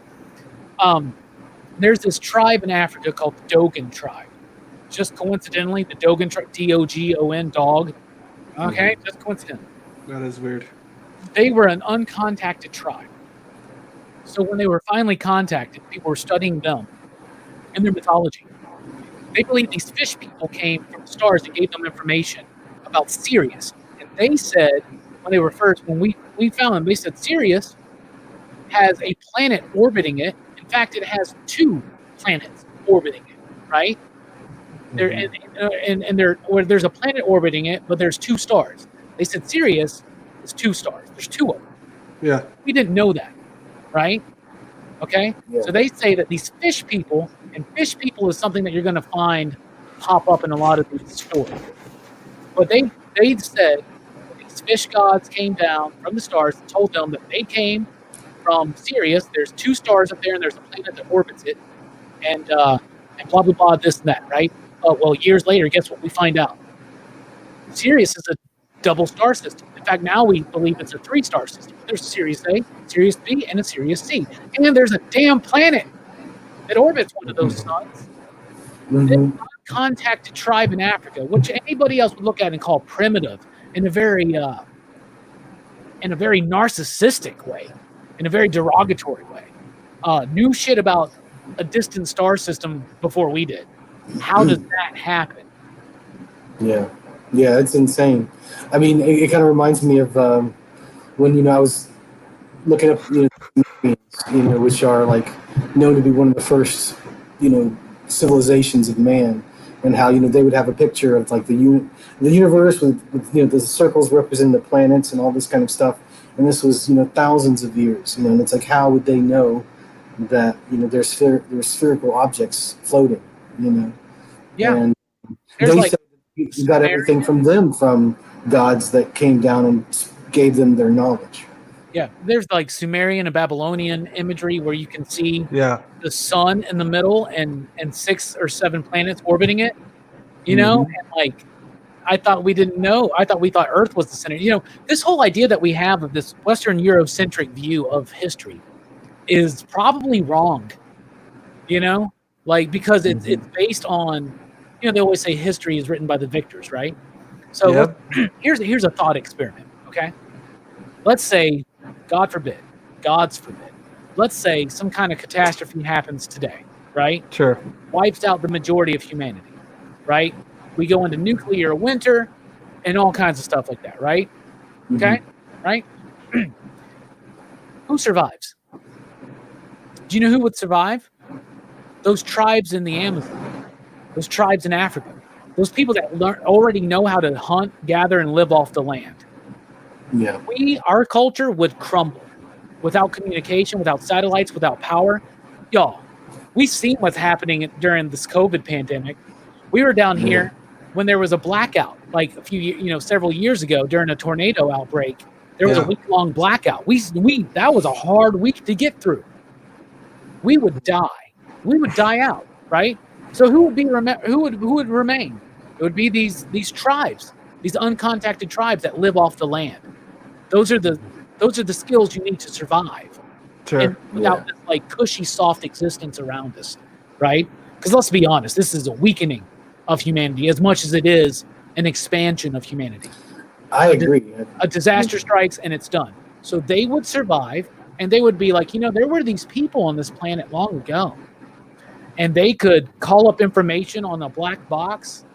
There's this tribe in Africa called the Dogon tribe. Just coincidentally, the Dogon tribe, Dogon, dog. Okay, just coincidentally. That is weird. They were an uncontacted tribe. So when they were finally contacted, people were studying them and their mythology. They believe these fish people came from the stars and gave them information about Sirius. And they said, when we found them, they said Sirius has a planet orbiting it. In fact, it has 2 planets orbiting it, right? There's a planet orbiting it, but there's 2 stars. They said Sirius is 2 stars. There's 2 of them. Yeah. We didn't know that, right? Okay? Yeah. So they say that these fish people, and fish people is something that you're going to find pop up in a lot of these stories. But they said that these fish gods came down from the stars and told them that they came from Sirius. There's 2 stars up there, and there's a planet that orbits it, and blah, blah, blah, this and that, right? Well, years later, guess what we find out? Sirius is a double star system. In fact, now we believe it's a 3-star system. There's a Sirius A, Sirius B, and a Sirius C. And then there's a damn planet that orbits one of those suns. This uncontacted tribe in Africa, which anybody else would look at and call primitive in a very narcissistic way, in a very derogatory way, knew shit about a distant star system before we did. How does that happen? Yeah, it's insane. I mean, it kind of reminds me of when I was looking up which are like known to be one of the first civilizations of man, and how they would have a picture of like the universe with the circles representing the planets and all this kind of stuff. And this was thousands of years, and it's like, how would they know that there's spherical objects floating? Yeah. And they said you got everything from them, from gods that came down and gave them their knowledge. Yeah, there's like Sumerian and Babylonian imagery where you can see the sun in the middle and 6 or 7 planets orbiting it, and like, I thought we didn't know. I thought we thought Earth was the center. This whole idea that we have of this Western Eurocentric view of history is probably wrong, because it's based on, they always say history is written by the victors, right? So here's a thought experiment, okay? Let's say God's forbid, let's say some kind of catastrophe happens today, right? Sure. Wipes out the majority of humanity, right? We go into nuclear winter and all kinds of stuff like that, right? Okay, right? Who survives? Do you know who would survive? Those tribes in the Amazon, those tribes in Africa, those people that already know how to hunt, gather, and live off the land. Yeah. Our culture would crumble without communication, without satellites, without power. Y'all, we've seen what's happening during this COVID pandemic. We were down here when there was a blackout, like several years ago during a tornado outbreak. There was a week-long blackout. That was a hard week to get through. We would die. We would die out, right? So who would remain? It would be these tribes, these uncontacted tribes that live off the land. Those are the skills you need to survive. Sure. And without this like cushy, soft existence around us, right? Because let's be honest, this is a weakening of humanity as much as it is an expansion of humanity. I agree. A disaster strikes and it's done. So they would survive, and they would be like, there were these people on this planet long ago, and they could call up information on a black box.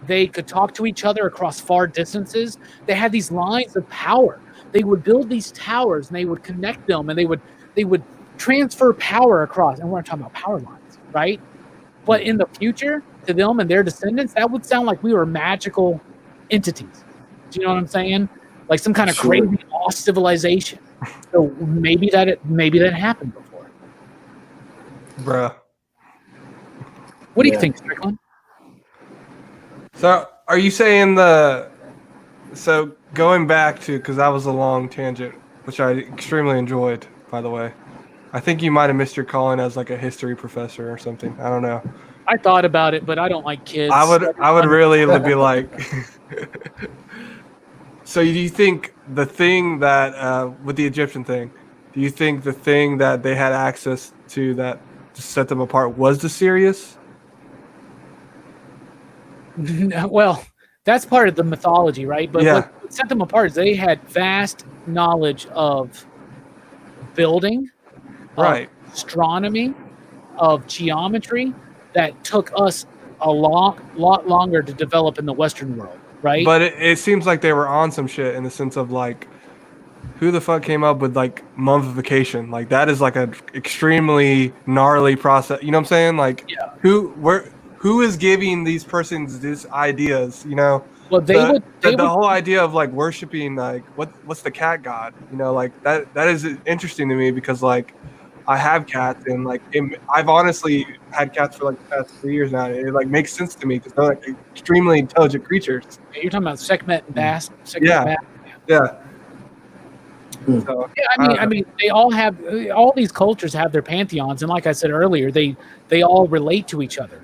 They could talk to each other across far distances. They had these lines of power. They would build these towers, and they would connect them, and they would transfer power across. And we're talking about power lines, right? But in the future, to them and their descendants, that would sound like we were magical entities. Do you know what I'm saying? Like some kind of crazy lost civilization. So maybe that happened before. Bruh. What do you think, Strickland? So are you saying so going back to, because that was a long tangent, which I extremely enjoyed, by the way. I think you might have missed your calling as like a history professor or something. I don't know. I thought about it, but I don't like kids. I would really be like, so do you think the thing that, with the Egyptian thing, do you think the thing that they had access to that to set them apart was the Sirius? Well, that's part of the mythology, right? But what set them apart is they had vast knowledge of building, right, of astronomy, of geometry that took us a lot longer to develop in the Western world, right? But it seems like they were on some shit in the sense of like, who the fuck came up with like mummification? Like that is like an extremely gnarly process. You know what I'm saying? Like, who is giving these persons these ideas? Well, the whole idea of like worshiping like what's the cat god? Like that is interesting to me because like I have cats and like I've honestly had cats for like the past 3 years now. It like makes sense to me because they're like extremely intelligent creatures. You're talking about Sekhmet and Bast. Yeah. So, I mean, they all these cultures have their pantheons, and like I said earlier, they all relate to each other.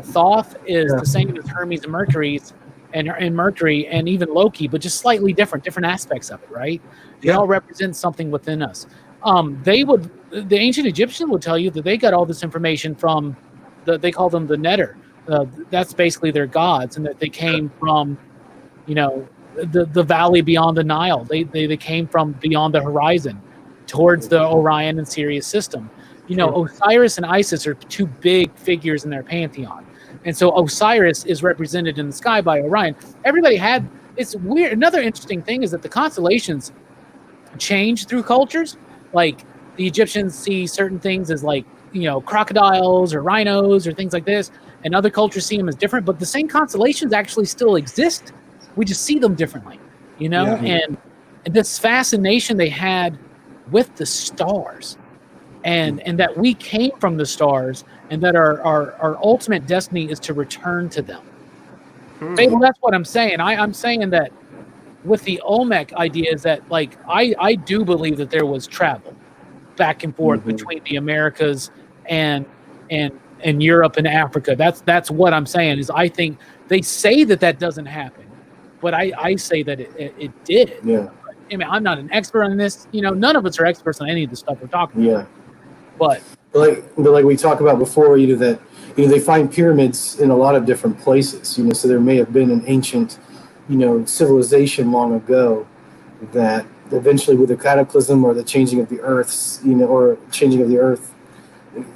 Thoth is the same as Hermes and Mercury, and even Loki, but just slightly different aspects of it, right? They all represent something within us. The ancient Egyptian would tell you that they got all this information from they call them the Neter. That's basically their gods, and that they came from, the valley beyond the Nile. They came from beyond the horizon, towards the Orion and Sirius system. Osiris and Isis are two big figures in their pantheon, and so Osiris is represented in the sky by Orion. It's weird. Another interesting thing is that the constellations change through cultures. Like the Egyptians see certain things as like, crocodiles or rhinos or things like this, and other cultures see them as different, but the same constellations actually still exist. We just see them differently, and this fascination they had with the stars, and that we came from the stars, and that our ultimate destiny is to return to them. Well, that's what I'm saying. I'm saying that with the Olmec idea is that like I do believe that there was travel back and forth between the Americas and Europe and Africa. That's what I'm saying. Is I think they say that doesn't happen, but I say that it did. Yeah. I mean, I'm not an expert on this. None of us are experts on any of the stuff we're talking about. But like we talked about before, that they find pyramids in a lot of different places. So there may have been an ancient, civilization long ago that eventually with the cataclysm or the changing of the earths, or changing of the earth,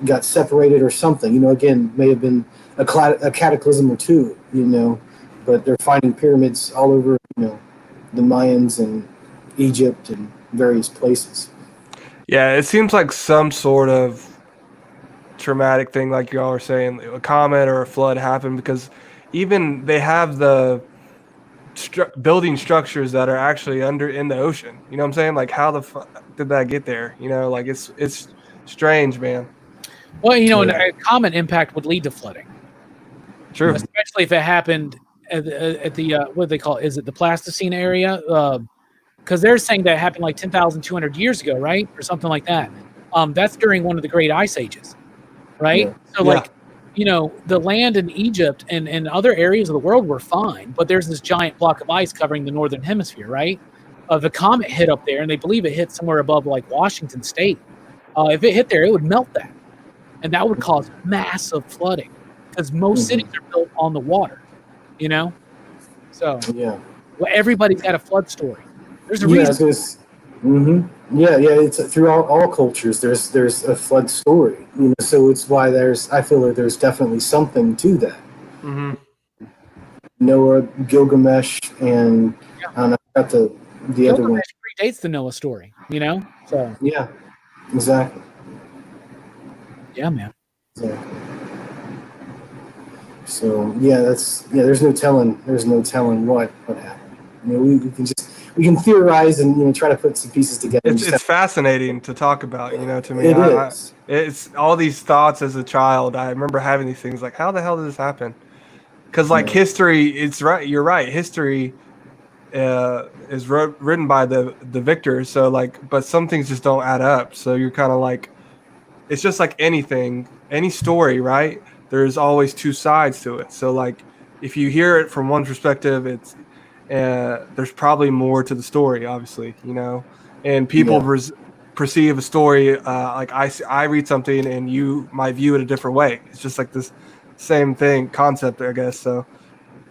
got separated or something. Again, may have been a cataclysm or two. But they're finding pyramids all over. The Mayans and Egypt and various places. Yeah, it seems like some sort of traumatic thing, like y'all are saying, a comet or a flood happened, because even they have the building structures that are actually in the ocean. You know what I'm saying? Like, how the fuck did that get there? Like it's strange, man. Well, a comet impact would lead to flooding. True. Especially if it happened at the what do they call it? Is it the Pleistocene area? Because they're saying that happened like 10,200 years ago, right? Or something like that. That's during one of the great ice ages, right? Yeah. So the land in Egypt and other areas of the world were fine, but there's this giant block of ice covering the northern hemisphere, right? The comet hit up there, and they believe it hit somewhere above like Washington State. If it hit there, it would melt that, and that would cause massive flooding, because most cities are built on the water, So yeah, well, everybody's got a flood story. There's a reason. Yeah, it's through all cultures. There's a flood story, So it's why I feel that there's definitely something to that. Mm-hmm. Noah, Gilgamesh, and I got the other one. Gilgamesh predates the Noah story, So yeah, exactly. Yeah, man. Exactly. So there's no telling what happened. We can theorize and try to put some pieces together. It's fascinating to talk about, to me. It is. It's all these thoughts as a child. I remember having these things like, how the hell did this happen? Because history, it's right. You're right. History is written by the victors. So but some things just don't add up. So you're kind of like, it's just like anything, any story, right? There's always two sides to it. So if you hear it from one perspective, it's there's probably more to the story, obviously, and people perceive a story like I read something and you might view it a different way. It's just like this same thing concept, I guess. So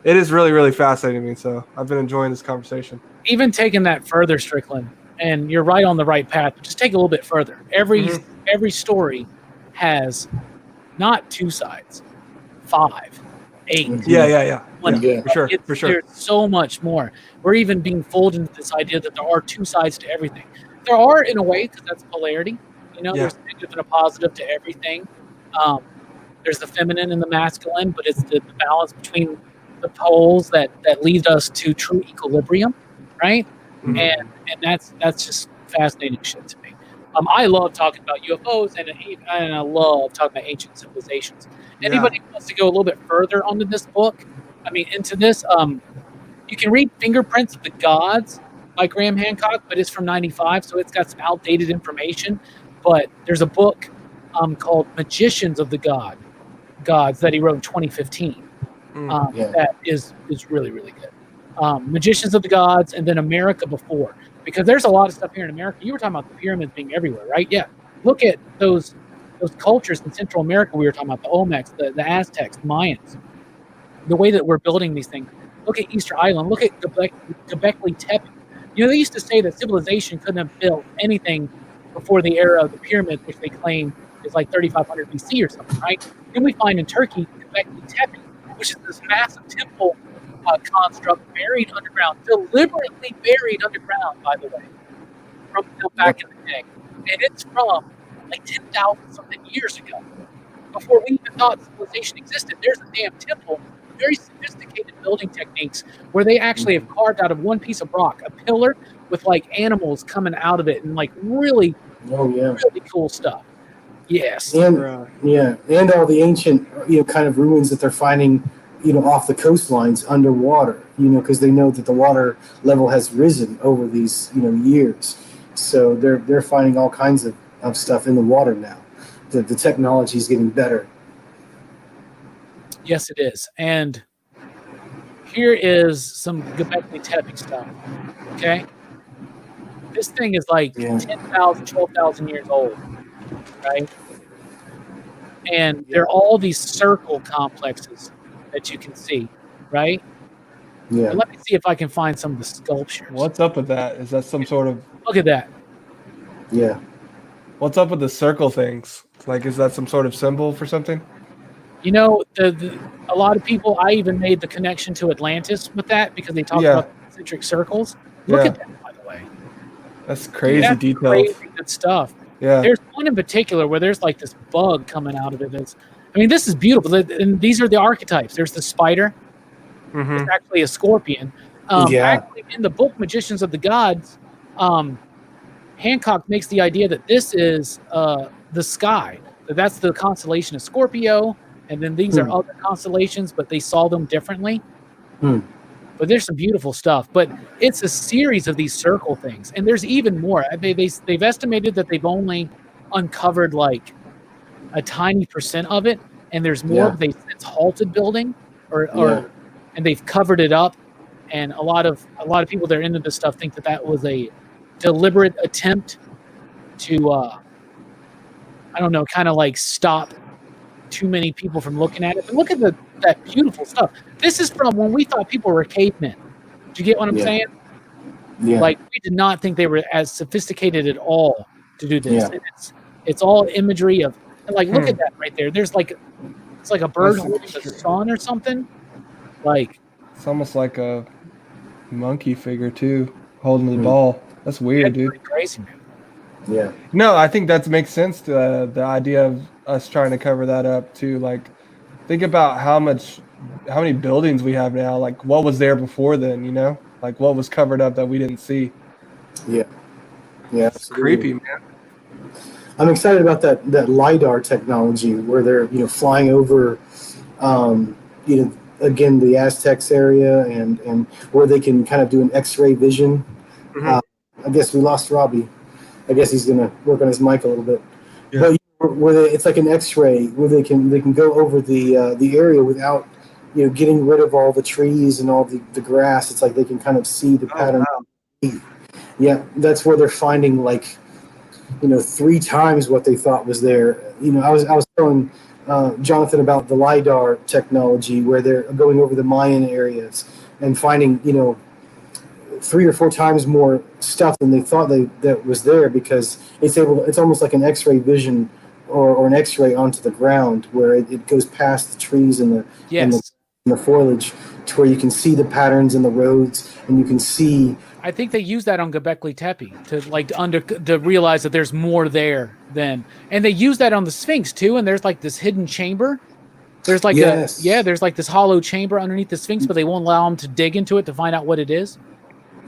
it is really, really fascinating to me. So I've been enjoying this conversation. Even taking that further, Strickland, and you're right on the right path, but just take it a little bit further. Every story has not two sides, 5, 8. Yeah. 20. For sure. There's so much more. We're even being fooled into this idea that there are two sides to everything. There are, in a way, because that's polarity. There's a negative and a positive to everything. There's the feminine and the masculine, but it's the balance between the poles that lead us to true equilibrium, right? Mm-hmm. And that's just fascinating shit to me. I love talking about UFOs, and I love talking about ancient civilizations. Anybody who wants to go a little bit further onto this book, into this, you can read Fingerprints of the Gods by Graham Hancock, but it's from 95, so it's got some outdated information. But there's a book called Magicians of the Gods that he wrote in 2015 that is really, really good. Magicians of the Gods, and then America Before. Because there's a lot of stuff here in America. You were talking about the pyramids being everywhere, right? Yeah. Look at those cultures in Central America we were talking about, the Olmecs, the Aztecs, the Mayans. The way that we're building these things. Look at Easter Island. Look at Göbekli Tepe. They used to say that civilization couldn't have built anything before the era of the pyramids, which they claim is like 3,500 BC or something, right? Then we find in Turkey, Göbekli Tepe, which is this massive temple construct buried underground, deliberately buried underground, by the way, from back in the day. And it's from like 10,000 something years ago, before we even thought civilization existed. There's a damn temple, very sophisticated building techniques, where they actually have carved out of one piece of rock a pillar with like animals coming out of it and like really cool stuff. Yes. And and all the ancient kind of ruins that they're finding off the coastlines underwater, because they know that the water level has risen over these, years. So they're finding all kinds of stuff in the water now. The technology is getting better. Yes, it is. And here is some Göbekli Tepe stuff. Okay? This thing is like 10,000, 12,000 years old, right? And there are all these circle complexes that you can see, right? Yeah. But let me see if I can find some of the sculptures. What's up with that? Is that some sort of Look at that. Yeah. what's up with the circle things? Like, is that some sort of symbol for something? You know, a lot of people, I even made the connection to Atlantis with that because they talked Yeah. about the concentric circles. Look Yeah. at that, by the way. That's crazy That's details. crazy good stuff. Yeah. There's one in particular where there's like this bug coming out of it. This is beautiful. And these are the archetypes. There's the spider. Mm-hmm. It's actually a scorpion. Actually, in the book Magicians of the Gods, Hancock makes the idea that this is the sky. That's the constellation of Scorpio, and then these are other constellations, but they saw them differently. But there's some beautiful stuff. But it's a series of these circle things, and there's even more. They've estimated that they've only uncovered like a tiny percent of it, and there's more. But they've since halted building, and they've covered it up. And a lot of people that are into this stuff think that was a deliberate attempt to, I don't know, kind of like stop too many people from looking at it. But look at that beautiful stuff. This is from when we thought people were cavemen. Do you get what I'm saying? Yeah. Like, we did not think they were as sophisticated at all to do this. Yeah. And it's all imagery of, like, look at that right there. There's like, it's like a bird holding the sun or something. Like, it's almost like a monkey figure too, holding the ball. That's weird, dude. Crazy, man. Yeah. No, I think that makes sense to the idea of us trying to cover that up too. Like, think about how many buildings we have now. Like, what was there before then? You know, like what was covered up that we didn't see. Yeah. Yeah. It's creepy, man. I'm excited about that LiDAR technology where they're flying over, again the Aztecs area and where they can kind of do an X-ray vision. Mm-hmm. I guess we lost Robbie. I guess he's gonna work on his mic a little bit. Yeah. But it's like an X-ray where they can go over the area without getting rid of all the trees and all the grass. It's like they can kind of see the pattern. Wow. Yeah, that's where they're finding 3 times what they thought was there. I was telling Jonathan about the LiDAR technology where they're going over the Mayan areas and finding 3 or 4 times more stuff than they thought that was there, because it's almost like an X-ray vision or an X-ray onto the ground where it goes past the trees and the foliage to where you can see the patterns in the roads and you can see. I think they use that on Göbekli Tepe to realize that there's more there than, and they use that on the Sphinx too. And there's like this hidden chamber. There's like there's like this hollow chamber underneath the Sphinx, but they won't allow them to dig into it to find out what it is.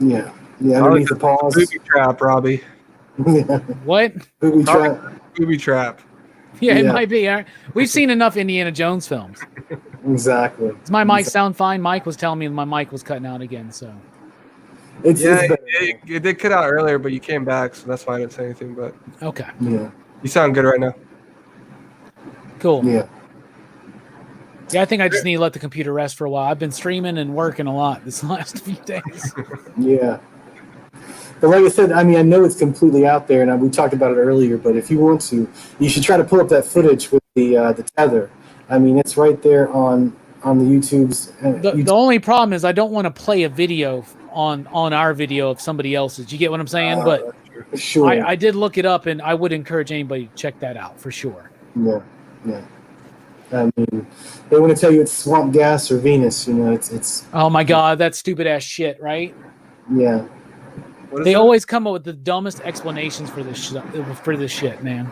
Yeah. Underneath the paws. Booby trap, Robbie. What? Booby trap. Booby trap. Yeah, it might be. We've seen enough Indiana Jones films. Exactly. Does my mic sound fine? Mike was telling me my mic was cutting out again, so. It did cut out earlier, but you came back, so that's why I didn't say anything. But okay. Yeah. You sound good right now. Cool. Yeah. Yeah, I think I just need to let the computer rest for a while. I've been streaming and working a lot this last few days. Yeah. But like I said, I know it's completely out there, and we talked about it earlier, but if you want to, you should try to pull up that footage with the tether. It's right there on the YouTube's. The only problem is I don't want to play a video on our video of somebody else's. You get what I'm saying? But sure. I did look it up, and I would encourage anybody to check that out for sure. Yeah. They want to tell you it's swamp gas or Venus. It's. Oh my God, that stupid ass shit, right? Yeah. They always come up with the dumbest explanations for this shit, man.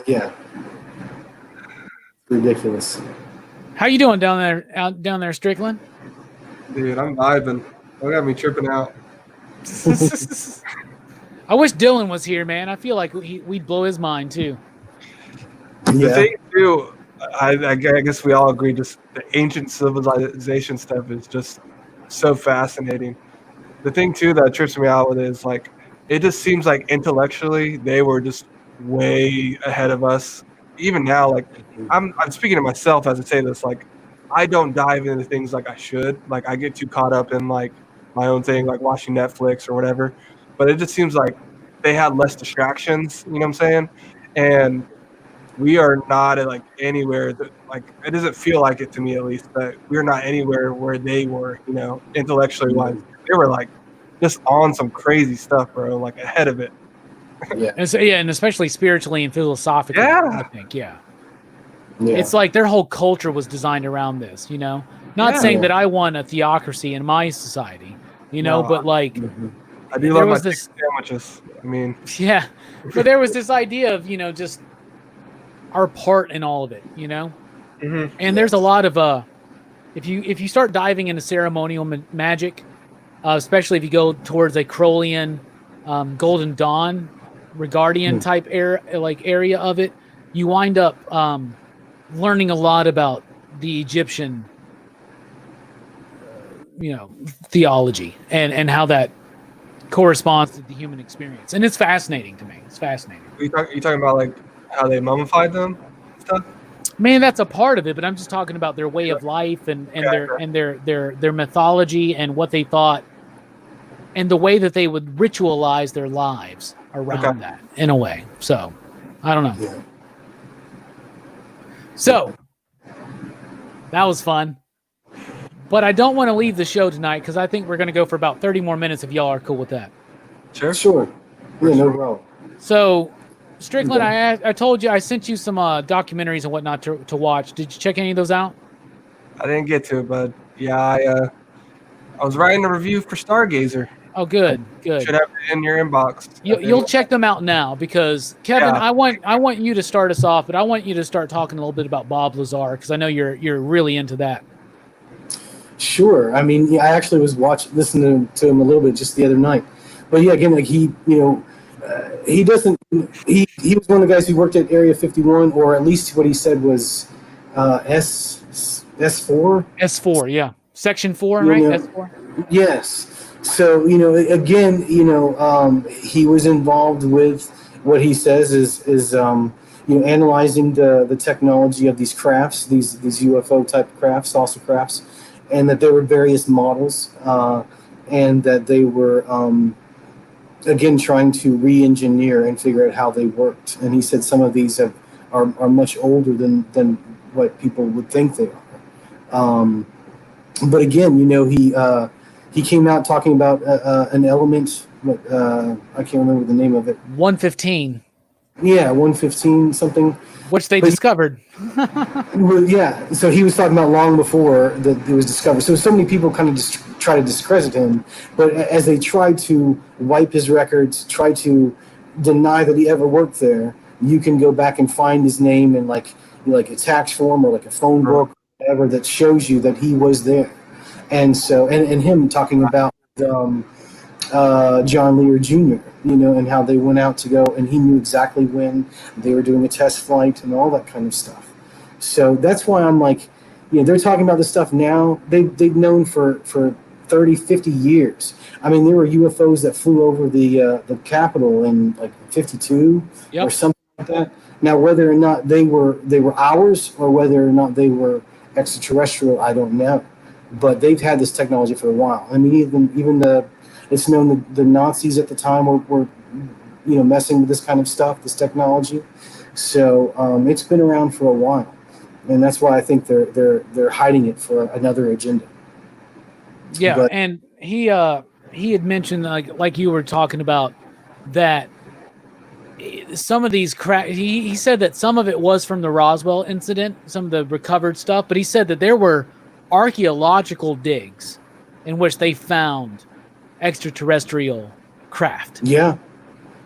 Yeah. Ridiculous. How you doing down there, Strickland? Dude, I'm vibing. That got me tripping out. I wish Dylan was here, man. I feel like we'd blow his mind too. Yeah. The thing too, I guess we all agree, just the ancient civilization stuff is just so fascinating. The thing too that trips me out with it is it just seems like intellectually they were just way ahead of us. Even now, I'm speaking to myself as I say this, I don't dive into things like I should. I get too caught up in my own thing, watching Netflix or whatever. But it just seems like they had less distractions, you know what I'm saying? And we are not at like anywhere that, like, it doesn't feel like it to me, at least, that we're not anywhere where they were, you know, intellectually wise. They were like just on some crazy stuff, bro, like ahead of it. Yeah. And so, and especially spiritually and philosophically, Yeah. I think, yeah. Yeah. It's like their whole culture was designed around this, you know? Not Yeah. saying that I want a theocracy in my society, you know, No, but like I do there love my was this chicken sandwiches. I mean, yeah. But there was this idea of, you know, just our part in all of it, you know? And there's a lot of if you start diving into ceremonial magic, especially if you go towards a Crowleyan, Golden Dawn, Regardian type area of it, you wind up learning a lot about the Egyptian, you know, theology and how that corresponds to the human experience, and it's fascinating to me. It's fascinating. you talking about like how they mummified them and stuff? Man, that's a part of it, but I'm just talking about their way of life and their mythology and what they thought, and the way that they would ritualize their lives around that in a way. So, I don't know. Yeah. So, that was fun. But I don't want to leave the show tonight because I think we're going to go for about 30 more minutes if y'all are cool with that. Sure. Yeah, no problem. So, Strickland, I told you I sent you some documentaries and whatnot to watch. Did you check any of those out? I didn't get to it, but yeah, I was writing a review for Stargazer. Oh, good. Should have it in your inbox. You'll check them out now because Kevin, I want you to start us off, but I want you to start talking a little bit about Bob Lazar because I know you're really into that. Sure. I mean, I actually was listening to him a little bit just the other night. But yeah, again, like he was one of the guys who worked at Area 51, or at least what he said was S4. S4, yeah, Section 4, right? S4. Yes. So again, he was involved with what he says is analyzing the technology of these crafts, these UFO type crafts, saucer crafts, and that there were various models, and that they were again trying to re-engineer and figure out how they worked. And he said some of these are much older than what people would think they are. But again, he came out talking about an element. I can't remember the name of it. 115. Yeah, 115 something. Which they discovered. Well, yeah, so he was talking about long before that it was discovered. So many people kind of just try to discredit him, but as they try to wipe his records, try to deny that he ever worked there, you can go back and find his name in like a tax form or like a phone book, whatever, that shows you that he was there. And so, and him talking about John Lear Jr., and how they went out to go, and he knew exactly when they were doing a test flight and all that kind of stuff. So that's why I'm like, they're talking about this stuff now. They've known for 30, 50 years. I mean, there were UFOs that flew over the Capitol in like 52 or something like that. Now, whether or not they were ours or whether or not they were extraterrestrial, I don't know. But they've had this technology for a while. I mean, even it's known the Nazis at the time were messing with this kind of stuff, this technology. So it's been around for a while, and that's why I think they're hiding it for another agenda. Yeah, but, and he had mentioned like you were talking about that some of these he said that some of it was from the Roswell incident, some of the recovered stuff, but he said that there were archaeological digs in which they found extraterrestrial craft.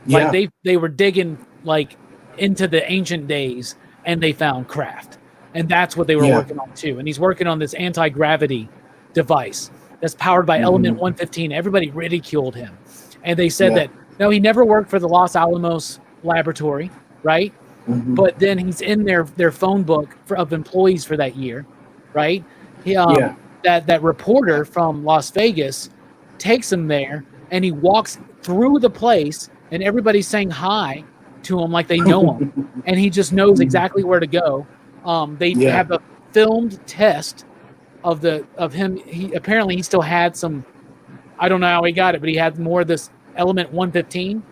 Like they were digging like into the ancient days and they found craft, and that's what they were working on too. And he's working on this anti-gravity device that's powered by element 115. Everybody ridiculed him, and they said that no, he never worked for the Los Alamos laboratory, right? But then he's in their phone book of employees for that year, right? That reporter from Las Vegas takes him there, and he walks through the place, and everybody's saying hi to him like they know him, and he just knows exactly where to go. They have a filmed test of him. He apparently he still had some. I don't know how he got it, but he had more of this element 115,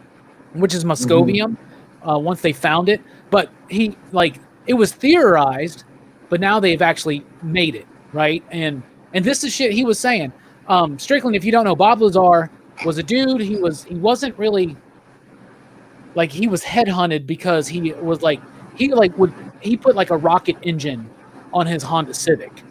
which is moscovium. Once they found it, but it was theorized, but now they've actually made it, right? And this is shit he was saying. Strickland, if you don't know, Bob Lazar was a dude. He wasn't really like, he was headhunted because he put like a rocket engine on his Honda Civic,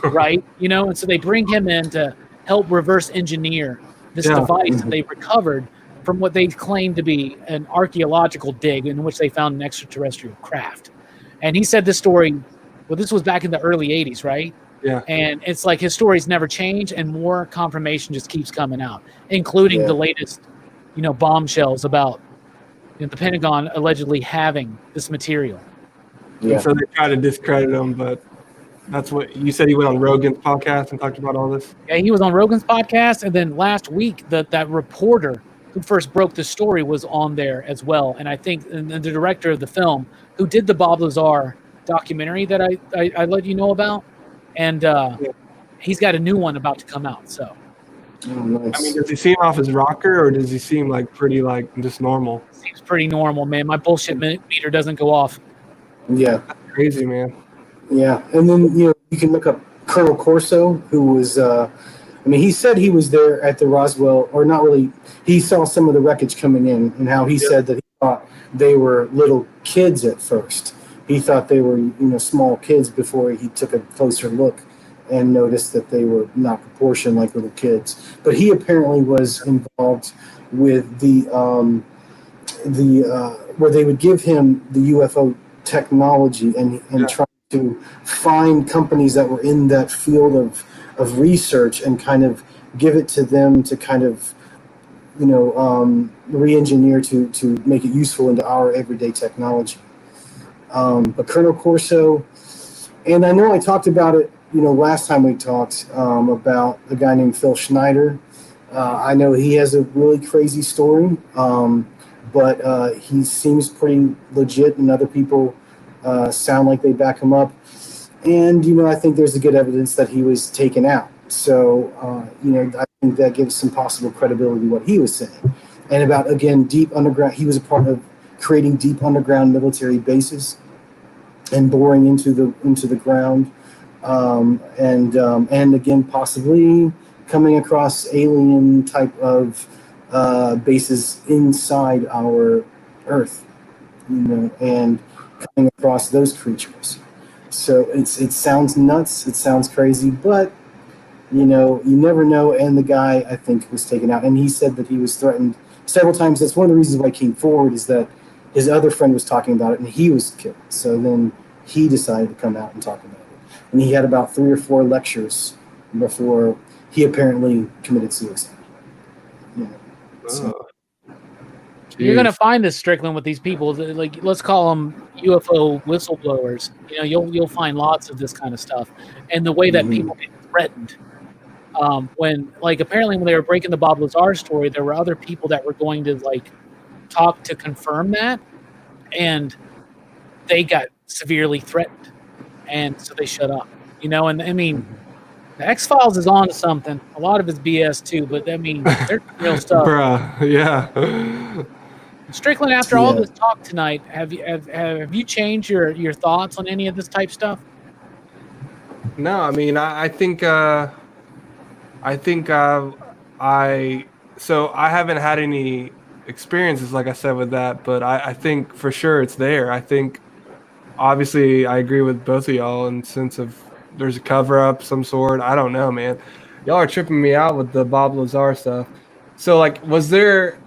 right? And so they bring him in to help reverse engineer this device that they recovered from what they claimed to be an archaeological dig in which they found an extraterrestrial craft. And he said this story, well, this was back in the early 80s, right? Yeah. And it's like his stories never change, and more confirmation just keeps coming out, including the latest, bombshells about the Pentagon allegedly having this material. Yeah. And so they try to discredit him, but that's what you said. He went on Rogan's podcast and talked about all this. Yeah, he was on Rogan's podcast, and then last week that reporter who first broke the story was on there as well. And I think the director of the film, who did the Bob Lazar documentary that I let you know about, and he's got a new one about to come out. So, nice. I mean, does he seem off his rocker, or does he seem like pretty like just normal? Seems pretty normal, man. My bullshit meter doesn't go off. Yeah, that's crazy, man. Yeah, and then you can look up Colonel Corso, who was. He said he was there at the Roswell, or not really. He saw some of the wreckage coming in, and how he said that he thought they were little kids at first. He thought they were, small kids before he took a closer look and noticed that they were not proportioned like little kids. But he apparently was involved with the where they would give him the UFO technology and try to find companies that were in that field of research and kind of give it to them to kind of, re-engineer to make it useful into our everyday technology. But Colonel Corso, and I know I talked about it, last time we talked about a guy named Phil Schneider. I know he has a really crazy story, but he seems pretty legit, and other people sound like they back him up. And, I think there's a good evidence that he was taken out. So, I think that gives some possible credibility to what he was saying. And about, again, deep underground, he was a part of creating deep underground military bases and boring into the ground. And again, possibly coming across alien type of bases inside our Earth, and coming across those creatures. So it sounds nuts, it sounds crazy, but you never know. And the guy, I think, was taken out, and he said that he was threatened several times. That's one of the reasons why he came forward, is that his other friend was talking about it and he was killed. So then he decided to come out and talk about it. And he had about 3 or 4 lectures before he apparently committed suicide. So. You're going to find this, Strickland, with these people. Like, let's call them UFO whistleblowers. You'll find lots of this kind of stuff. And the way that people get threatened. Apparently when they were breaking the Bob Lazar story, there were other people that were going to, talk to confirm that. And they got severely threatened. And so they shut up. And I mean, the X-Files is on to something. A lot of it's BS too, but I mean, they're real stuff. Bruh, yeah. Strickland, after all this talk tonight, have you changed your thoughts on any of this type stuff? No, I mean, I think I haven't had any experiences, like I said, with that, but I think for sure it's there. I think obviously I agree with both of y'all in the sense of there's a cover up some sort. I don't know, man. Y'all are tripping me out with the Bob Lazar stuff. So was there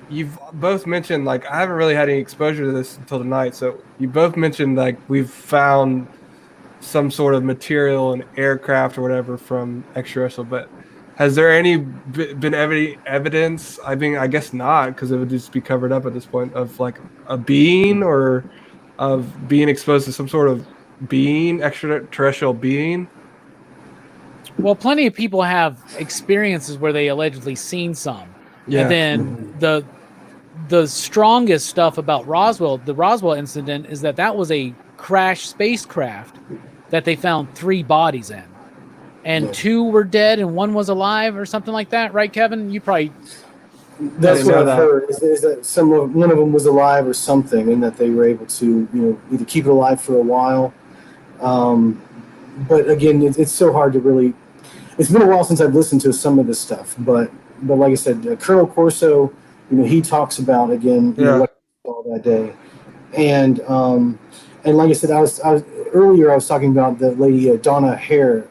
you've both mentioned, I haven't really had any exposure to this until tonight. So you both mentioned we've found some sort of material in aircraft or whatever from extraterrestrial, but has there been any evidence? I mean, I guess not, because it would just be covered up at this point, of a being or of being exposed to some sort of being, extraterrestrial being. Well, plenty of people have experiences where they allegedly seen some. Yeah. And then the strongest stuff about the Roswell incident, is that was a crashed spacecraft that they found 3 bodies in. And 2 were dead and 1 was alive, or something like that, right, Kevin? You probably That's what know I've that. heard. Is that one of them was alive or something, and that they were able to either keep it alive for a while. But again, it's so hard to really. It's been a while since I've listened to some of this stuff, but like I said, Colonel Corso, he talks about again, what he saw that day, and like I said, I was earlier I was talking about the lady Donna Hare,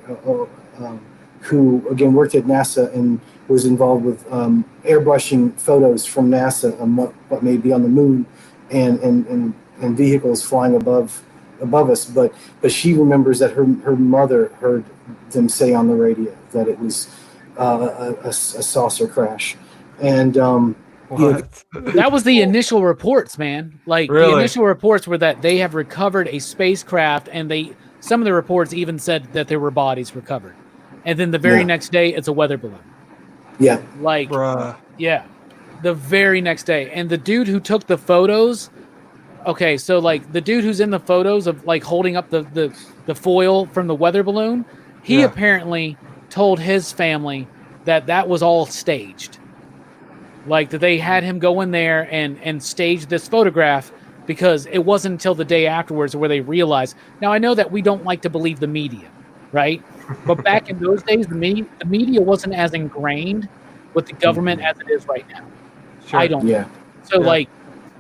who again worked at NASA and was involved with airbrushing photos from NASA on what may be on the moon, and vehicles flying above us. But she remembers that her mother heard them say on the radio that it was a saucer crash, and that was the initial reports, man. Like the Really? initial reports were that they have recovered a spacecraft, and some of the reports even said that there were bodies recovered, and then the very next day it's a weather balloon. Yeah, like Bruh. yeah, the very next day, and the dude who took the photos. Okay, so like the dude who's in the photos of like holding up the foil from the weather balloon, he apparently told his family that was all staged. Like that they had him go in there and stage this photograph because it wasn't until the day afterwards where they realized. Now I know that we don't like to believe the media, right? But back in those days, the media wasn't as ingrained with the government as it is right now. Sure. I don't. Yeah. So like,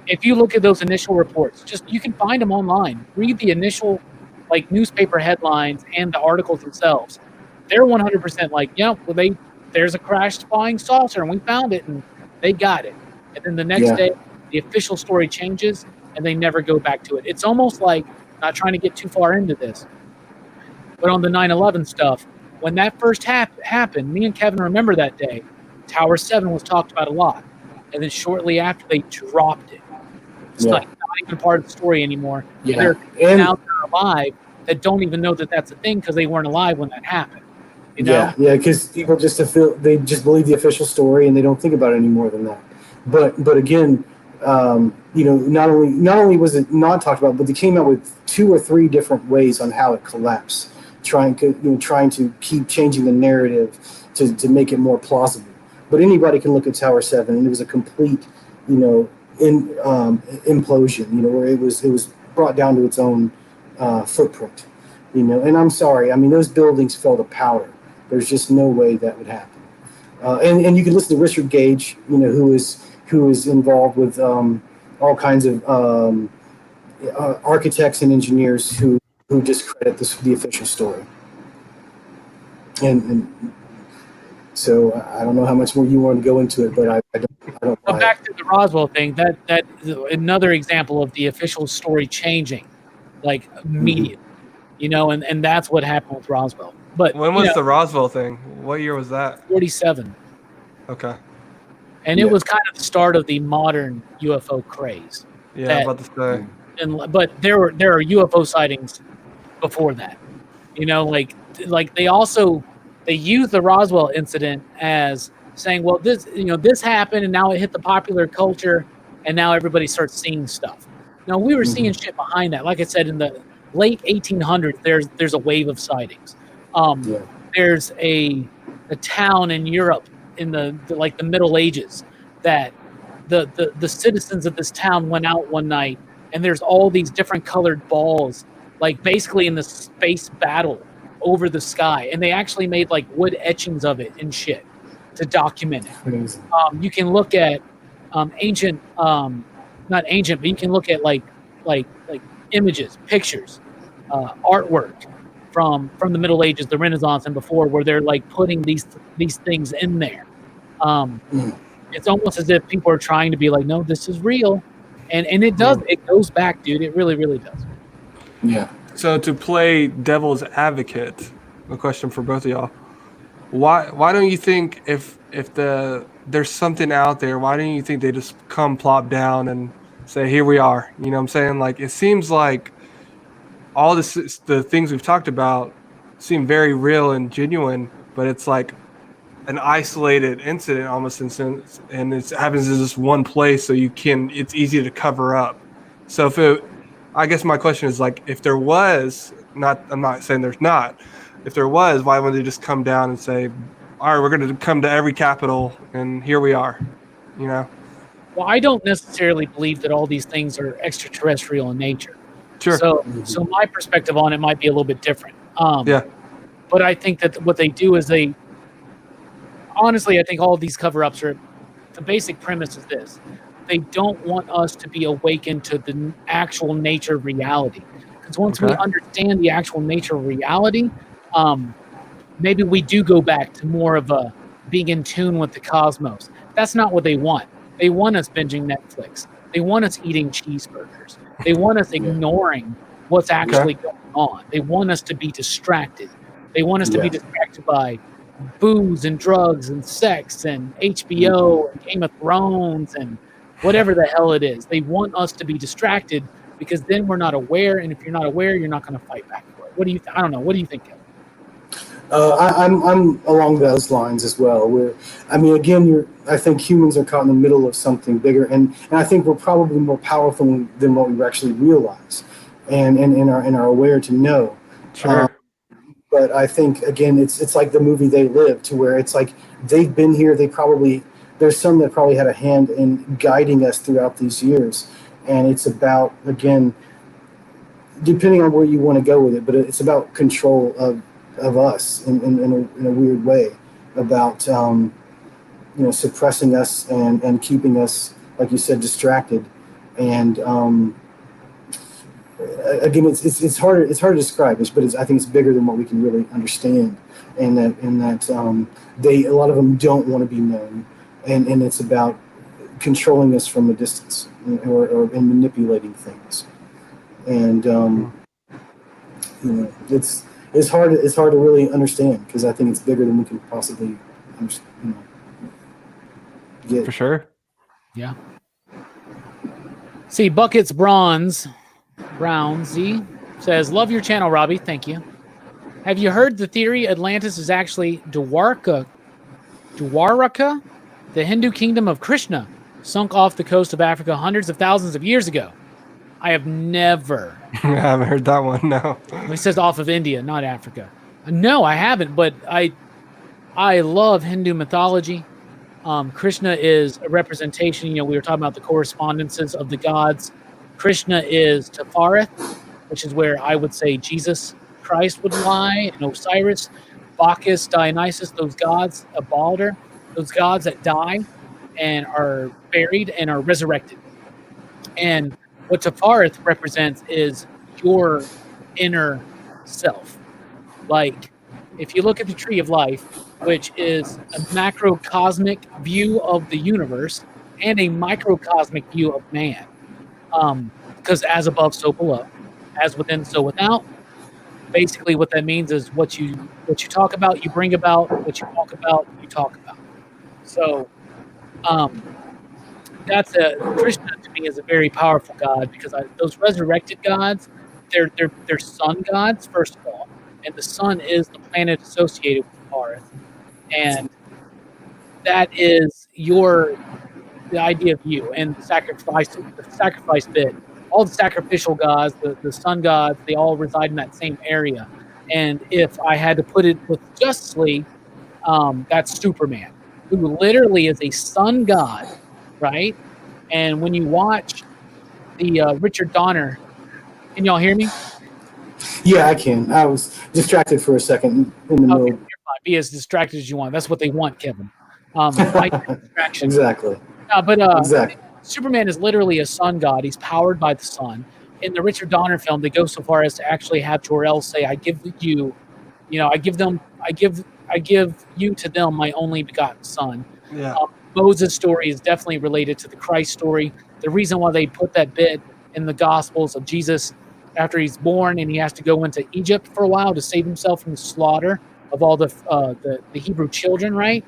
if you look at those initial reports, you can find them online. Read the initial like newspaper headlines and the articles themselves. They're 100% like, there's a crashed flying saucer and we found it and they got it. And then the next day, the official story changes and they never go back to it. It's almost like, not trying to get too far into this, but on the 9/11 stuff, when that first happened, me and Kevin remember that day. Tower 7 was talked about a lot. And then shortly after, they dropped it. It's like not even part of the story anymore. Yeah. And there are people now that are alive that don't even know that that's a thing because they weren't alive when that happened. You know? Yeah, because people just believe the official story and they don't think about it any more than that. But again, not only was it not talked about, but they came out with 2 or 3 different ways on how it collapsed, trying to keep changing the narrative to make it more plausible. But anybody can look at Tower 7, and it was a complete, implosion. Where it was brought down to its own footprint. And I'm sorry. I mean, those buildings fell to powder. There's just no way that would happen. And you can listen to Richard Gage, who is involved with all kinds of architects and engineers who discredit the official story. And so I don't know how much more you want to go into it, but I don't. But back to the Roswell thing, that is another example of the official story changing, like immediately, and that's what happened with Roswell. But when was the Roswell thing? What year was that? 47. Okay. And it was kind of the start of the modern UFO craze. Yeah, I'm about to say. But there are UFO sightings before that. Like they use the Roswell incident as saying, well, this happened and now it hit the popular culture and now everybody starts seeing stuff. Now we were seeing shit behind that. Like I said, in the late 1800s, there's a wave of sightings. There's a town in Europe in the Middle Ages that the citizens of this town went out one night and there's all these different colored balls, like basically in the space battle over the sky, and they actually made like wood etchings of it and shit to document it. You can look at not ancient, but you can look at like images, pictures, artwork from the Middle Ages, the Renaissance, and before, where they're like putting these things in there. It's almost as if people are trying to be like, no, this is real, and it does. It goes back, dude. It really, really does. Yeah. So to play devil's advocate, a question for both of y'all: Why don't you think if there's something out there, why don't you think they just come plop down and say, here we are? You know what I'm saying? Like, it seems like all the things we've talked about seem very real and genuine, but it's like an isolated incident almost, and it happens in this one place, so it's easy to cover up. So I guess my question is, like, if there was, I'm not saying there's not, if there was, why wouldn't they just come down and say, all right, we're going to come to every capital and here we are? you know? Well, I don't necessarily believe that all these things are extraterrestrial in nature. Sure. So my perspective on it might be a little bit different. Yeah. But I think that what they do is honestly, I think all of these cover-ups the basic premise is this. They don't want us to be awakened to the actual nature of reality. Because once we Okay. understand the actual nature of reality, maybe we do go back to more of a being in tune with the cosmos. That's not what they want. They want us binging Netflix. They want us eating cheeseburgers. They want us ignoring what's actually going on. They want us to be distracted. They want us to be distracted by booze and drugs and sex and HBO and Game of Thrones and whatever the hell it is. They want us to be distracted because then we're not aware. And if you're not aware, you're not going to fight back for it. What do you? I don't know. What do you think, Kevin? I'm along those lines as well. Again, I think humans are caught in the middle of something bigger, and I think we're probably more powerful than what we actually realize, and are aware to know. Sure. But I think again, it's like the movie They Live, to where it's like they've been here. There's some that probably had a hand in guiding us throughout these years, and it's about, again, depending on where you want to go with it, but it's about control of us in a weird way, about suppressing us and keeping us, like you said, distracted. And again, it's hard to describe, but I think it's bigger than what we can really understand, and that a lot of them don't want to be known, and it's about controlling us from a distance, or manipulating things. And it's hard to really understand, because I think it's bigger than we can possibly get. For sure. Yeah. See, Buckets Brownsy says, love your channel, Robbie. Thank you. Have you heard the theory Atlantis is actually Dwarka, the Hindu kingdom of Krishna, sunk off the coast of Africa hundreds of thousands of years ago? I have never. I haven't heard that one, no. He says off of India, not Africa. No, I haven't, but I love Hindu mythology. Krishna is a representation. We were talking about the correspondences of the gods. Krishna is Tephareth, which is where I would say Jesus Christ would lie, and Osiris, Bacchus, Dionysus, those gods, Balder, those gods that die and are buried and are resurrected. And what Tephareth represents is your inner self. Like, if you look at the Tree of Life, which is a macrocosmic view of the universe and a microcosmic view of man, because as above, so below, as within, so without. Basically, what that means is what you talk about, you bring about. What you talk about, you talk about. So, Krishna to me is a very powerful god, because those resurrected gods, they're sun gods, first of all, and the sun is the planet associated with Tephareth, and that is the idea of you, and the sacrifice bit. All the sacrificial gods, the sun gods, they all reside in that same area. And if I had to put it with justly, that's Superman, who literally is a sun god, right? And when you watch the Richard Donner, can y'all hear me? Yeah, I can. I was distracted for a second in the middle. You're fine. Be as distracted as you want. That's what they want, Kevin. Distraction. Exactly. Exactly. Superman is literally a sun god. He's powered by the sun. In the Richard Donner film, they go so far as to actually have Jor-El say, I give you to them my only begotten son. Yeah. Moses' story is definitely related to the Christ story. The reason why they put that bit in the Gospels of Jesus after he's born and he has to go into Egypt for a while to save himself from the slaughter of all the Hebrew children, right?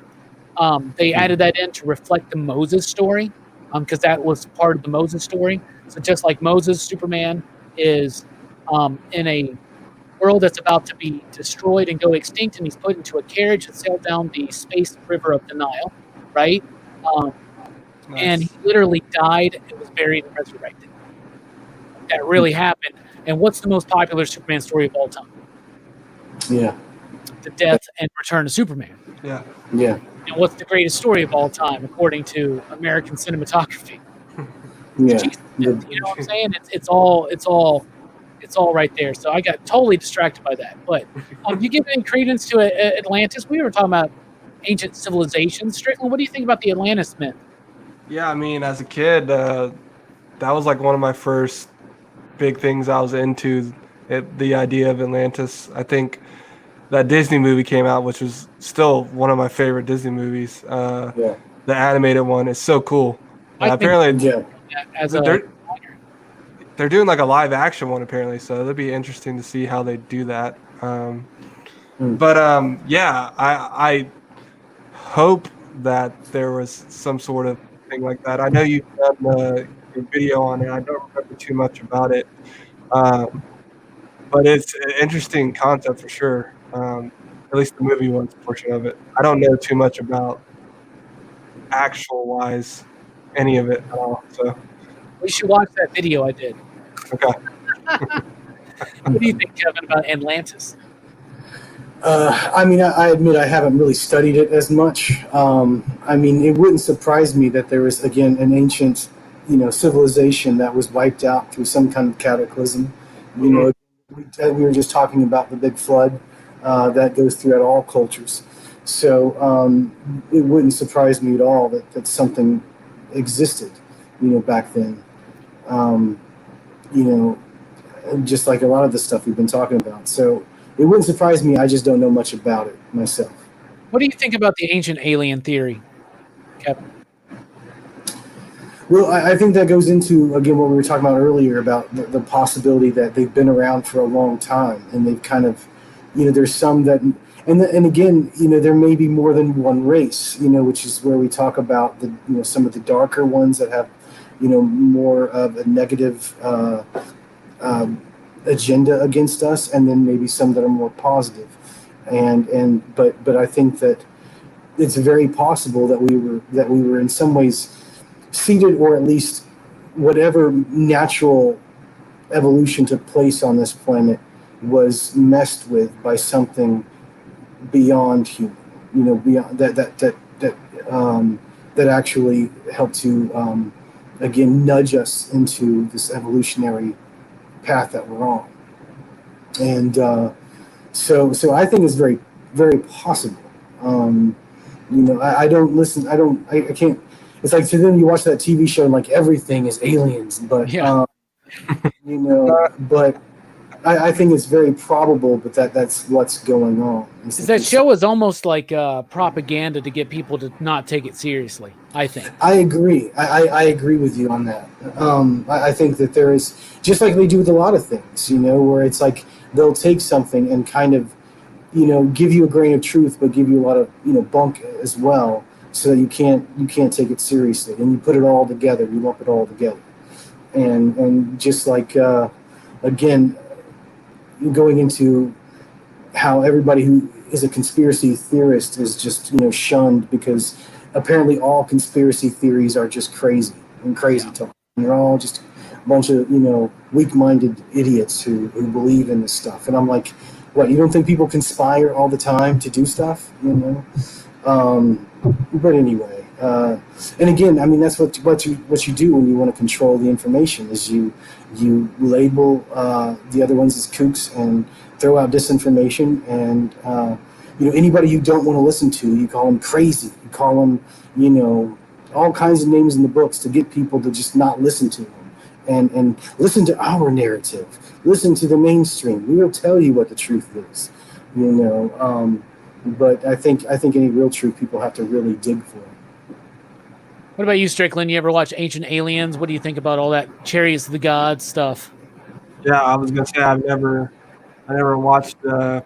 They added that in to reflect the Moses story, because that was part of the Moses story. So just like Moses, Superman is in a world that's about to be destroyed and go extinct, and he's put into a carriage and sailed down the space river of the Nile, right? Nice. And he literally died and was buried and resurrected. That really happened. And what's the most popular Superman story of all time? Yeah. The death and return of Superman. Yeah. Yeah. what's the greatest story of all time according to American cinematography? Yeah. Jesus, you know what I'm saying? It's all right there. So I got totally distracted by that. But you give any credence to Atlantis? We were talking about ancient civilizations. Strickland, what do you think about the Atlantis myth? Yeah, I mean, as a kid, that was like one of my first big things I was into. The idea of Atlantis. I think that Disney movie came out, which was still one of my favorite Disney movies. Yeah. The animated one is so cool. I think Apparently, Yeah. as a they're doing like a live action one apparently, so it'll be interesting to see how they do that. Yeah, I hope that there was some sort of thing like that. I know you've done your video on it. I don't remember too much about it, but it's an interesting concept for sure. At least the movie was portion of it. I don't know too much about actual wise any of it at all. So we should watch that video I did. okay. What do you think, Kevin, about Atlantis? I mean, I admit I haven't really studied it as much. I mean, it wouldn't surprise me that there was, again, an ancient, civilization that was wiped out through some kind of cataclysm. You know, we were just talking about the big flood that goes throughout all cultures. So it wouldn't surprise me at all that something existed, back then. Just like a lot of the stuff we've been talking about. So it wouldn't surprise me. I just don't know much about it myself. What do you think about the ancient alien theory, Kevin? Well, I think that goes into, again, what we were talking about earlier about the possibility that they've been around for a long time and they've kind of, there's some that, and again, there may be more than one race, which is where we talk about some of the darker ones that have, more of a negative agenda against us, and then maybe some that are more positive. But I think that it's very possible that we were in some ways seeded, or at least whatever natural evolution took place on this planet was messed with by something beyond human, beyond that actually helped to again nudge us into this evolutionary path that we're on. And so I think it's very, very possible. I don't listen. I can't. It's like to them, you watch that TV show and like everything is aliens, but Yeah. but I think it's very probable, but that's what's going on. That show is almost like propaganda to get people to not take it seriously, I think. I agree. I agree with you on that. I think that there is, just like they do with a lot of things, where it's like they'll take something and kind of, give you a grain of truth, but give you a lot of, bunk as well, so that you can't take it seriously. And you put it all together, you lump it all together. And just like, again, going into how everybody who is a conspiracy theorist is just, shunned, because apparently all conspiracy theories are just crazy talk. And they're all just a bunch of, weak-minded idiots who believe in this stuff. And I'm like, what, you don't think people conspire all the time to do stuff, But anyway, and again, I mean, that's what you do when you want to control the information, is you label the other ones as kooks and throw out disinformation, and anybody you don't want to listen to, you call them crazy, you call them all kinds of names in the books to get people to just not listen to them and listen to our narrative, listen to the mainstream. We will tell you what the truth is, but I think any real truth people have to really dig for. What about you, Strickland? You ever watch Ancient Aliens? What do you think about all that Chariots of the Gods stuff? Yeah, I was gonna say I never watched that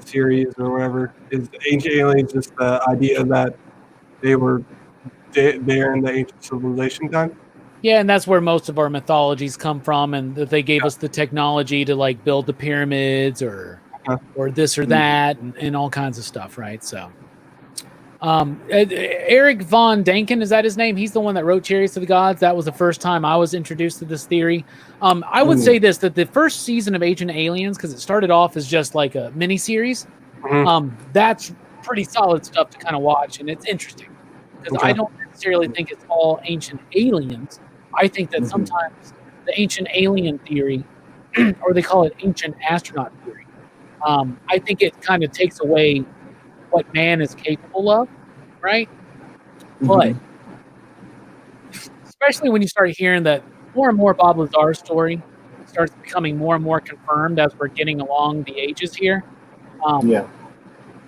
series or whatever. Is Ancient Aliens just the idea that they were there in the ancient civilization time? Yeah, and that's where most of our mythologies come from, and that they gave us the technology to like build the pyramids or this or that, and all kinds of stuff, right? So, Eric von Däniken, is that his name? He's the one that wrote Chariots of the Gods. That was the first time I was introduced to this theory. I would say this, that the first season of Ancient Aliens, because it started off as just like a mini series, that's pretty solid stuff to kind of watch, and it's interesting because I don't necessarily think it's all ancient aliens. I think that sometimes the ancient alien theory, or they call it ancient astronaut theory, I think it kind of takes away what man is capable of, right? But especially when you start hearing that more and more Bob Lazar's story starts becoming more and more confirmed as we're getting along the ages here.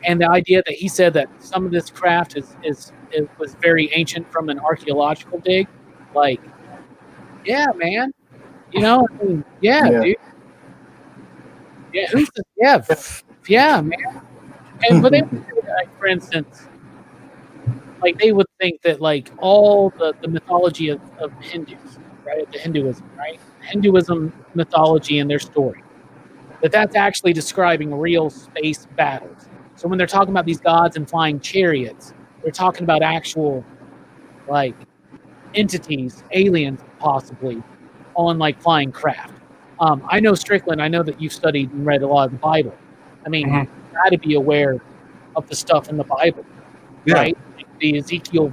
And the idea that he said that some of this craft was very ancient from an archaeological dig, like, yeah, man, you know, I mean, dude, yeah, man. And but they would say that, like, for instance, like they would think that like all the mythology of Hindus, right, the Hinduism, right, Hinduism mythology and their story, that's actually describing real space battles. So when they're talking about these gods and flying chariots, they're talking about actual like entities, aliens possibly, on like flying craft. I know Strickland. I know that you've studied and read a lot of the Bible. I mean, you got to be aware of the stuff in the Bible, right? Like the Ezekiel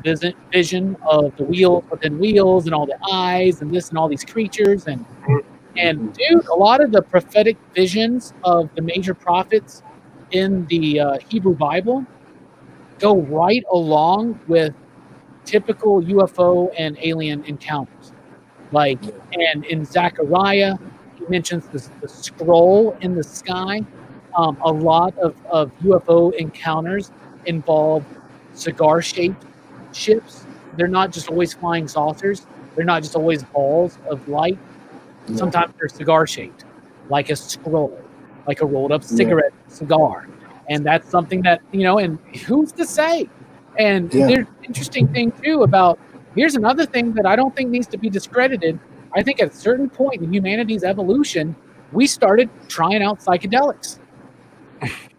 vision of the wheels within wheels and all the eyes and this and all these creatures and dude, a lot of the prophetic visions of the major prophets in the Hebrew Bible go right along with typical UFO and alien encounters. Like, and in Zechariah, he mentions the scroll in the sky. A lot of UFO encounters involve cigar-shaped ships. They're not just always flying saucers. They're not just always balls of light. Sometimes they're cigar-shaped, like a scroll, like a rolled-up cigarette cigar. And that's something that, you know, and who's to say? And there's an interesting thing, too, about here's another thing that I don't think needs to be discredited. I think at a certain point in humanity's evolution, we started trying out psychedelics.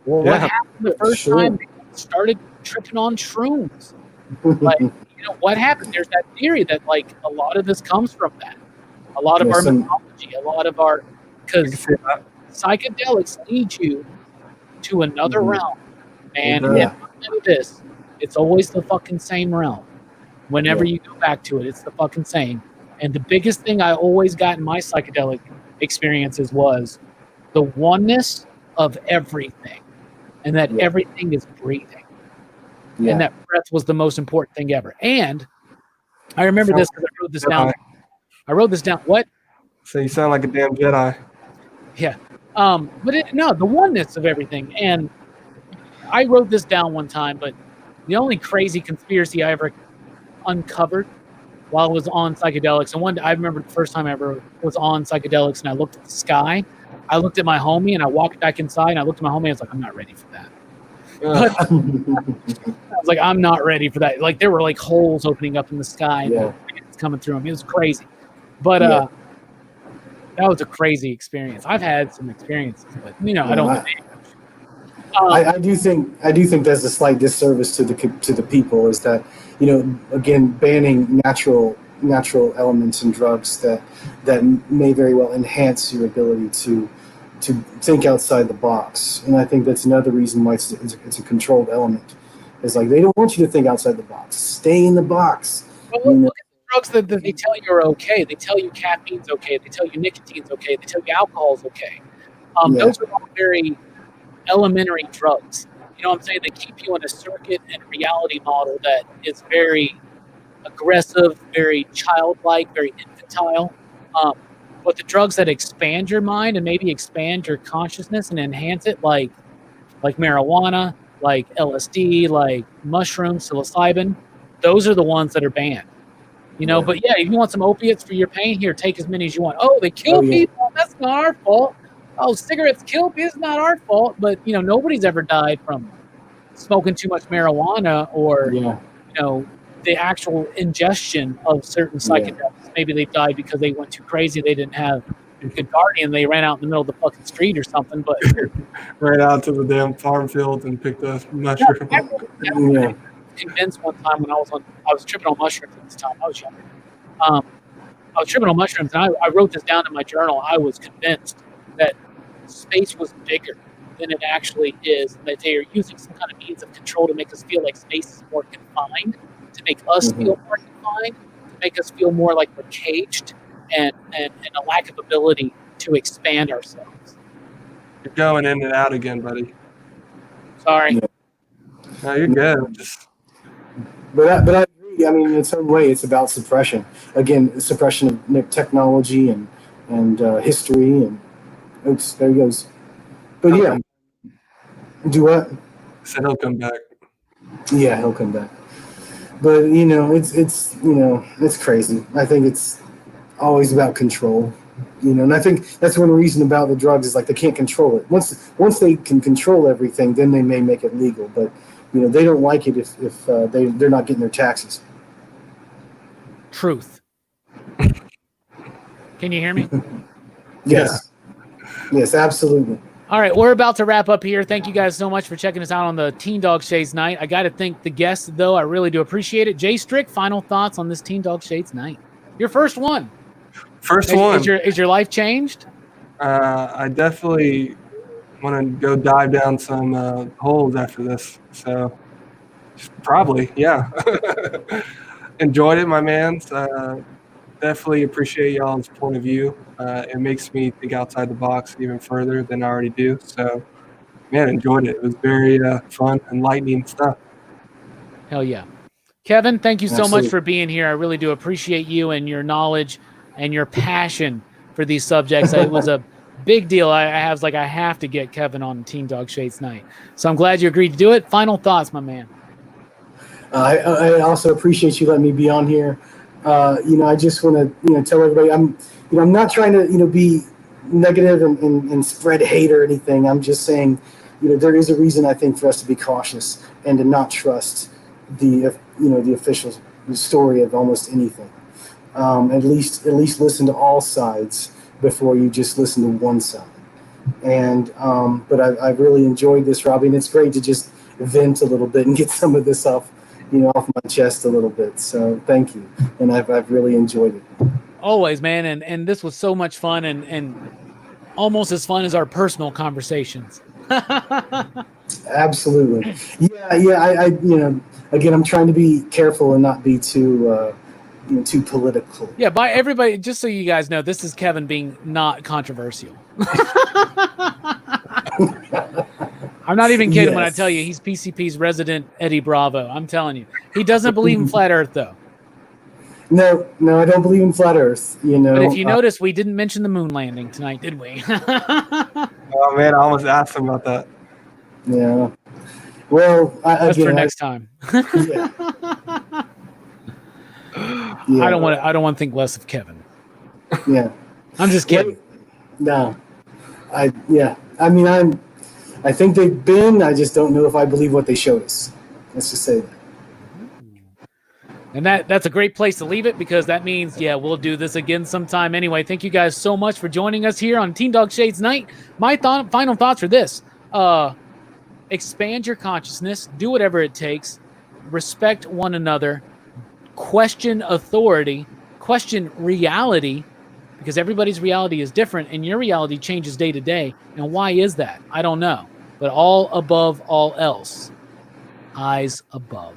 Well, what happened the first time they started tripping on shrooms? Like, you know, what happened? There's that theory that, like, a lot of this comes from that. A lot of our mythology, a lot of our... Because psychedelics lead you to another realm. And this, it's always the fucking same realm. Whenever you go back to it, it's the fucking same. And the biggest thing I always got in my psychedelic experiences was the oneness of everything. And that everything is breathing. And that breath was the most important thing ever. And I remember this because I wrote this down. What? So you sound like a damn Jedi. Yeah. But the oneness of everything. And I wrote this down one time, but the only crazy conspiracy I ever uncovered while I was on psychedelics, and I remember the first time I ever was on psychedelics and I looked at the sky, I looked at my homie and I walked back inside and I looked at my homie and I was like, I'm not ready for that. But I was like, I'm not ready for that. Like there were like holes opening up in the sky and it's coming through them. It was crazy. But that was a crazy experience. I've had some experiences, but you know, I don't. I do think there's a slight disservice to the people is that, you know, again, banning natural elements and drugs that may very well enhance your ability to think outside the box. And I think that's another reason why it's a controlled element. It's like they don't want you to think outside the box. Stay in the box. Well, look at the drugs that they tell you are okay. They tell you caffeine's okay. They tell you nicotine's okay. They tell you alcohol's okay. Those are all very elementary drugs. You know what I'm saying? They keep you in a circuit and reality model that is very aggressive, very childlike, very infantile. But the drugs that expand your mind and maybe expand your consciousness and enhance it, like marijuana, like LSD, like mushrooms, psilocybin, those are the ones that are banned. You know, but if you want some opiates for your pain, here, take as many as you want. Oh, they kill people. That's not our fault. Oh, cigarettes kill people. It's not our fault. But, you know, nobody's ever died from smoking too much marijuana or, you know, the actual ingestion of certain psychedelics. Maybe they died because they went too crazy. They didn't have a good guardian. They ran out in the middle of the fucking street or something. But ran out to the damn farm field and picked a mushroom. Convinced one time when I was tripping on mushrooms at this time. I was younger. I was tripping on mushrooms, and I wrote this down in my journal. I was convinced that space was bigger than it actually is. And that they are using some kind of means of control to make us feel like space is more confined, to make us feel more confined, to make us feel more like we're caged, and a lack of ability to expand ourselves. You're going in and out again, buddy. Sorry. No, you're good. But I agree. I mean, in its own way, it's about suppression. Again, suppression of technology and history, and oops, there he goes. But yeah, do what? Said he'll come back. Yeah, he'll come back. But it's crazy. I think it's always about control. And I think that's one reason about the drugs is like they can't control it. Once they can control everything, then they may make it legal. But they don't like it if they're not getting their taxes. Truth. Can you hear me? Yes. Yeah. Yes, absolutely. All right, we're about to wrap up here. Thank you guys so much for checking us out on the Teen Dog Shades night. I got to thank the guests, though. I really do appreciate it. J-Strick, final thoughts on this Teen Dog Shades night? Your first one. First one. Is your life changed? I definitely want to go dive down some holes after this. So probably, yeah. Enjoyed it, my man. Definitely appreciate y'all's point of view. It makes me think outside the box even further than I already do. So, man, enjoyed it. It was very fun, enlightening stuff. Hell yeah. Kevin, thank you so Absolutely. much for being here. I really do appreciate you and your knowledge and your passion for these subjects. It was a big deal. I have to get Kevin on Teen Dog Shades night. So I'm glad you agreed to do it. Final thoughts, my man. I also appreciate you letting me be on here. I just want to tell everybody I'm not trying to be negative and spread hate or anything. I'm just saying there is a reason I think for us to be cautious and to not trust the official story of almost anything. At least listen to all sides before you just listen to one side. And but I've really enjoyed this, Robbie, and it's great to just vent a little bit and get some of this off my chest a little bit. So thank you, and I've really enjoyed it. Always, man, and this was so much fun and almost as fun as our personal conversations. Absolutely, yeah. I again, I'm trying to be careful and not be too political. Yeah, by everybody, just so you guys know, this is Kevin being not controversial. I'm not even kidding when I tell you he's PCP's resident Eddie Bravo. I'm telling you. He doesn't believe in flat Earth, though. No, I don't believe in flat Earth. But if you notice, we didn't mention the moon landing tonight, did we? Oh, man, I almost asked him about that. Yeah. Well, that's for next time. Yeah. I don't want to think less of Kevin. Yeah. I'm just kidding. No. I think they've been. I just don't know if I believe what they showed us. Let's just say that. And that's a great place to leave it, because that means, we'll do this again sometime anyway. Thank you guys so much for joining us here on Teen Dog Shades Night. My final thoughts are this. Expand your consciousness. Do whatever it takes. Respect one another. Question authority. Question reality, because everybody's reality is different, and your reality changes day to day. And why is that? I don't know. But all above all else, eyes above.